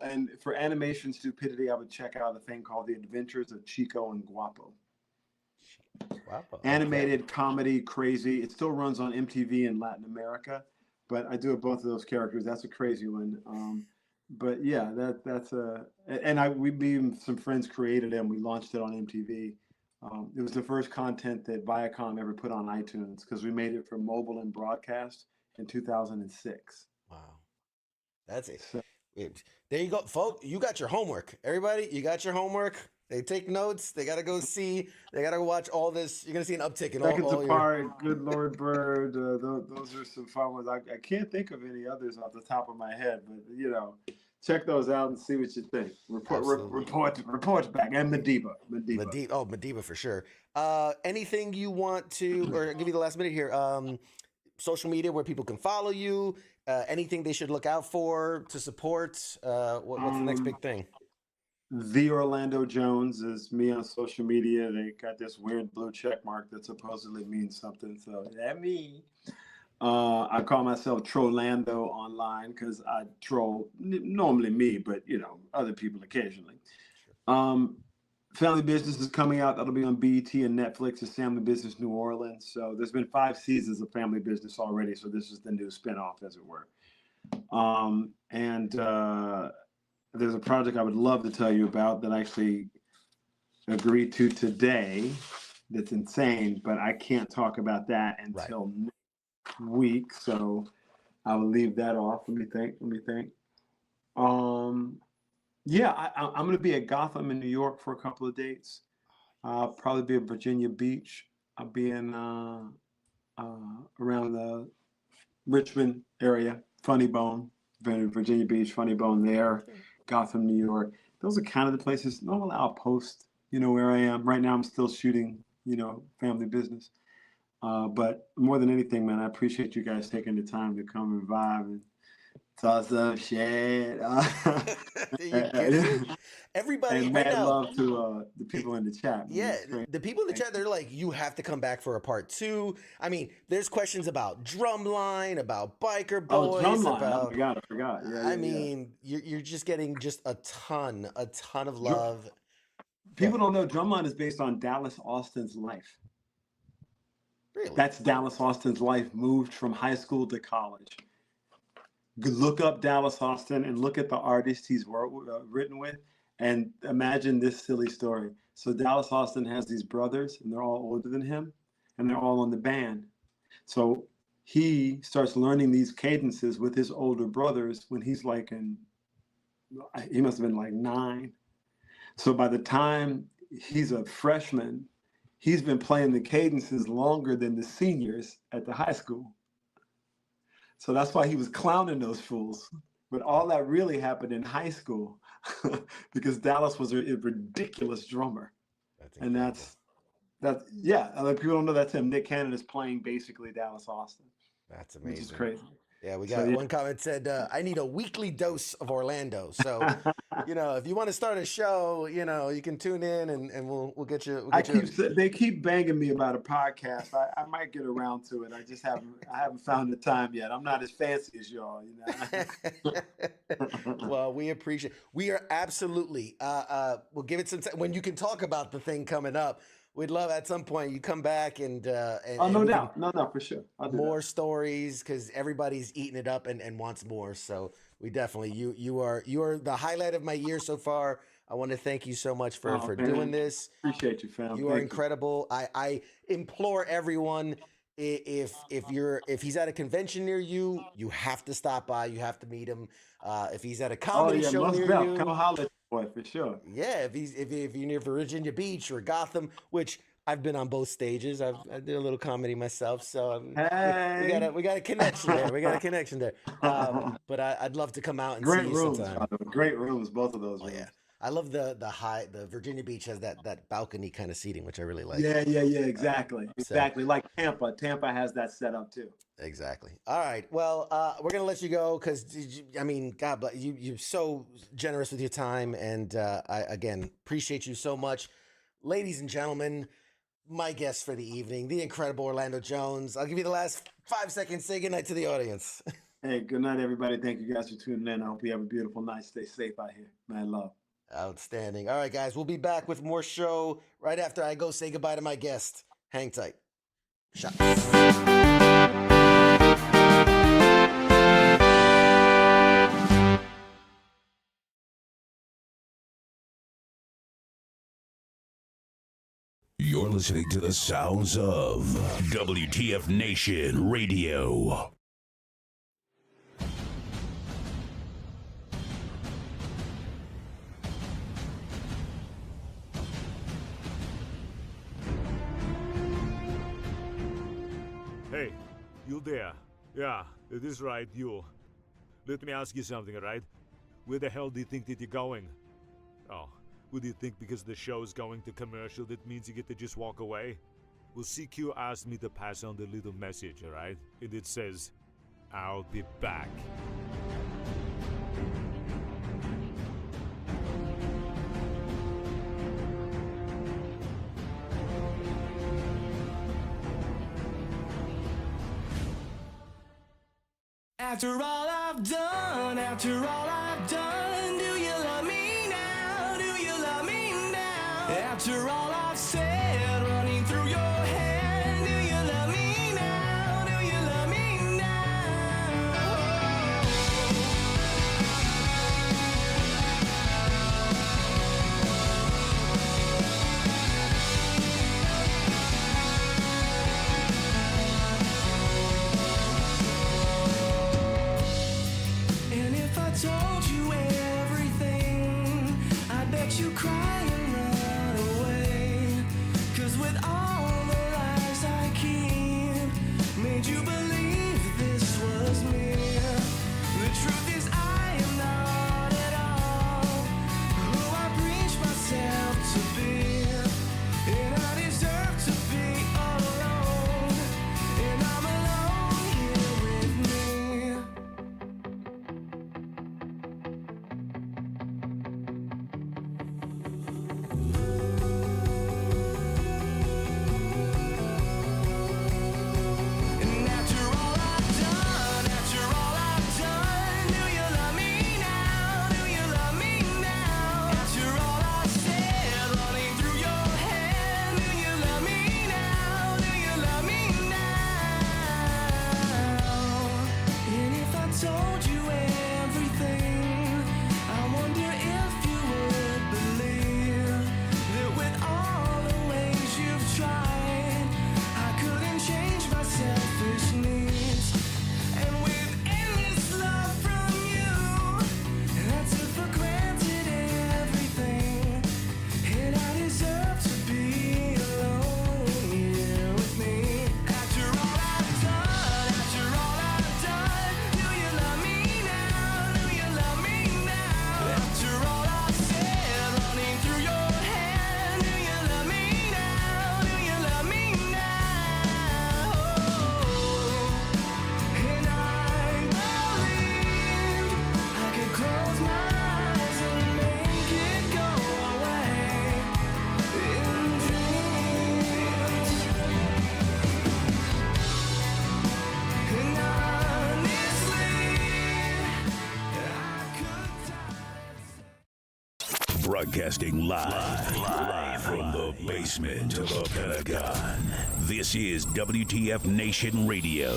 [SPEAKER 10] And for animation stupidity, I would check out a thing called The Adventures of Chico and Guapo.
[SPEAKER 4] Guapo.
[SPEAKER 10] Animated comedy, crazy. It still runs on MTV in Latin America, but I do both of those characters. That's a crazy one. But yeah, that's some friends created it and we launched it on MTV. It was the first content that Viacom ever put on iTunes because we made it for mobile and broadcast in 2006.
[SPEAKER 4] Wow. That's it.
[SPEAKER 10] So,
[SPEAKER 4] there you go, folks. You got your homework. Everybody, you got your homework. They take notes. They got to go see. They got to watch all this. You're going to see an uptick in
[SPEAKER 10] Seconds
[SPEAKER 4] all
[SPEAKER 10] Apart, Good Lord Bird. Those are some fun ones. I can't think of any others off the top of my head, but check those out and see what you think. Report back. And Madiba.
[SPEAKER 4] Madiba for sure. Anything you want to, or I'll give you the last minute here. Social media where people can follow you. Anything they should look out for to support. What's the next big thing?
[SPEAKER 10] The Orlando Jones is me on social media. They got this weird blue check mark that supposedly means something. So that me. I call myself Trollando online because I troll normally me, but other people occasionally. Family Business is coming out. That'll be on BET and Netflix. It's Family Business New Orleans. So there's been 5 seasons of Family Business already. So this is the new spinoff, as it were. There's a project I would love to tell you about that I actually agreed to today. That's insane, but I can't talk about that until next week. So I will leave that off. Let me think. Yeah, I'm going to be at Gotham in New York for a couple of dates. I'll probably be at Virginia Beach. I'll be in around the Richmond area, Funny Bone, Virginia Beach, Funny Bone there, Gotham, New York. Those are kind of the places. Normally I'll post, where I am. Right now I'm still shooting, Family Business. But more than anything, man, I appreciate you guys taking the time to come and vibe and talk some shit.
[SPEAKER 4] Everybody
[SPEAKER 10] and
[SPEAKER 4] right
[SPEAKER 10] mad
[SPEAKER 4] now.
[SPEAKER 10] love to the people in the chat.
[SPEAKER 4] Yeah, the people in the chat, they're like, you have to come back for a part 2. I mean, there's questions about Drumline, about Biker Boys,
[SPEAKER 10] Drumline.
[SPEAKER 4] about.
[SPEAKER 10] I forgot.
[SPEAKER 4] I mean, you're just getting just a ton of love.
[SPEAKER 10] People don't know Drumline is based on Dallas Austin's life.
[SPEAKER 4] Really?
[SPEAKER 10] That's Dallas Austin's life, moved from high school to college. Look up Dallas Austin and look at the artists he's written with, and imagine this silly story. So Dallas Austin has these brothers, and they're all older than him, and they're all in the band. So he starts learning these cadences with his older brothers when he's he must have been like 9. So by the time he's a freshman, he's been playing the cadences longer than the seniors at the high school. So that's why he was clowning those fools. But all that really happened in high school because Dallas was a ridiculous drummer. That's people don't know that's him. Nick Cannon is playing basically Dallas Austin.
[SPEAKER 4] That's amazing.
[SPEAKER 10] Which is crazy.
[SPEAKER 4] Yeah, we got one comment said, I need a weekly dose of Orlando. So, if you want to start a show, you can tune in and we'll get you.
[SPEAKER 10] They keep banging me about a podcast. I might get around to it. I just haven't found the time yet. I'm not as fancy as y'all,
[SPEAKER 4] Well, we are absolutely, we'll give it some time when you can talk about the thing coming up. We'd love at some point you come back and
[SPEAKER 10] no doubt. No, for sure.
[SPEAKER 4] More stories because everybody's eating it up and wants more. So we definitely you are the highlight of my year so far. I want to thank you so much for doing this.
[SPEAKER 10] Appreciate you, fam.
[SPEAKER 4] You are incredible. I implore everyone, if he's at a convention near you, you have to stop by. You have to meet him. If he's at a comedy show near you,
[SPEAKER 10] come holler. Boy, for sure.
[SPEAKER 4] Yeah, if you're near Virginia Beach or Gotham, which I've been on both stages. I did a little comedy myself, so we got a connection there. We got a connection there. But I'd love to come out and see you sometime.
[SPEAKER 10] Great rooms, both of those.
[SPEAKER 4] Yeah, I love the Virginia Beach has that balcony kind of seating, which I really like.
[SPEAKER 10] Yeah, exactly. Like Tampa. Tampa has that set up too.
[SPEAKER 4] Exactly. All right. Well, we're gonna let you go because God bless you. You're so generous with your time, and I again appreciate you so much, ladies and gentlemen. My guest for the evening, the incredible Orlando Jones. I'll give you the last 5 seconds. Say goodnight to the audience.
[SPEAKER 10] Hey, good night, everybody. Thank you guys for tuning in. I hope you have a beautiful night. Stay safe out here. Man, love.
[SPEAKER 4] Outstanding. All right, guys. We'll be back with more show right after I go say goodbye to my guest. Hang tight. Shots.
[SPEAKER 3] You're listening to the sounds of WTF Nation Radio.
[SPEAKER 7] Hey, you there? Yeah, it is right, you. Let me ask you something, right? Where the hell do you think that you're going? Oh, would you think because the show's going to commercial that means you get to just walk away? Well, CQ asked me to pass on the little message, alright? And it says, I'll be back.
[SPEAKER 8] After all I've done, do you love me now? Do you love me now? After all I've said, running through your head, do you love me now? Do you love me And if I told you everything, I bet you cry and run away. 'Cause with all the lies I keep, made you believe this was me. The truth is I am not at all who I preach myself to be. And I deserve to be alone, and I'm alone here with me. And after all I've done, do you love me now? Do you love me now? After all I said, running through your head, do you love me now? Do you love me now? And if I told you everything, I wonder if you would believe that with all the ways you've tried, I couldn't change my selfish needs. And with endless love from you, I took for granted everything. And I deserve to be alone here with me. After all I've done, do you love me now? Do you love me now? After all I've said, running through your head, do you love me now? Do you love me now? And I believe I could close my eyes and make it go away in dreams. And honestly, I could die.
[SPEAKER 3] Broadcasting live from the basement of the Pentagon. This is WTF Nation Radio.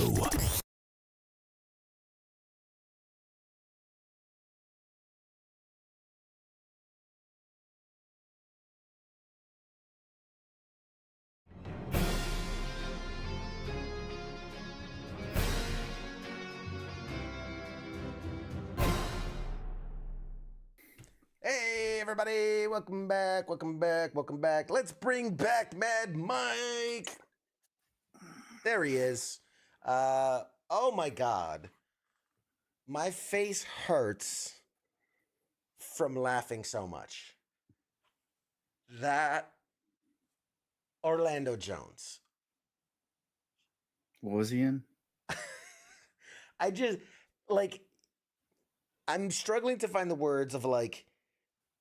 [SPEAKER 4] Hey, everybody. Welcome back. Let's bring back Mad Mike. There he is. Oh, my God. My face hurts from laughing so much. That Orlando Jones.
[SPEAKER 5] What was he in?
[SPEAKER 4] I just, like, I'm struggling to find the words of, like,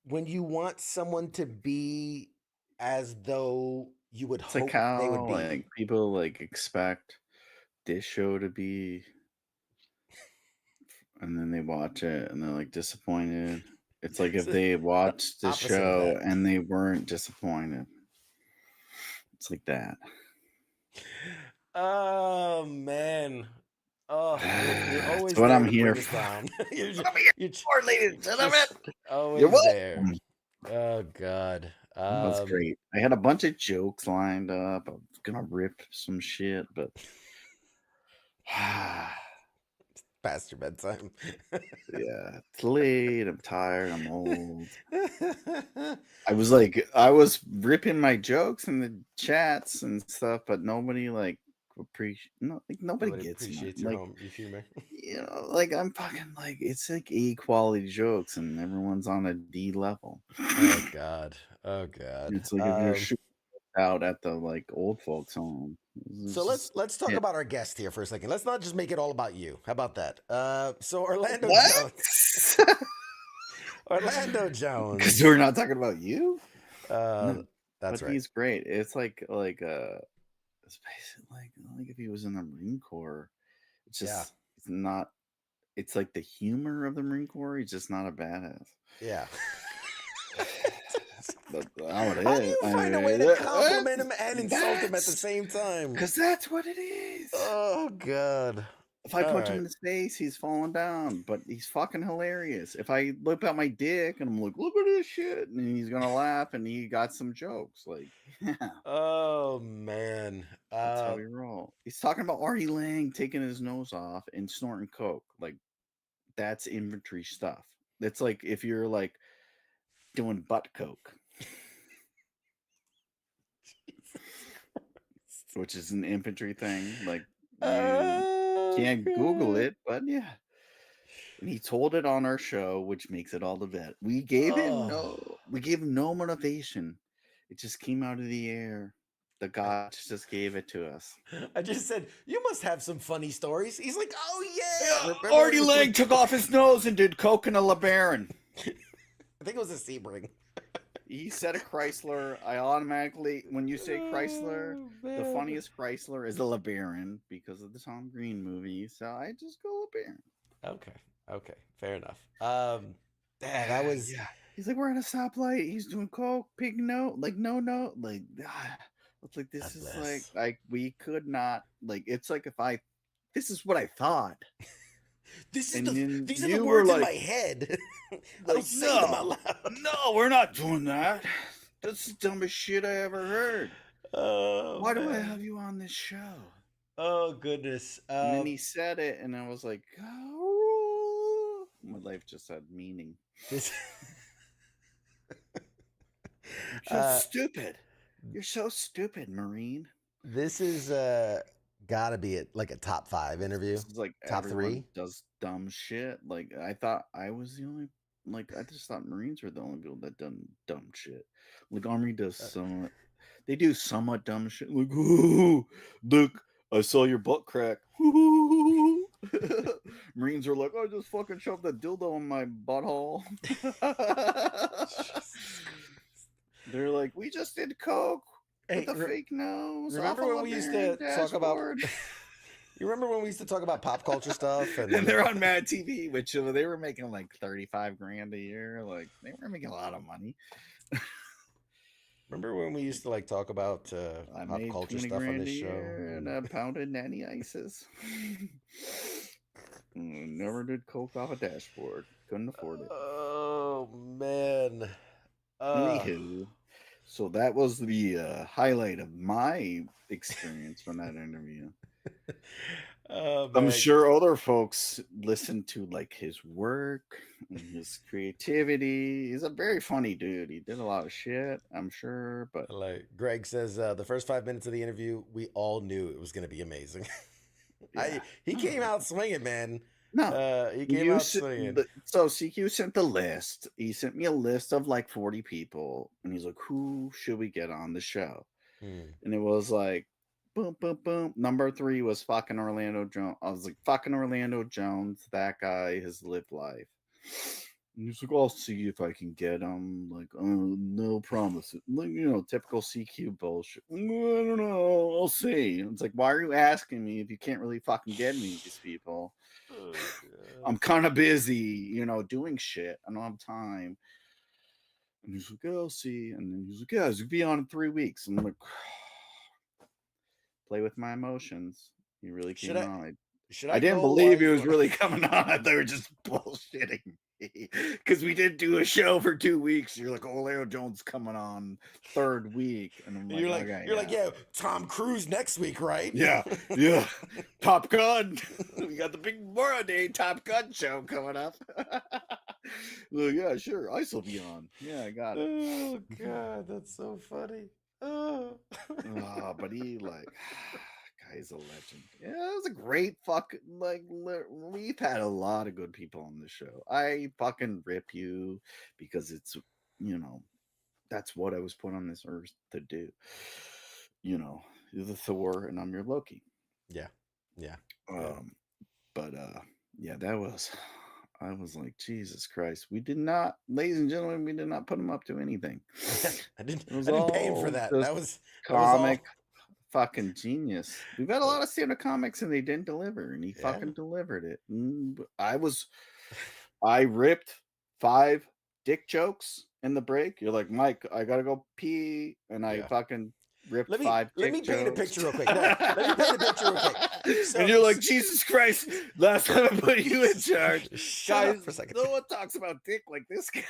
[SPEAKER 4] when you want someone to be as though you would
[SPEAKER 5] It's
[SPEAKER 4] hope
[SPEAKER 5] like
[SPEAKER 4] they
[SPEAKER 5] how
[SPEAKER 4] would be.
[SPEAKER 5] like people like expect this show to be, and then they watch it and they're like disappointed. It's like if they watched this
[SPEAKER 4] Opposite of
[SPEAKER 5] show
[SPEAKER 4] that.
[SPEAKER 5] and they weren't disappointed. It's like that.
[SPEAKER 4] Oh, man. Oh, you're always
[SPEAKER 5] It's what
[SPEAKER 4] there
[SPEAKER 5] I'm
[SPEAKER 4] to
[SPEAKER 5] here
[SPEAKER 4] bring us
[SPEAKER 5] for.
[SPEAKER 4] down. You're
[SPEAKER 5] ladies and gentlemen.
[SPEAKER 4] always
[SPEAKER 5] You're welcome.
[SPEAKER 4] there. Oh, God.
[SPEAKER 5] That was great. I had a bunch of jokes lined up. I was gonna rip some shit, but
[SPEAKER 4] Past your bedtime.
[SPEAKER 5] yeah, it's late. I'm tired. I'm old. I was ripping my jokes in the chats and stuff, but nobody like appreciate. No, like nobody gets
[SPEAKER 4] appreciates
[SPEAKER 5] my,
[SPEAKER 4] your
[SPEAKER 5] like
[SPEAKER 4] your humor.
[SPEAKER 5] you know, like I'm fucking like it's like A quality jokes, and everyone's on a D level.
[SPEAKER 4] Oh God. Oh God.
[SPEAKER 5] It's like if you're shooting out at the like old folks home.
[SPEAKER 4] So
[SPEAKER 5] It's
[SPEAKER 4] let's talk
[SPEAKER 5] yeah.
[SPEAKER 4] about our guest here for a second. Let's not just make it all about you. How about that? So Orlando
[SPEAKER 5] What?
[SPEAKER 4] Jones. Orlando
[SPEAKER 5] Because
[SPEAKER 4] Jones.
[SPEAKER 5] we're not talking about you.
[SPEAKER 4] That's
[SPEAKER 5] But
[SPEAKER 4] right.
[SPEAKER 5] he's great. It's it's basically like if he was in the Marine Corps. It's
[SPEAKER 4] Yeah.
[SPEAKER 5] just it's not. It's like the humor of the Marine Corps. He's just not a badass.
[SPEAKER 4] Yeah.
[SPEAKER 5] That's how it
[SPEAKER 4] How do
[SPEAKER 5] is.
[SPEAKER 4] you find a way to compliment him and insult him at the same time?
[SPEAKER 5] Because that's what it is.
[SPEAKER 4] Oh God.
[SPEAKER 5] If I
[SPEAKER 4] All
[SPEAKER 5] punch him
[SPEAKER 4] right.
[SPEAKER 5] in his face, he's falling down. But he's fucking hilarious. If I whip out my dick and I'm like, look at this shit, and he's gonna laugh, and he got some jokes. Like, yeah,
[SPEAKER 4] Oh man.
[SPEAKER 5] that's how we roll. He's talking about Artie Lang taking his nose off and snorting coke. Like, that's infantry stuff. That's like if you're like doing butt coke, which is an infantry thing. Like, you can't Google it, but yeah. And he told it on our show, which makes it all the better. We gave him no motivation. It just came out of the air. The gods just gave it to us.
[SPEAKER 4] I just said, you must have some funny stories. He's like, oh yeah. Remember
[SPEAKER 5] Artie
[SPEAKER 4] when-
[SPEAKER 5] Lang took off his nose and did coke in a LeBaron.
[SPEAKER 4] I think it was a Sebring.
[SPEAKER 5] He said a Chrysler. I automatically, when you say Chrysler, the funniest Chrysler is a LeBaron because of the Tom Green movie. So I just go LeBaron.
[SPEAKER 4] Okay. Fair enough. That was
[SPEAKER 5] Yeah. He's like, we're at a stoplight. He's doing coke, pig note, like no. Like, it's like this
[SPEAKER 4] God
[SPEAKER 5] is
[SPEAKER 4] bless.
[SPEAKER 5] like we could not like. It's like if I, this is what I thought.
[SPEAKER 4] these
[SPEAKER 5] And
[SPEAKER 4] are
[SPEAKER 5] then
[SPEAKER 4] the
[SPEAKER 5] you
[SPEAKER 4] words
[SPEAKER 5] were
[SPEAKER 4] in my
[SPEAKER 5] like-
[SPEAKER 4] head. I
[SPEAKER 5] Like,
[SPEAKER 4] don't say them out loud.
[SPEAKER 5] No, we're not doing that. That's the dumbest shit I ever heard.
[SPEAKER 4] Oh,
[SPEAKER 5] Why do I
[SPEAKER 4] man.
[SPEAKER 5] have you on this show?
[SPEAKER 4] Oh goodness.
[SPEAKER 5] And then he said it, and I was like, oh. My life just had meaning.
[SPEAKER 4] This-
[SPEAKER 5] You're so stupid. You're so stupid, Marine.
[SPEAKER 4] This is gotta be like a top 5 interview.
[SPEAKER 5] This is like
[SPEAKER 4] Top
[SPEAKER 5] everyone
[SPEAKER 4] 3?
[SPEAKER 5] does dumb shit. Like I thought I was the only. Like I just thought Marines were the only people that done dumb shit. Like Army does somewhat. They do somewhat dumb shit. Like, ooh, look, I saw your butt crack. Ooh. Marines are like, I just fucking shoved a dildo in my butthole. They're like, we just did coke with a fake nose.
[SPEAKER 4] Remember when we used to talk about? You remember when we used to talk about pop culture stuff?
[SPEAKER 5] And they're on Mad TV, which they were making like 35 grand a year. Like they were making a lot of money.
[SPEAKER 4] Remember when we used to like talk about
[SPEAKER 5] I
[SPEAKER 4] pop
[SPEAKER 5] made
[SPEAKER 4] culture
[SPEAKER 5] 20
[SPEAKER 4] stuff on
[SPEAKER 5] grand
[SPEAKER 4] this
[SPEAKER 5] a
[SPEAKER 4] show?
[SPEAKER 5] year and a pound of nanny ices. Never did coke off a dashboard. Couldn't afford it.
[SPEAKER 4] Oh man.
[SPEAKER 5] Anywho, so that was the highlight of my experience from that interview. I'm sure other folks listen to like his work and his creativity. He's a very funny dude. He did a lot of shit, I'm sure. But
[SPEAKER 4] like Greg says, the first 5 minutes of the interview, we all knew it was going to be amazing.
[SPEAKER 5] Yeah.
[SPEAKER 4] He came out swinging, man.
[SPEAKER 5] No,
[SPEAKER 4] he came out swinging.
[SPEAKER 5] So CQ sent the list. He sent me a list of like 40 people, and he's like, "Who should we get on the show?" And it was like, boom, boom, boom. Number 3 was fucking Orlando Jones. I was like, fucking Orlando Jones. That guy has lived life. And he's like, I'll see if I can get him. Like, no promises. Like, typical CQ bullshit. I don't know. I'll see. And it's like, why are you asking me if you can't really fucking get me these people?
[SPEAKER 4] Oh,
[SPEAKER 5] I'm kind of busy, doing shit. I don't have time. And he's like, yeah, I'll see. And then he's like, yeah, he's going to be on in 3 weeks. And I'm like, play with my emotions. He really came on. I didn't believe he was really coming on. I thought they were just bullshitting me. Because we did do a show for 2 weeks. You're like, Orlando Jones coming on 3rd week. And I'm like,
[SPEAKER 4] you're like,
[SPEAKER 5] okay,
[SPEAKER 4] like, yeah, Tom Cruise next week, right?
[SPEAKER 5] Yeah. Top Gun. We got the big Memorial Day Top Gun show coming up. Well, yeah, sure. I still be on. Yeah, I got it.
[SPEAKER 4] Oh God, that's so funny. Oh.
[SPEAKER 5] But he
[SPEAKER 6] guy's a legend. Yeah, it was a great fucking we've had a lot of good people on this show. I fucking rip you because it's that's what I was put on this earth to do. You're the Thor and I'm your Loki.
[SPEAKER 4] Yeah. Yeah.
[SPEAKER 6] But yeah, I was like, Jesus Christ, we did not, ladies and gentlemen, we did not put him up to anything.
[SPEAKER 4] I didn't
[SPEAKER 6] It was
[SPEAKER 4] pay him for
[SPEAKER 6] all
[SPEAKER 4] that.
[SPEAKER 6] just
[SPEAKER 4] That was
[SPEAKER 6] comic
[SPEAKER 4] all.
[SPEAKER 6] fucking genius. We've had a lot of stand-up comics and they didn't deliver, and he fucking delivered it. I ripped 5 dick jokes in the break. You're like, Mike, I gotta go pee, and I fucking ripped 5
[SPEAKER 4] Let
[SPEAKER 6] dick
[SPEAKER 4] me paint a
[SPEAKER 6] jokes.
[SPEAKER 4] picture real quick. No, let me paint a picture real quick.
[SPEAKER 6] And you're like, Jesus Christ, last time I put you in charge.
[SPEAKER 4] Shut up
[SPEAKER 6] Guys,
[SPEAKER 4] for a second.
[SPEAKER 6] no one talks about dick like this guy.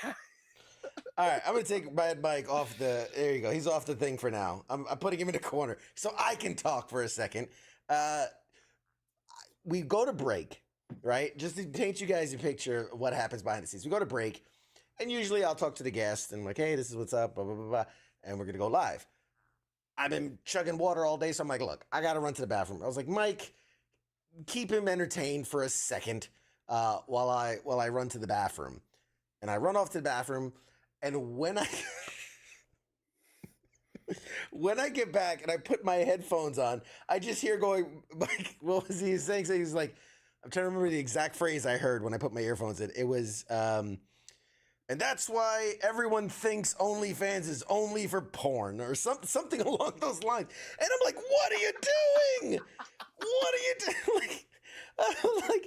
[SPEAKER 4] All right, I'm gonna take Bad Mike off the. There you go. He's off the thing for now. I'm putting him in a corner so I can talk for a second. We go to break, right? Just to paint you guys a picture of what happens behind the scenes. We go to break, and usually I'll talk to the guest and like, hey, this is what's up, blah blah blah blah, and we're gonna go live. I've been chugging water all day, so I'm like, look, I gotta run to the bathroom. I was like, Mike, keep him entertained for a second while I run to the bathroom, and I run off to the bathroom. And when I get back and I put my headphones on, I just hear going, like, what was he saying? So he's like, I'm trying to remember the exact phrase I heard when I put my earphones in. It was, and that's why everyone thinks OnlyFans is only for porn or something along those lines. And I'm like, what are you doing? What are you doing? I'm like,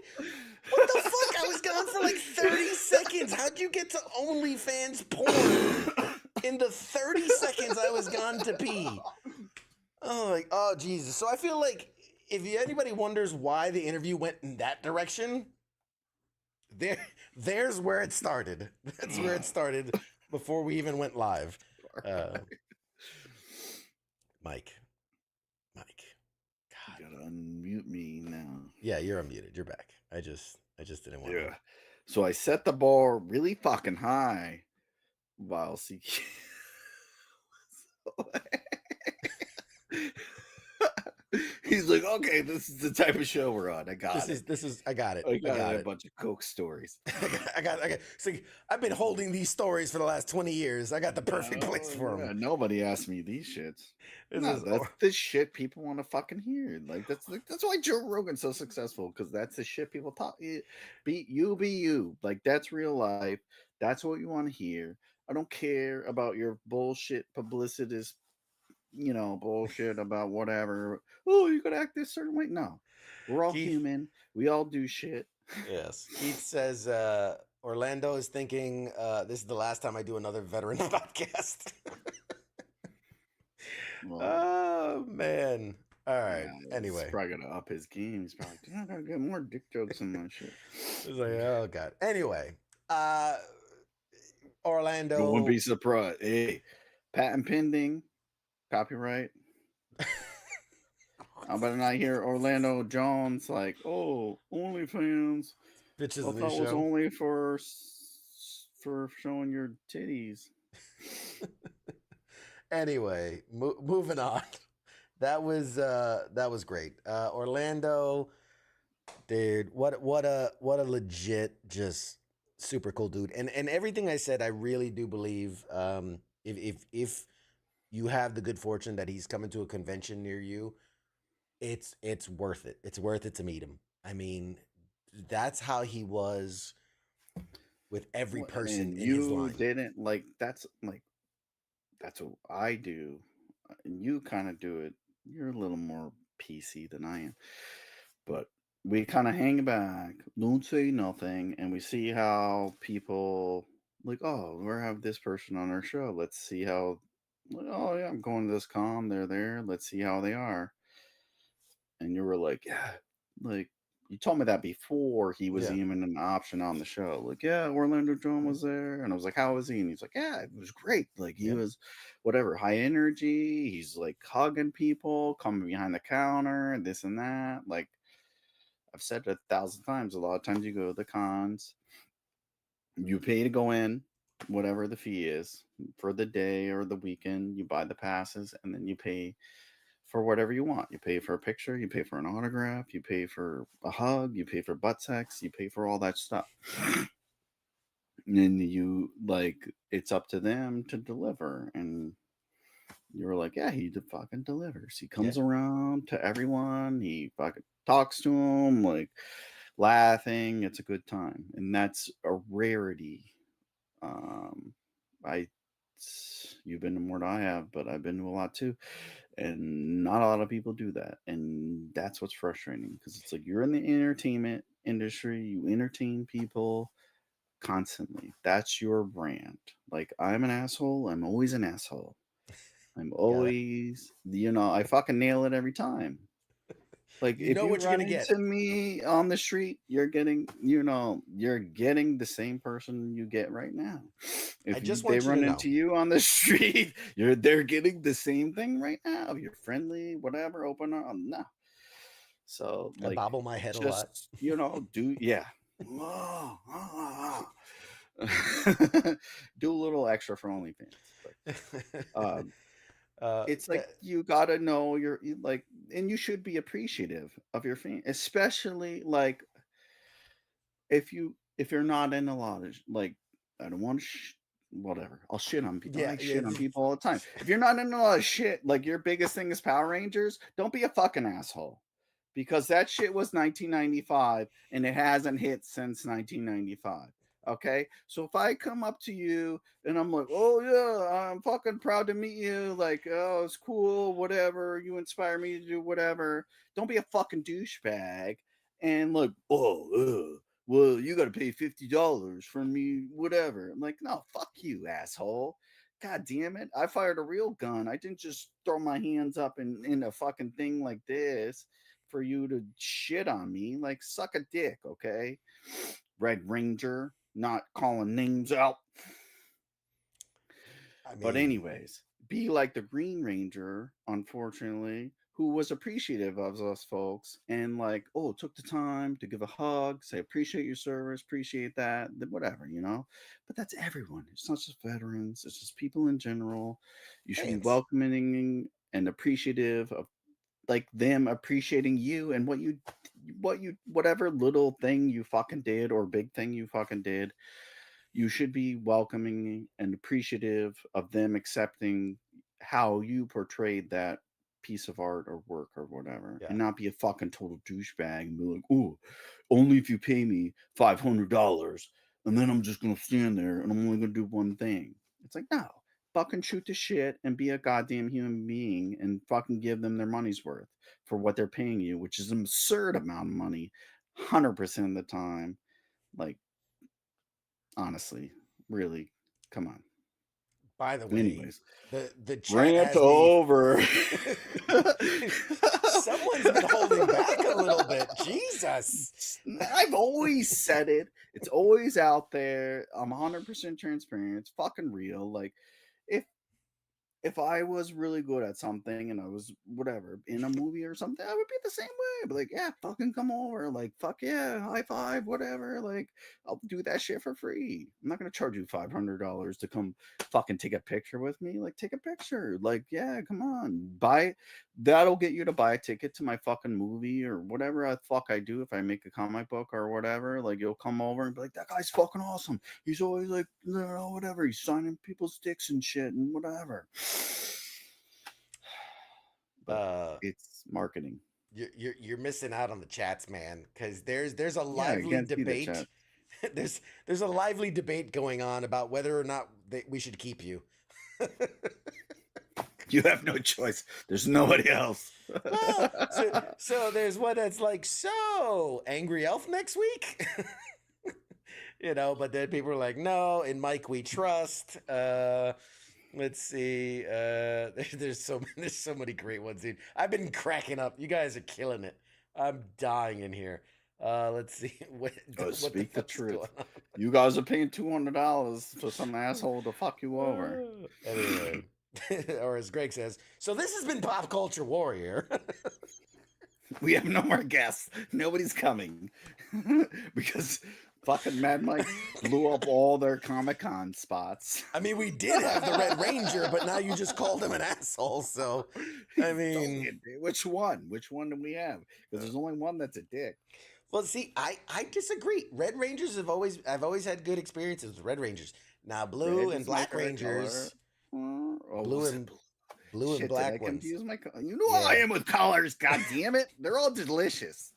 [SPEAKER 4] what the fuck? I was gone for like 30 seconds. How'd you get to OnlyFans porn in the 30 seconds I was gone to pee? Oh, like, oh, Jesus. So I feel like if anybody wonders why the interview went in that direction, there's where it started. That's where it started before we even went live. Mike.
[SPEAKER 6] You gotta unmute me now.
[SPEAKER 4] Yeah, you're unmuted. You're back. I just didn't want to.
[SPEAKER 6] So I set the bar really fucking high while CQ. He's like, okay, this is the type of show we're on. I got it.
[SPEAKER 4] I got it.
[SPEAKER 6] I got a bunch of Coke stories.
[SPEAKER 4] I got. So I've been holding these stories for the last 20 years. I got the perfect place for them.
[SPEAKER 6] Nobody asked me these shits. That's the shit people want to fucking hear. Like that's why Joe Rogan's so successful, because that's the shit people talk. Be you. Like that's real life. That's what you want to hear. I don't care about your bullshit publicitist, bullshit about whatever. Oh, you gotta act this certain way. No, we're all human. We all do shit.
[SPEAKER 4] Yes. Keith says Orlando is thinking this is the last time I do another veteran podcast. Oh man. All right. Anyway,
[SPEAKER 6] he's probably gonna up his game. He's probably like, I gotta get more dick jokes in my shit.
[SPEAKER 4] It's like, oh god. Anyway, Orlando.
[SPEAKER 6] Don't be surprised. Hey, patent pending, copyright. I better not hear Orlando Jones like, oh, OnlyFans.
[SPEAKER 4] Bitches
[SPEAKER 6] I thought it was only for showing your titties.
[SPEAKER 4] Anyway, moving on. That was great. Orlando, dude, what a legit, just super cool dude. And everything I said, I really do believe. If you have the good fortune that he's coming to a convention near you, it's worth it. It's worth it to meet him. I mean, that's how he was with every person in his line.
[SPEAKER 6] Didn't like that's what I do, and you kind of do it. You're a little more PC than I am, but we kind of hang back, don't say nothing, and we see how people like, oh, we're have this person on our show. Let's see how. Oh yeah, I'm going to this con. They're there. Let's see how they are. And you were like, yeah, like you told me that before he was even an option on the show. Like, yeah, Orlando Jones was there. And I was like, how was he? And he's like, yeah, it was great. Like he was whatever, high energy. He's like hugging people, coming behind the counter and this and that. Like I've said it 1,000 times. A lot of times you go to the cons, you pay to go in, whatever the fee is for the day or the weekend, you buy the passes and then you pay
[SPEAKER 5] for whatever you want. You pay for a picture, you pay for an autograph, you pay for a hug, you pay for butt sex, you pay for all that stuff. And you like it's up to them to deliver. And you were like, yeah, he fucking delivers. He comes around to everyone. He fucking talks to them, like laughing. It's a good time, and that's a rarity. I, you've been to more than I have, but I've been to a lot too, and not a lot of people do that, and that's what's frustrating because it's like you're in the entertainment industry, you entertain people constantly. That's your brand. Like I'm an asshole. I'm always an asshole. I'm always, I fucking nail it every time. Like
[SPEAKER 4] You
[SPEAKER 5] if
[SPEAKER 4] know
[SPEAKER 5] you
[SPEAKER 4] what you're
[SPEAKER 5] run
[SPEAKER 4] gonna get.
[SPEAKER 5] into me on the street, you're getting the same person you get right now.
[SPEAKER 4] I
[SPEAKER 5] If
[SPEAKER 4] just
[SPEAKER 5] they
[SPEAKER 4] want you to
[SPEAKER 5] run
[SPEAKER 4] know.
[SPEAKER 5] into you on the street, they're getting the same thing right now. You're friendly, whatever, open up. No. So
[SPEAKER 4] I
[SPEAKER 5] like
[SPEAKER 4] bobble my head a lot.
[SPEAKER 5] just do do a little extra for OnlyFans. But it's like you gotta know like, and you should be appreciative of your fan, especially like if you're not in a lot of like, I don't want to whatever. I'll shit on people. I shit on people all the time. If you're not in a lot of shit, like your biggest thing is Power Rangers, don't be a fucking asshole. Because that shit was 1995 and it hasn't hit since 1995. Okay, so if I come up to you and I'm like, oh yeah, I'm fucking proud to meet you, like, oh, it's cool, whatever, you inspire me to do whatever. Don't be a fucking douchebag and like, oh, well, you got to pay $50 for me, whatever. I'm like, no, fuck you, asshole. God damn it! I fired a real gun. I didn't just throw my hands up in a fucking thing like this for you to shit on me. Like, suck a dick, okay? Red Ranger, not calling names out. But anyways, be like the Green Ranger, unfortunately, who was appreciative of us folks and like, oh, took the time to give a hug, say appreciate your service, appreciate that, whatever, But that's everyone. It's not just veterans, it's just people in general. You should be welcoming and appreciative of like them appreciating you and whatever little thing you fucking did or big thing you fucking did. You should be welcoming and appreciative of them accepting how you portrayed that piece of art or work or whatever, and not be a fucking total douchebag and be like, oh, only if you pay me $500 and then I'm just gonna stand there and I'm only gonna do one thing. It's like, no, fucking shoot the shit and be a goddamn human being and fucking give them their money's worth for what they're paying you, which is an absurd amount of money 100% of the time. Like, honestly, really, come on.
[SPEAKER 4] By the way,
[SPEAKER 5] anyways,
[SPEAKER 4] the chat
[SPEAKER 5] rant
[SPEAKER 4] has
[SPEAKER 5] over.
[SPEAKER 4] Someone's been holding back a little bit. Jesus.
[SPEAKER 5] I've always said it. It's always out there. I'm 100% transparent. It's fucking real. Like, if I was really good at something and I was whatever in a movie or something, I would be the same way. I'd be like, yeah, fucking come over. Like, fuck yeah, high five, whatever. Like, I'll do that shit for free. I'm not gonna charge you $500 to come fucking take a picture with me. Like, take a picture. Like, yeah, come on, that'll get you to buy a ticket to my fucking movie or whatever the fuck I do if I make a comic book or whatever. Like, you'll come over and be like, that guy's fucking awesome. He's always like, whatever. He's signing people's dicks and shit and whatever. But it's marketing.
[SPEAKER 4] You're missing out on the chats, man, because there's a lively debate. There's a lively debate going on about whether or not we should keep you.
[SPEAKER 5] You have no choice. There's nobody else.
[SPEAKER 4] Well, so there's one that's like, so Angry Elf next week, but then people are like, no, in Mike we trust. Let's see. There's so many great ones, dude. I've been cracking up. You guys are killing it. I'm dying in here. Let's see.
[SPEAKER 5] Speak the truth. You guys are paying $200 for some asshole to fuck you over.
[SPEAKER 4] Anyway, or as Greg says, so this has been Pop Culture Warrior.
[SPEAKER 5] We have no more guests. Nobody's coming because Fucking Mad Mike blew up all their Comic-Con spots.
[SPEAKER 4] I mean, we did have the Red Ranger, but now you just called him an asshole. So, I mean,
[SPEAKER 5] which one? Which one do we have? Because there's only one that's a dick.
[SPEAKER 4] well, see, I disagree. Red Rangers I've always had good experiences with Red Rangers. Now, Blue
[SPEAKER 5] Red
[SPEAKER 4] and
[SPEAKER 5] is my
[SPEAKER 4] Black
[SPEAKER 5] favorite
[SPEAKER 4] Rangers,
[SPEAKER 5] color.
[SPEAKER 4] blue
[SPEAKER 5] was
[SPEAKER 4] and
[SPEAKER 5] it
[SPEAKER 4] blue and
[SPEAKER 5] Shit,
[SPEAKER 4] black
[SPEAKER 5] did I
[SPEAKER 4] ones.
[SPEAKER 5] confuse my color? You know how I am with colors. God damn it! They're all delicious.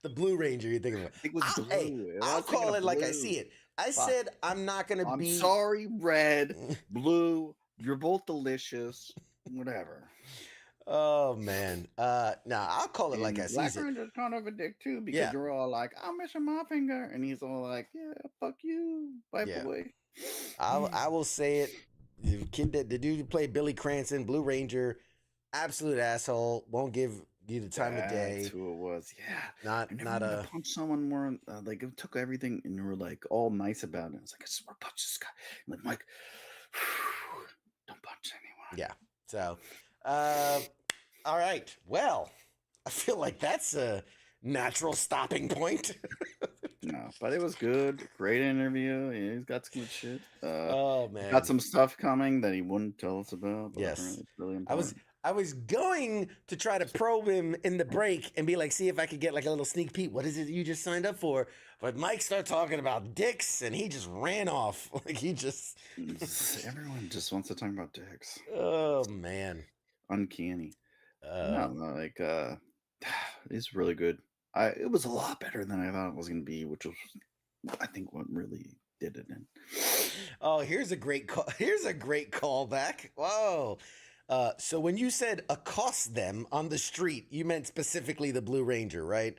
[SPEAKER 4] The Blue Ranger, you think of it?
[SPEAKER 5] It was blue.
[SPEAKER 4] Hey, I'll call it like I see it. I
[SPEAKER 5] Fuck.
[SPEAKER 4] said I'm not gonna
[SPEAKER 5] I'm
[SPEAKER 4] be.
[SPEAKER 5] sorry, red, blue. You're both delicious. Whatever.
[SPEAKER 4] Oh man. Nah, I'll call it like I see
[SPEAKER 5] Black
[SPEAKER 4] it.
[SPEAKER 5] Ranger's kind of a dick too because
[SPEAKER 4] Yeah.
[SPEAKER 5] you're all like, "I'm missing my finger," and he's all like, "Yeah, fuck you, wipe
[SPEAKER 4] Yeah.
[SPEAKER 5] away."
[SPEAKER 4] I will say it. The kid the dude who played Billy Cranston, Blue Ranger, absolute asshole. Won't give you the time of day.
[SPEAKER 5] That's who it was. Yeah.
[SPEAKER 4] Not
[SPEAKER 5] I never
[SPEAKER 4] not
[SPEAKER 5] wanted
[SPEAKER 4] a.
[SPEAKER 5] to punch someone more. Like it took everything, and you were like all nice about it. I was like, I just want to punch this guy. And like Mike, don't punch anyone.
[SPEAKER 4] Yeah. So, all right. Well, I feel like that's a natural stopping point.
[SPEAKER 5] No, but it was good. Great interview. Yeah, he's got some good shit.
[SPEAKER 4] Oh man,
[SPEAKER 5] got some stuff coming that he wouldn't tell us about. But
[SPEAKER 4] yes,
[SPEAKER 5] it's really important.
[SPEAKER 4] I was going to try to probe him in the break and be like, see if I could get like a little sneak peek. What is it you just signed up for? But Mike started talking about dicks and he just ran off. Like he just.
[SPEAKER 5] Everyone just wants to talk about dicks.
[SPEAKER 4] Oh man,
[SPEAKER 5] uncanny. It's really good. It was a lot better than I thought it was going to be, which was, I think, what really did it in.
[SPEAKER 4] Oh, here's a great call. Here's a great callback. Whoa. So when you said accost them on the street, you meant specifically the Blue Ranger, right?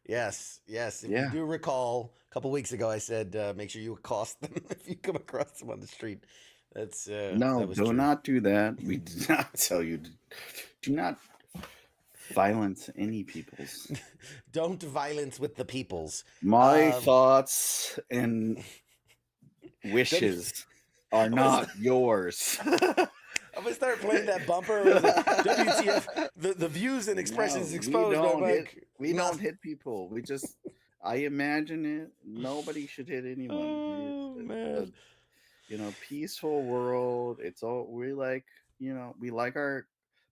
[SPEAKER 4] Yes. If you do recall, a couple weeks ago, I said make sure you accost them if you come across them on the street. That's
[SPEAKER 5] no, do not do that. We did not tell you. Do not violence any peoples.
[SPEAKER 4] Don't violence with the peoples.
[SPEAKER 5] My thoughts and wishes are not yours.
[SPEAKER 4] I'm gonna start playing that bumper. WTF? The views and expressions exposed by Mike.
[SPEAKER 5] We don't hit people. We just, I imagine it. Nobody should hit anyone.
[SPEAKER 4] Oh man.
[SPEAKER 5] Peaceful world. It's all we like. We like our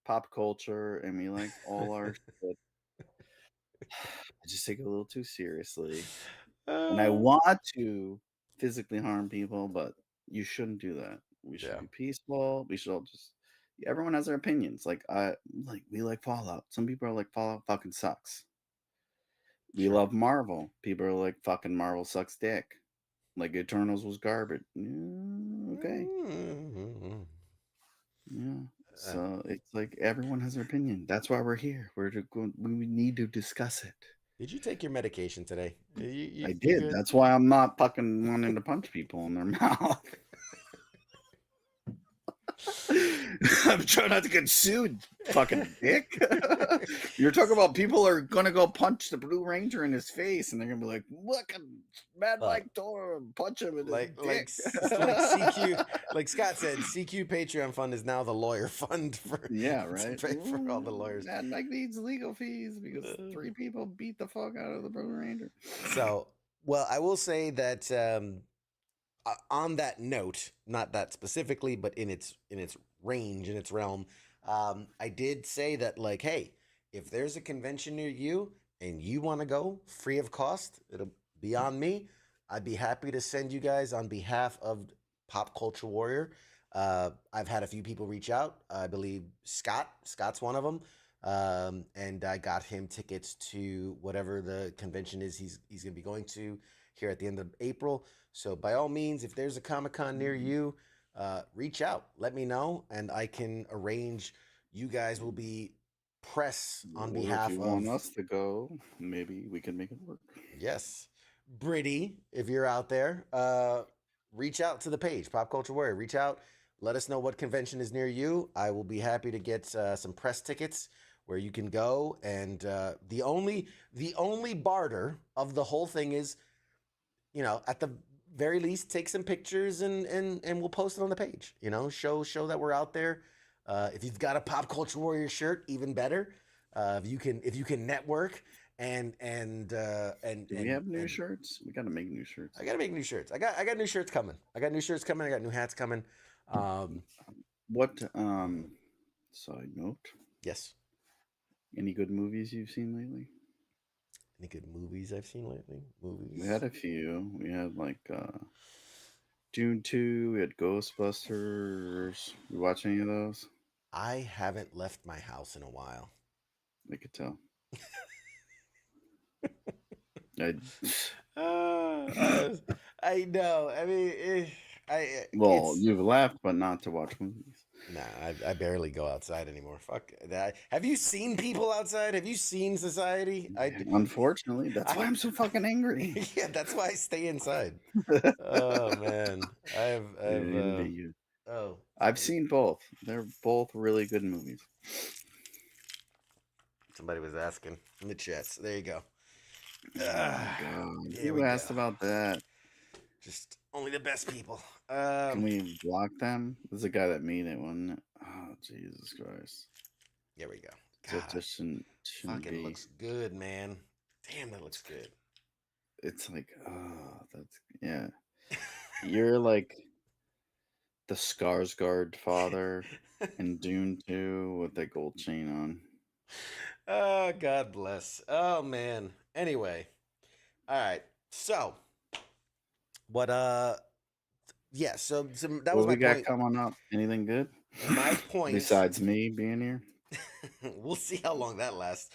[SPEAKER 5] pop culture and we like all our shit. I just take it a little too seriously. And I want to physically harm people, but you shouldn't do that. We should be peaceful. We should all just. Everyone has their opinions. We like Fallout. Some people are like Fallout fucking sucks. We love Marvel. People are like fucking Marvel sucks dick. Like Eternals was garbage. Yeah, okay. Yeah. So it's like everyone has their opinion. That's why we're here. We need to discuss it.
[SPEAKER 4] Did you take your medication today?
[SPEAKER 5] I did. That's why I'm not fucking wanting to punch people in their mouth. I'm trying not to get sued, fucking dick. You're talking about people are gonna go punch the Blue Ranger in his face, and they're gonna be like, "Look, Mad Mike told him punch him in his dick."
[SPEAKER 4] Like CQ, like Scott said, CQ Patreon fund is now the lawyer fund for
[SPEAKER 5] right
[SPEAKER 4] to pay for all the lawyers.
[SPEAKER 5] Mad Mike needs legal fees because 3 people beat the fuck out of the Blue Ranger.
[SPEAKER 4] So, well, I will say that. On that note, not that specifically, but in its range, in its realm, I did say that, like, hey, if there's a convention near you and you want to go free of cost, it'll be on me. I'd be happy to send you guys on behalf of Pop Culture Warrior. I've had a few people reach out. I believe Scott's one of them. And I got him tickets to whatever the convention is he's going to be going to here at the end of April. So by all means, if there's a Comic-Con near you, reach out, let me know, and I can arrange. You guys will be press on behalf
[SPEAKER 5] if you want us to go, maybe we can make it work.
[SPEAKER 4] Yes. Britty, if you're out there, reach out to the page, Pop Culture Warrior. Reach out. Let us know what convention is near you. I will be happy to get some press tickets where you can go. And the only barter of the whole thing is, at the very least, take some pictures and we'll post it on the page. Show that we're out there. If you've got a Pop Culture Warrior shirt, even better. If you can network and
[SPEAKER 5] Do we have new shirts? We got to make new shirts.
[SPEAKER 4] I gotta make new shirts. I got new shirts coming. I got new shirts coming. I got new hats coming.
[SPEAKER 5] What side note?
[SPEAKER 4] Yes.
[SPEAKER 5] Any good movies you've seen lately?
[SPEAKER 4] Any good movies I've seen lately? Movies.
[SPEAKER 5] We had a few. We had like Dune 2, we had Ghostbusters. You watch any of those?
[SPEAKER 4] I haven't left my house in a while.
[SPEAKER 5] I could tell.
[SPEAKER 4] I know. I mean,
[SPEAKER 5] well, you've left, but not to watch movies.
[SPEAKER 4] Nah, I barely go outside anymore. Fuck that. Have you seen people outside? Have you seen society?
[SPEAKER 5] Unfortunately, that's why I'm so fucking angry.
[SPEAKER 4] Yeah, that's why I stay inside. Oh man,
[SPEAKER 5] I've seen both. They're both really good movies.
[SPEAKER 4] Somebody was asking in the chats. There you go.
[SPEAKER 5] Who asked about that?
[SPEAKER 4] Just only the best people.
[SPEAKER 5] Can we block them? There's a guy that made it, wasn't it? Oh, Jesus Christ.
[SPEAKER 4] There we go.
[SPEAKER 5] God, that shouldn't
[SPEAKER 4] fucking
[SPEAKER 5] be.
[SPEAKER 4] Looks good, man. Damn, that looks good.
[SPEAKER 5] It's like, oh, that's, yeah. You're like the Skarsgård father in Dune 2 with the gold chain on.
[SPEAKER 4] Oh, God bless. Oh, man. Anyway. All right. So, what, yeah, so that was my
[SPEAKER 5] we got
[SPEAKER 4] point.
[SPEAKER 5] coming up? Anything good?
[SPEAKER 4] My point.
[SPEAKER 5] Besides me being here?
[SPEAKER 4] We'll see how long that lasts.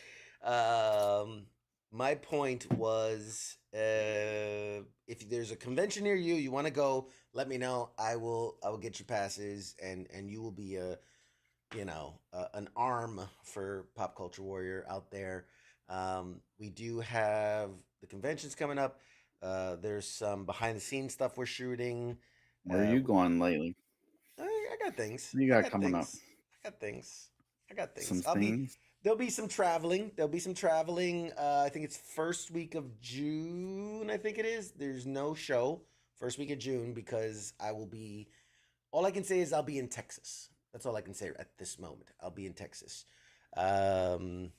[SPEAKER 4] My point was, if there's a convention near you, you want to go, let me know. I will get you passes, and you will be an arm for Pop Culture Warrior out there. We do have the conventions coming up. There's some behind the scenes stuff we're shooting.
[SPEAKER 5] Where are you going lately?
[SPEAKER 4] I got things.
[SPEAKER 5] You got coming up?
[SPEAKER 4] I got things.
[SPEAKER 5] Some things.
[SPEAKER 4] There'll be some traveling. I think it's first week of June. I think it is. There's no show first week of June because I will be. All I can say is I'll be in Texas. That's all I can say at this moment. I'll be in Texas. No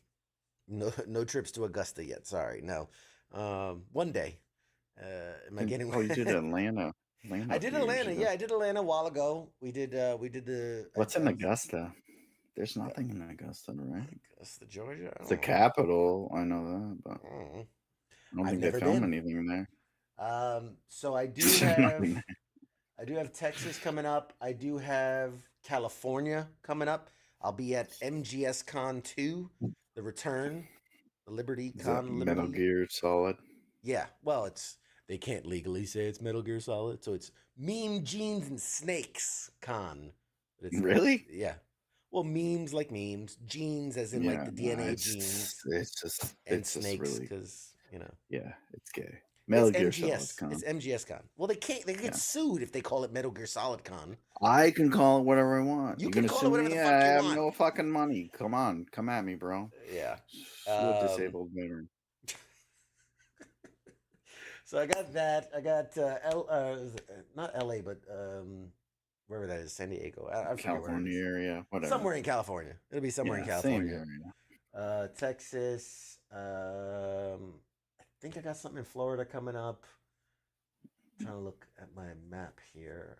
[SPEAKER 4] trips to Augusta yet. Sorry, no. One day. Am I getting?
[SPEAKER 5] Oh, you did Atlanta.
[SPEAKER 4] I did Atlanta. Yeah, I did Atlanta a while ago. We did the.
[SPEAKER 5] What's in Augusta? There's nothing in Augusta, right?
[SPEAKER 4] Augusta, Georgia.
[SPEAKER 5] It's the capital. I know that, but I don't think they film anything there.
[SPEAKER 4] So I do have. I do have Texas coming up. I do have California coming up. I'll be at MGS Con 2, the return, the Liberty Con.
[SPEAKER 5] Metal Gear Solid.
[SPEAKER 4] Yeah, well, they can't legally say it's Metal Gear Solid, so it's Meme, Jeans, and Snakes Con.
[SPEAKER 5] Really?
[SPEAKER 4] Yeah. Well, memes like memes, genes as in like the DNA genes.
[SPEAKER 5] It's
[SPEAKER 4] snakes because
[SPEAKER 5] Yeah, it's gay. Metal Gear
[SPEAKER 4] MGS.
[SPEAKER 5] Solid Con.
[SPEAKER 4] It's MGS Con. Well, they can't. They get sued if they call it Metal Gear Solid Con.
[SPEAKER 5] I can call it whatever I want.
[SPEAKER 4] You can call it whatever the fuck you
[SPEAKER 5] want. I have
[SPEAKER 4] want.
[SPEAKER 5] no fucking money. Come on, come at me, bro.
[SPEAKER 4] Yeah.
[SPEAKER 5] A disabled veteran.
[SPEAKER 4] So I got that. I got not LA, but wherever that is, San Diego. I
[SPEAKER 5] California area, whatever.
[SPEAKER 4] Somewhere in California. It'll be somewhere in California.
[SPEAKER 5] Same area.
[SPEAKER 4] Texas. I think I got something in Florida coming up. I'm trying to look at my map here.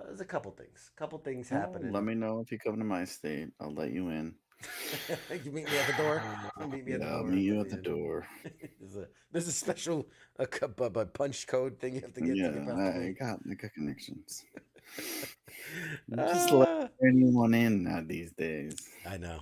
[SPEAKER 4] There's a couple things happening.
[SPEAKER 5] Let me know if you come to my state. I'll let you in.
[SPEAKER 4] You meet me at the door. Meet me at the door.
[SPEAKER 5] I'll meet you at the door.
[SPEAKER 4] There's a special punch code thing you have to get.
[SPEAKER 5] I got connections. Just let anyone in these days.
[SPEAKER 4] I know.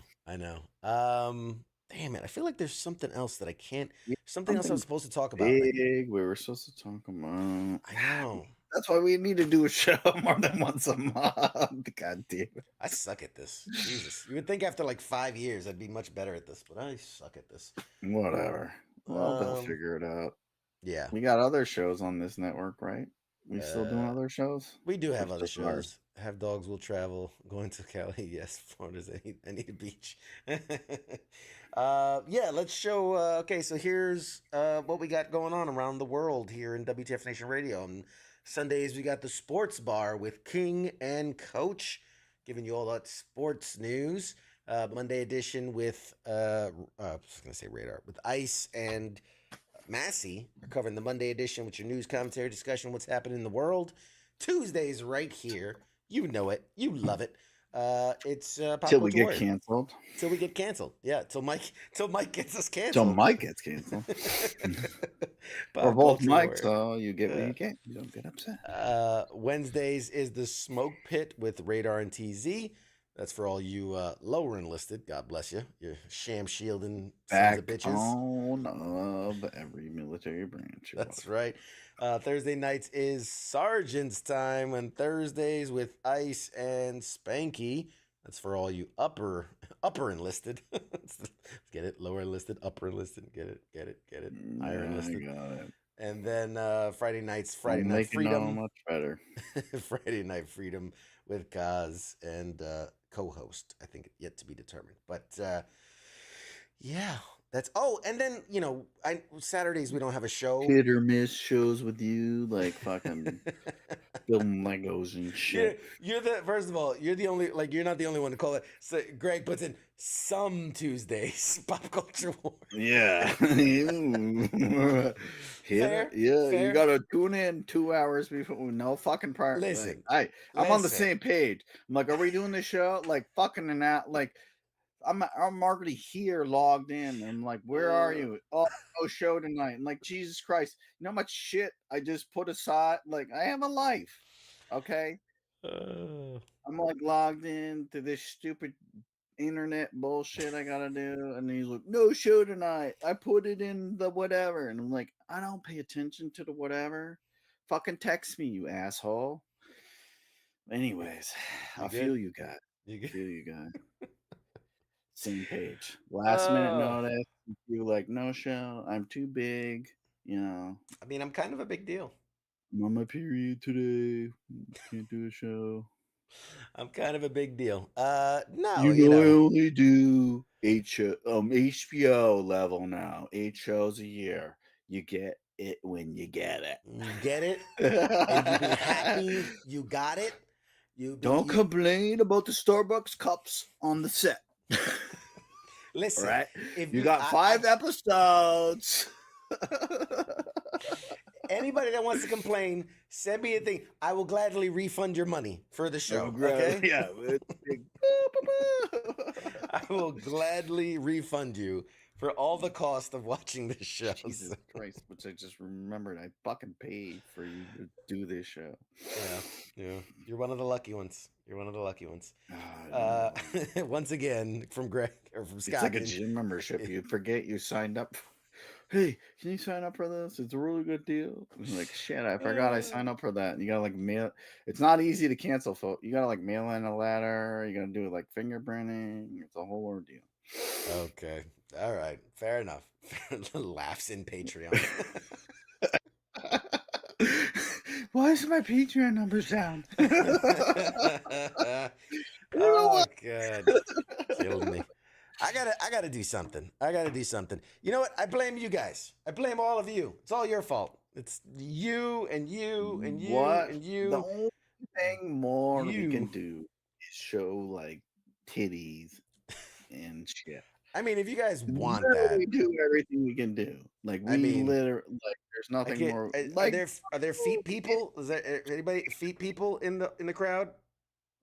[SPEAKER 4] Damn it! I feel like there's something else that I can't. Something else I was supposed to talk about.
[SPEAKER 5] Big. We were supposed to talk about.
[SPEAKER 4] I know.
[SPEAKER 5] That's why we need to do a show more than once a month. God damn it!
[SPEAKER 4] I suck at this. Jesus, you would think after like 5 years I'd be much better at this, but I suck at this.
[SPEAKER 5] Whatever. Well, they'll figure it out.
[SPEAKER 4] Yeah.
[SPEAKER 5] We got other shows on this network, right? We still doing other shows?
[SPEAKER 4] We do have other shows. Have Dogs Will Travel. Going to Cali. Yes, Florida's any beach. Yeah, let's show. Okay, so here's what we got going on around the world here in W.T.F Nation Radio. On Sundays, we got the Sports Bar with King and Coach, giving you all that sports news. Monday edition with I was gonna say Radar with Ice and Massey are covering the Monday edition with your news, commentary, discussion, what's happening in the world. Tuesdays right here, you know it, you love it. It's Pop
[SPEAKER 5] Till we
[SPEAKER 4] Culture
[SPEAKER 5] get
[SPEAKER 4] Warrior.
[SPEAKER 5] canceled.
[SPEAKER 4] Till we get canceled. Yeah, till Mike gets us
[SPEAKER 5] Till
[SPEAKER 4] canceled.
[SPEAKER 5] Mike gets canceled. Or
[SPEAKER 4] Pop
[SPEAKER 5] both
[SPEAKER 4] Culture
[SPEAKER 5] Mikes,
[SPEAKER 4] Warrior.
[SPEAKER 5] so you get what you get. You don't get upset.
[SPEAKER 4] Wednesdays is the Smoke Pit with Radar and TZ. That's for all you lower enlisted. God bless you. You're sham shielding sons of bitches.
[SPEAKER 5] Backbone of every military branch.
[SPEAKER 4] That's right. Thursday nights is Sergeant's Time on Thursdays with Ice and Spanky. That's for all you upper enlisted. Get it? Lower enlisted, upper enlisted. Get it? Higher enlisted.
[SPEAKER 5] I got it.
[SPEAKER 4] And then Friday Night
[SPEAKER 5] Make it know
[SPEAKER 4] Freedom.
[SPEAKER 5] much better.
[SPEAKER 4] Friday Night Freedom with Kaz and co-host. I think yet to be determined. But yeah, that's. Oh, and then Saturdays we don't have a show.
[SPEAKER 5] Hit or miss shows with you, like fucking building Legos and shit.
[SPEAKER 4] You're the first of all. You're the only you're not the only one to call it. So Greg puts in some Tuesdays Pop Culture War.
[SPEAKER 5] Yeah.
[SPEAKER 4] Fair,
[SPEAKER 5] yeah.
[SPEAKER 4] fair.
[SPEAKER 5] You gotta tune in 2 hours before. No fucking prior.
[SPEAKER 4] Listen,
[SPEAKER 5] I'm on the
[SPEAKER 4] listen.
[SPEAKER 5] same page. I'm like, are we doing this show? Like fucking and out. Like I'm already here logged in. I'm like, where are you? Oh, no show tonight. I'm like, Jesus Christ. You know how much shit I just put aside? Like, I have a life. Okay. I'm like logged in to this stupid internet bullshit I gotta do. And he's like, no show tonight. I put it in the whatever. And I'm like, I don't pay attention to the whatever. Fucking text me, you asshole. Anyways, I feel you guys. Feel you guys. Same page. Last minute notice. You like, no show. I'm too big. You know.
[SPEAKER 4] I mean, I'm kind of a big deal.
[SPEAKER 5] I'm on my period today. Can't do a show.
[SPEAKER 4] I'm kind of a big deal. No,
[SPEAKER 5] I only do 8 show, HBO level now. 8 shows a year. You get it when you get it.
[SPEAKER 4] You get it, and you be happy you got it.
[SPEAKER 5] Don't complain about the Starbucks cups on the set.
[SPEAKER 4] Listen,
[SPEAKER 5] right?
[SPEAKER 4] If
[SPEAKER 5] you got 5 episodes.
[SPEAKER 4] Anybody that wants to complain, send me a thing. I will gladly refund your money for the show. Okay?
[SPEAKER 5] Yeah.
[SPEAKER 4] I will gladly refund you for all the cost of watching this show.
[SPEAKER 5] Jesus Christ, which I just remembered I fucking paid for you to do this show.
[SPEAKER 4] Yeah. You're one of the lucky ones. Once again, from Greg or from Scott.
[SPEAKER 5] It's like a gym membership. You forget you signed up. Hey, can you sign up for this? It's a really good deal. I'm like, shit, I forgot I signed up for that. And you gotta like mail. It's not easy to cancel, folks. You gotta like mail in a letter. You gotta do it like fingerprinting. It's a whole ordeal.
[SPEAKER 4] Okay. All right. Fair enough. Laughs in Patreon.
[SPEAKER 5] Why is my Patreon numbers down?
[SPEAKER 4] Oh God. Killed me. I gotta do something. You know what? I blame you guys. I blame all of you. It's all your fault. It's you and you and you and you.
[SPEAKER 5] The only thing more we can do is show like titties and shit.
[SPEAKER 4] I mean, if you guys want
[SPEAKER 5] we do everything we can do. Like we literally like there's nothing more. Like
[SPEAKER 4] are there feet people? Is there anybody feet people in the crowd?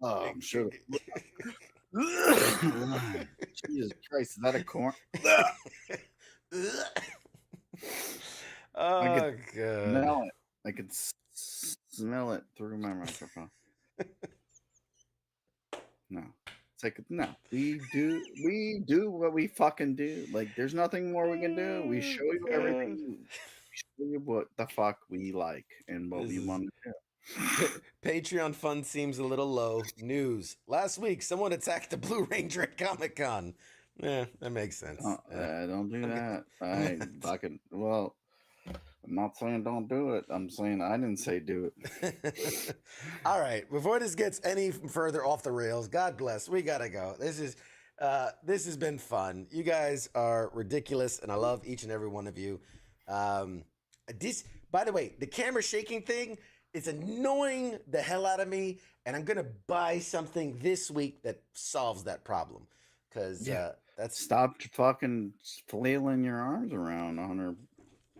[SPEAKER 5] Oh, I'm sure. Jesus Christ, is that a corn?
[SPEAKER 4] Oh God!
[SPEAKER 5] Smell it. I could smell it through my microphone. No, it's like no. We do what we fucking do. Like there's nothing more we can do. We show you everything. We show you what the fuck we like and what we want to do.
[SPEAKER 4] Patreon fund seems a little low. News. Last week, someone attacked the Blue Ranger at Comic-Con. Yeah, that makes sense.
[SPEAKER 5] Don't do that. I fucking well. I'm not saying don't do it. I'm saying I didn't say do it.
[SPEAKER 4] All right. Before this gets any further off the rails, God bless. We gotta go. This has been fun. You guys are ridiculous, and I love each and every one of you. By the way, the camera shaking thing. It's annoying the hell out of me, and I'm going to buy something this week that solves that problem. because
[SPEAKER 6] Yeah.
[SPEAKER 4] that's
[SPEAKER 6] Stop fucking flailing your arms around on her.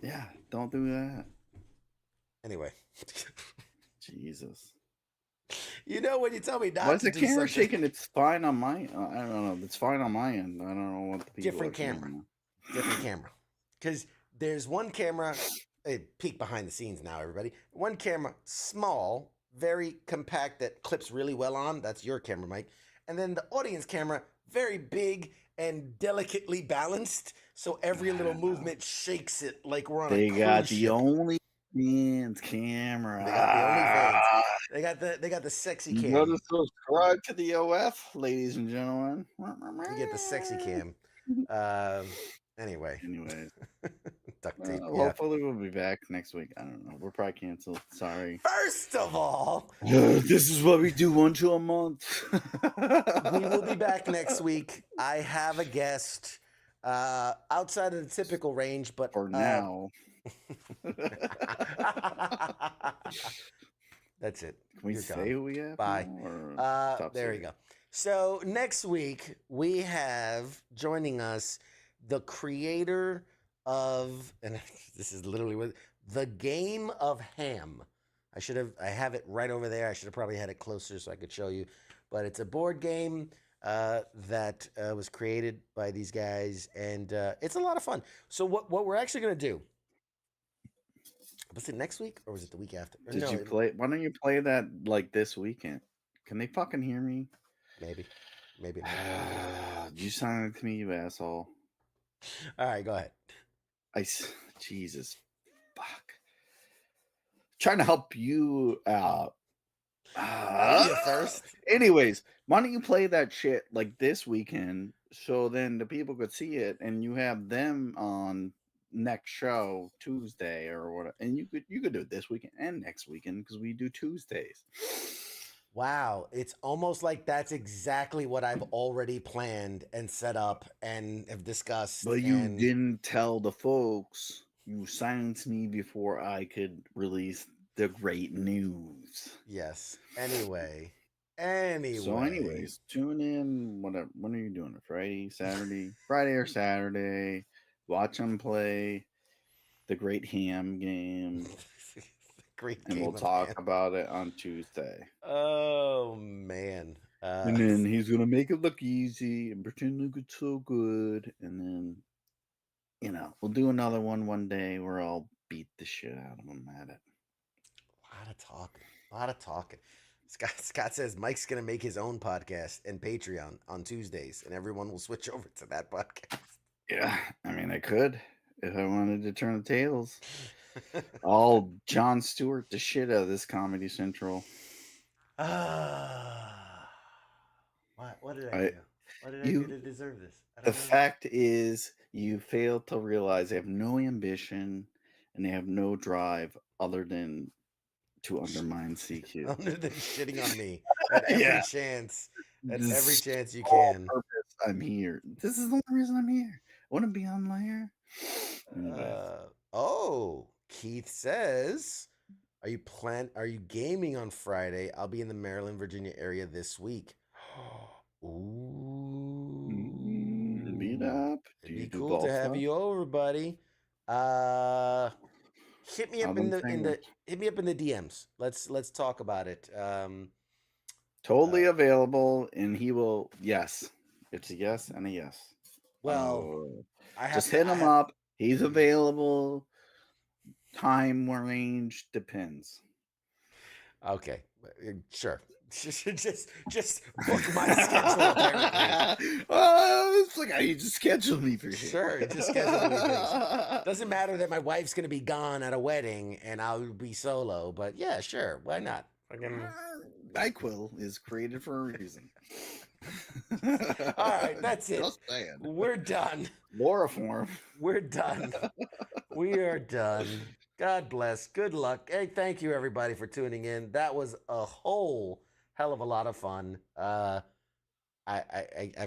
[SPEAKER 6] Yeah, don't do that.
[SPEAKER 4] anyway.
[SPEAKER 6] Jesus.
[SPEAKER 4] You know when you tell me
[SPEAKER 6] Why
[SPEAKER 4] not
[SPEAKER 6] is
[SPEAKER 4] to
[SPEAKER 6] the
[SPEAKER 4] do
[SPEAKER 6] camera
[SPEAKER 4] something.
[SPEAKER 6] shaking? It's fine on my. I don't know. It's fine on my end. I don't know what the people
[SPEAKER 4] Different
[SPEAKER 6] are saying
[SPEAKER 4] camera.
[SPEAKER 6] now.
[SPEAKER 4] Different camera. Because there's one camera, peek behind the scenes now, everybody. One camera, small, very compact, that clips really well on. That's your camera, Mike. And then the audience camera, very big and delicately balanced. So every little movement shakes it like we're on a
[SPEAKER 6] They got
[SPEAKER 4] cruise
[SPEAKER 6] the
[SPEAKER 4] ship.
[SPEAKER 6] OnlyFans camera.
[SPEAKER 4] They got the OnlyFans. They got the sexy
[SPEAKER 6] You
[SPEAKER 4] cam.
[SPEAKER 6] gotta subscribe to the OF, ladies and gentlemen.
[SPEAKER 4] You get the sexy cam. Anyway.
[SPEAKER 6] Anyways,
[SPEAKER 4] Duct tape. Yeah.
[SPEAKER 6] hopefully we'll be back next week. I don't know. We're probably canceled. Sorry.
[SPEAKER 4] First of all,
[SPEAKER 6] this is what we do once a month.
[SPEAKER 4] we will be back next week. I have a guest outside of the typical range, but
[SPEAKER 6] For now.
[SPEAKER 4] That's it.
[SPEAKER 6] Can we
[SPEAKER 4] You're
[SPEAKER 6] say
[SPEAKER 4] gone.
[SPEAKER 6] who we have?
[SPEAKER 4] Bye. There you
[SPEAKER 6] go.
[SPEAKER 4] go. So next week we have joining us the creator of, and this is literally what, the Game of Ham. I have it right over there. I should have probably had it closer so I could show you, but it's a board game that was created by these guys, and it's a lot of fun. So what we're actually going to do, was it next week or was it the week after? Or
[SPEAKER 6] Did
[SPEAKER 4] no,
[SPEAKER 6] you play? Why don't you play that like this weekend? Can they fucking hear me?
[SPEAKER 4] Maybe not.
[SPEAKER 6] You sounded to me, you asshole.
[SPEAKER 4] All right, go ahead.
[SPEAKER 6] Jesus, fuck. Trying to help you out.
[SPEAKER 4] You first.
[SPEAKER 6] Anyways, why don't you play that shit like this weekend so then the people could see it and you have them on next show Tuesday or whatever, and you could do it this weekend and next weekend because we do Tuesdays.
[SPEAKER 4] Wow, it's almost like that's exactly what I've already planned and set up and have discussed.
[SPEAKER 6] But you didn't tell the folks. You silenced me before I could release the great news.
[SPEAKER 4] Yes. Anyway.
[SPEAKER 6] So anyways, tune in. Whatever. When are you doing it? Friday, Saturday, Friday or Saturday. Watch them play the Great Ham game. And we'll talk about it on Tuesday.
[SPEAKER 4] Oh man.
[SPEAKER 6] And then he's gonna make it look easy and pretend like it's so good. And then, we'll do another one day where I'll beat the shit out of him at it.
[SPEAKER 4] A lot of talking. Scott says Mike's gonna make his own podcast and Patreon on Tuesdays, and everyone will switch over to that podcast.
[SPEAKER 6] Yeah, I mean, I could if I wanted to turn the tables. I'll Jon Stewart the shit out of this Comedy Central.
[SPEAKER 4] What did I do? What did I do to deserve this?
[SPEAKER 6] The fact is, you fail to realize they have no ambition and they have no drive other than to undermine CQ.
[SPEAKER 4] Other than shitting on me at every chance. At every chance you can.
[SPEAKER 6] Purpose, I'm here. This is the only reason I'm here. I want to be on there.
[SPEAKER 4] Keith says, are you gaming on Friday? I'll be in the Maryland, Virginia area this week. Ooh.
[SPEAKER 6] Meet up.
[SPEAKER 4] It'd be cool to have you over, buddy. Hit me up in the DMs. Let's talk about it.
[SPEAKER 6] Totally available, and he will. Yes, it's a yes and a yes.
[SPEAKER 4] Well,
[SPEAKER 6] just hit him up. He's available. Time range depends.
[SPEAKER 4] Okay, sure. just book my schedule. Apparently.
[SPEAKER 6] It's like how you just schedule me for shit.
[SPEAKER 4] Sure, just schedule me. Doesn't matter that my wife's gonna be gone at a wedding and I'll be solo, but yeah, sure, why not?
[SPEAKER 6] NyQuil is created for a reason.
[SPEAKER 4] All right, that's it.
[SPEAKER 6] Just saying.
[SPEAKER 4] We're done.
[SPEAKER 6] Chloroform.
[SPEAKER 4] We're done. We are done. God bless. Good luck. Hey, thank you everybody for tuning in. That was a whole hell of a lot of fun. I've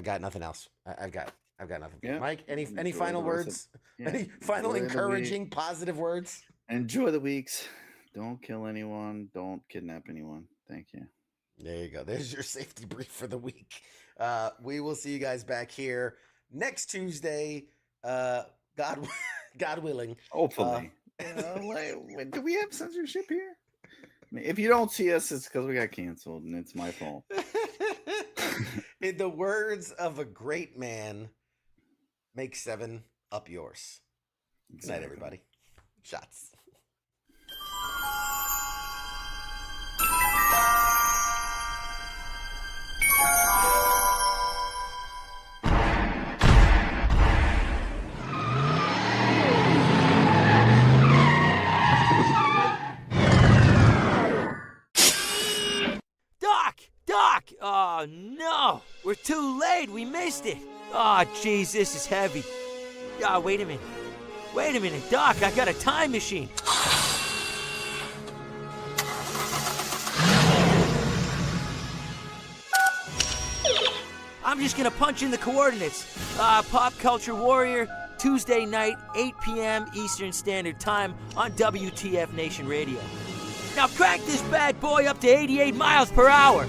[SPEAKER 4] got nothing else. I've got nothing. Yeah. Mike, any final words? Any final encouraging, positive words?
[SPEAKER 6] Enjoy the weeks. Don't kill anyone. Don't kidnap anyone. Thank you.
[SPEAKER 4] There you go. There's your safety brief for the week. We will see you guys back here next Tuesday. God willing.
[SPEAKER 5] Hopefully. Wait, do we have censorship here? I mean, if you don't see us, it's because we got canceled, and it's my fault.
[SPEAKER 4] In the words of a great man, make 7 up yours. Good night, everybody. Shots.
[SPEAKER 2] Doc! Oh, no! We're too late! We missed it! Oh, jeez, this is heavy. Ah, wait a minute. Wait a minute, Doc, I got a time machine. I'm just gonna punch in the coordinates. Pop Culture Warrior, Tuesday night, 8 p.m. Eastern Standard Time on W.T.F. Nation Radio. Now crank this bad boy up to 88 miles per hour.